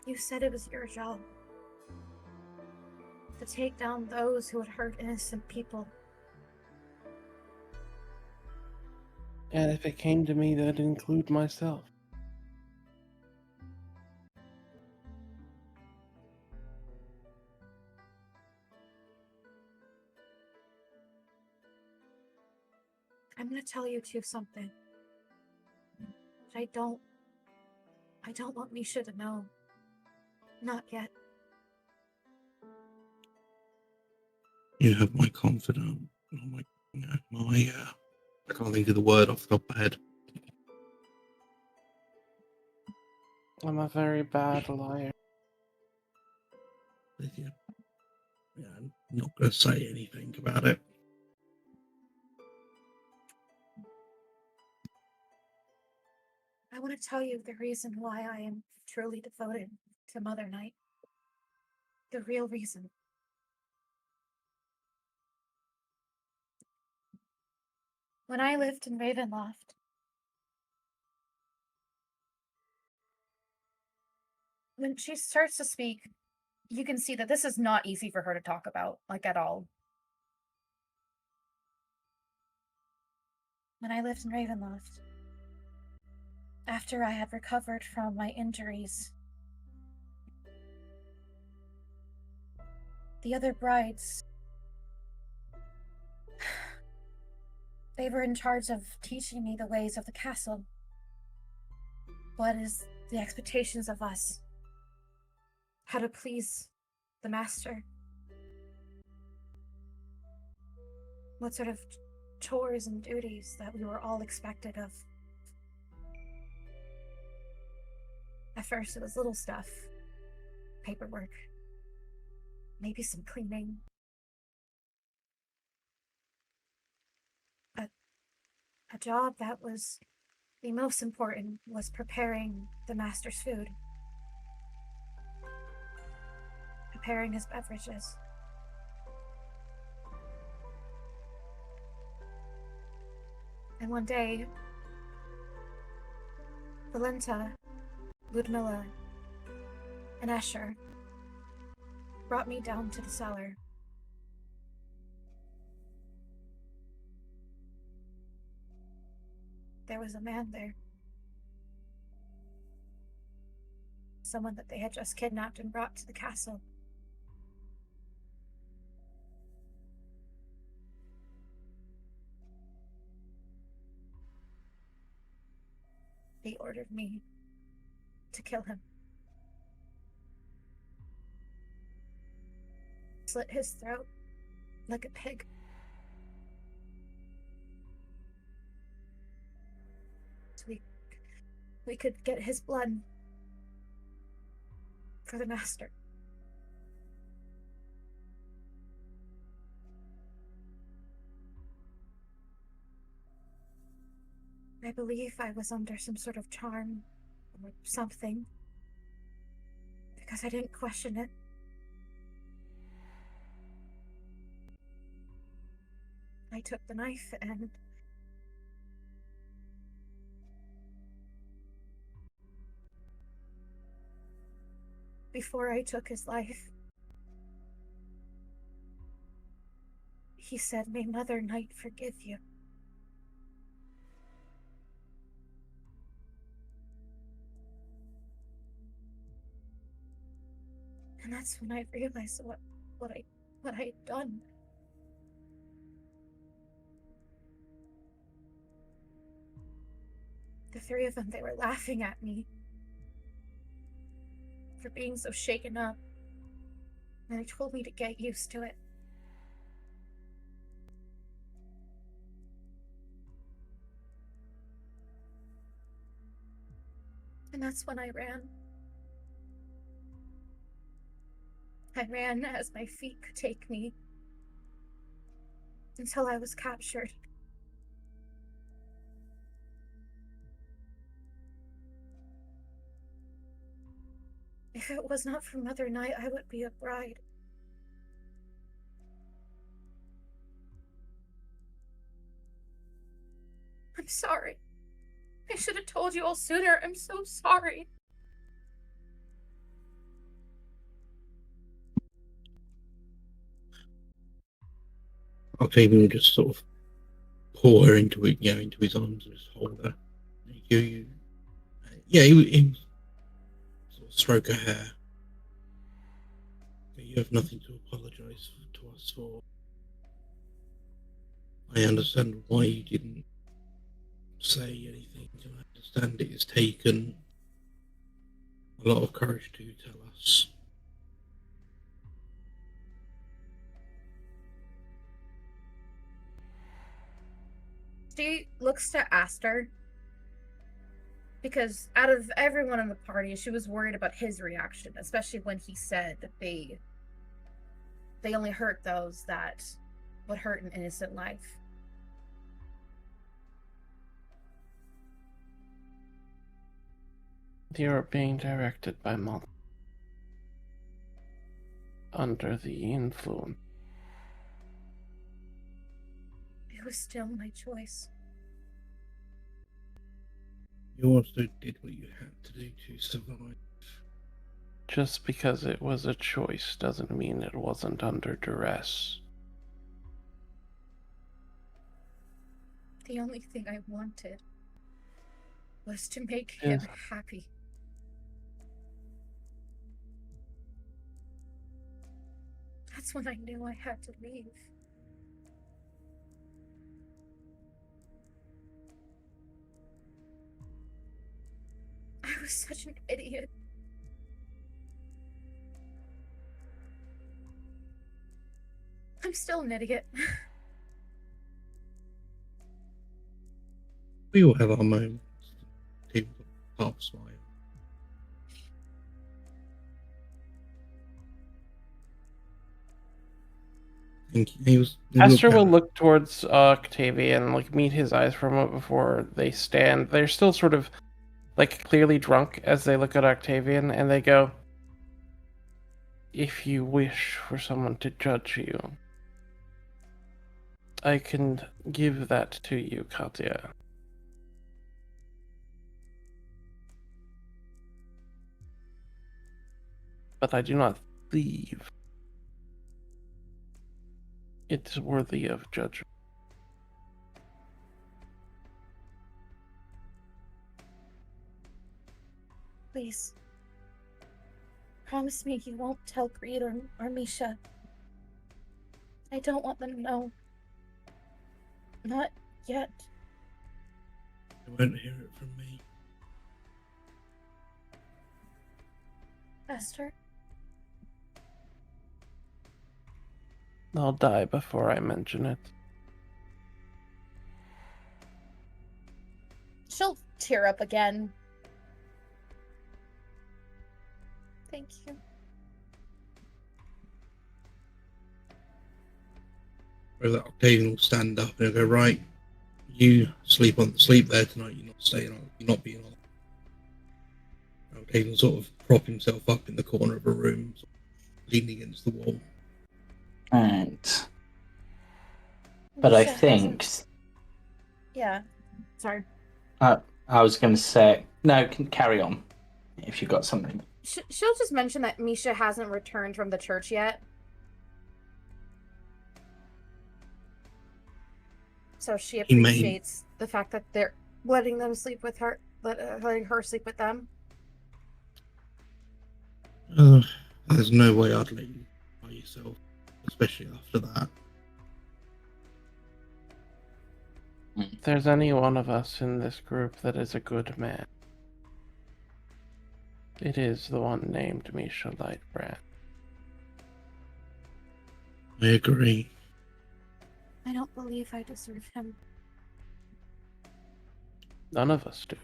You said it was your job to take down those who would hurt innocent people. And if it came to me, that'd include myself. I'm gonna tell you two something. I don't want Misha to know. Not yet. You have my confidence. I can't think of the word off the top of my head. I'm a very bad liar. Yeah, I'm not going to say anything about it. I want to tell you the reason why I am truly devoted to Mother Night. The real reason. When I lived in Ravenloft, when she starts to speak, you can see that this is not easy for her to talk about, like at all. When I lived in Ravenloft, after I had recovered from my injuries, the other brides, they were in charge of teaching me the ways of the castle. What is the expectations of us? How to please the master? What sort of chores and duties that we were all expected of? At first it was little stuff. Paperwork. Maybe some cleaning. A job that was the most important was preparing the master's food. Preparing his beverages. And one day, Valenta, Ludmilla, and Escher brought me down to the cellar. There was a man there. Someone that they had just kidnapped and brought to the castle. They ordered me to kill him. Slit his throat like a pig. So we could get his blood for the Master. I believe I was under some sort of charm or something, because I didn't question it. I took the knife and before I took his life, he said, "May Mother Night forgive you." And that's when I realized what I had done. The three of them, they were laughing at me for being so shaken up. And they told me to get used to it. And that's when I ran. I ran as my feet could take me until I was captured. If it was not for Mother Night, I would be a bride. I'm sorry. I should have told you all sooner. I'm so sorry. Octavian will just sort of pull her into it, into his arms and just hold her. He sort of stroke her hair. You have nothing to apologize to us for. I understand why you didn't say anything, and I understand it has taken a lot of courage to tell us. She looks to Aster because out of everyone in the party, she was worried about his reaction, especially when he said that they only hurt those that would hurt an innocent life. You're being directed by Mother. Under the influence. It was still my choice. You also did what you had to do to survive. Just because it was a choice doesn't mean it wasn't under duress. The only thing I wanted was to make him happy. That's when I knew I had to leave. I was such an idiot. I'm still an idiot. We all have our moments. People half smile. Thank you. Aster will look towards Octavian, meet his eyes for a moment before they stand. They're still sort of, clearly drunk as they look at Octavian, and they go, "If you wish for someone to judge you, I can give that to you, Katia." but I do not thieve. It's worthy of judgment. Please. Promise me you won't tell Greed or Misha. I don't want them to know. Not yet. They won't hear it from me. Aster? I'll die before I mention it. She'll tear up again. Thank you. Where that Octavian will stand up and go, right, you sleep there tonight, you're not staying on, you're not being on. Octavian will sort of prop himself up in the corner of a room, sort of leaning against the wall. Right. But I Misha think... Yeah. Sorry. I was going to say... No, carry on, if you've got something. She'll just mention that Misha hasn't returned from the church yet. So she appreciates the fact that they're letting them sleep with her, letting her sleep with them. There's no way I'd let you by yourself, especially after that. If there's any one of us in this group that is a good man, it is the one named Misha Lightbrand. I agree. I don't believe I deserve him. None of us do.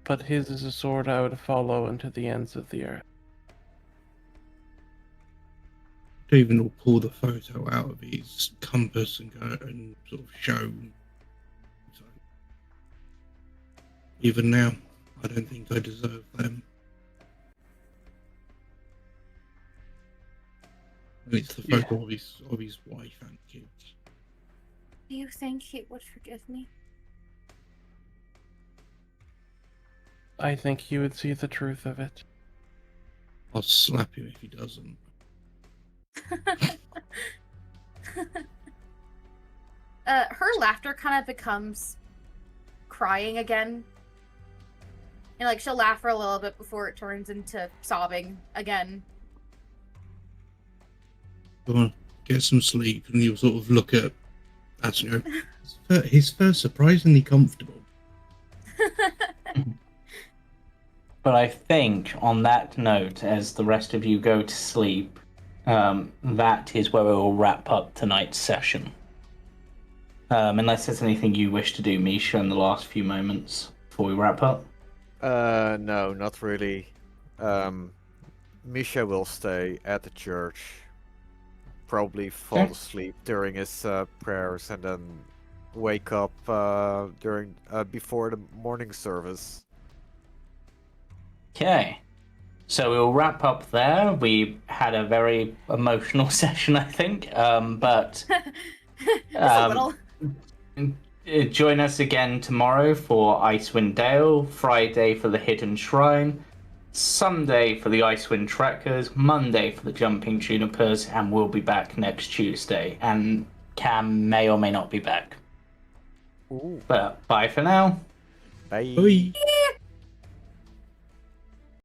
But his is a sword I would follow into the ends of the earth. Octavian will pull the photo out of his compass and go and sort of show. So, even now, I don't think I deserve them. And it's the photo of his wife and kids. Do you think he would forgive me? I think you would see the truth of it. I'll slap him if he doesn't. Her laughter kind of becomes crying again. And like she'll laugh for a little bit before it turns into sobbing again. Go on, get some sleep, and you'll sort of look at Aster. His fur's surprisingly comfortable. But I think on that note, as the rest of you go to sleep, that is where we will wrap up tonight's session. Unless there's anything you wish to do, Misha, in the last few moments before we wrap up. No, not really. Misha will stay at the church. Probably fall asleep during his prayers and then wake up before the morning service. Okay. So we'll wrap up there. We had a very emotional session, I think. But Just a little. Join us again tomorrow for Icewind Dale, Friday for the Hidden Shrine, Sunday for the Icewind Trackers, Monday for the Jumping Junipers, and we'll be back next Tuesday. And Cam may or may not be back. Ooh. But bye for now. Bye. Bye.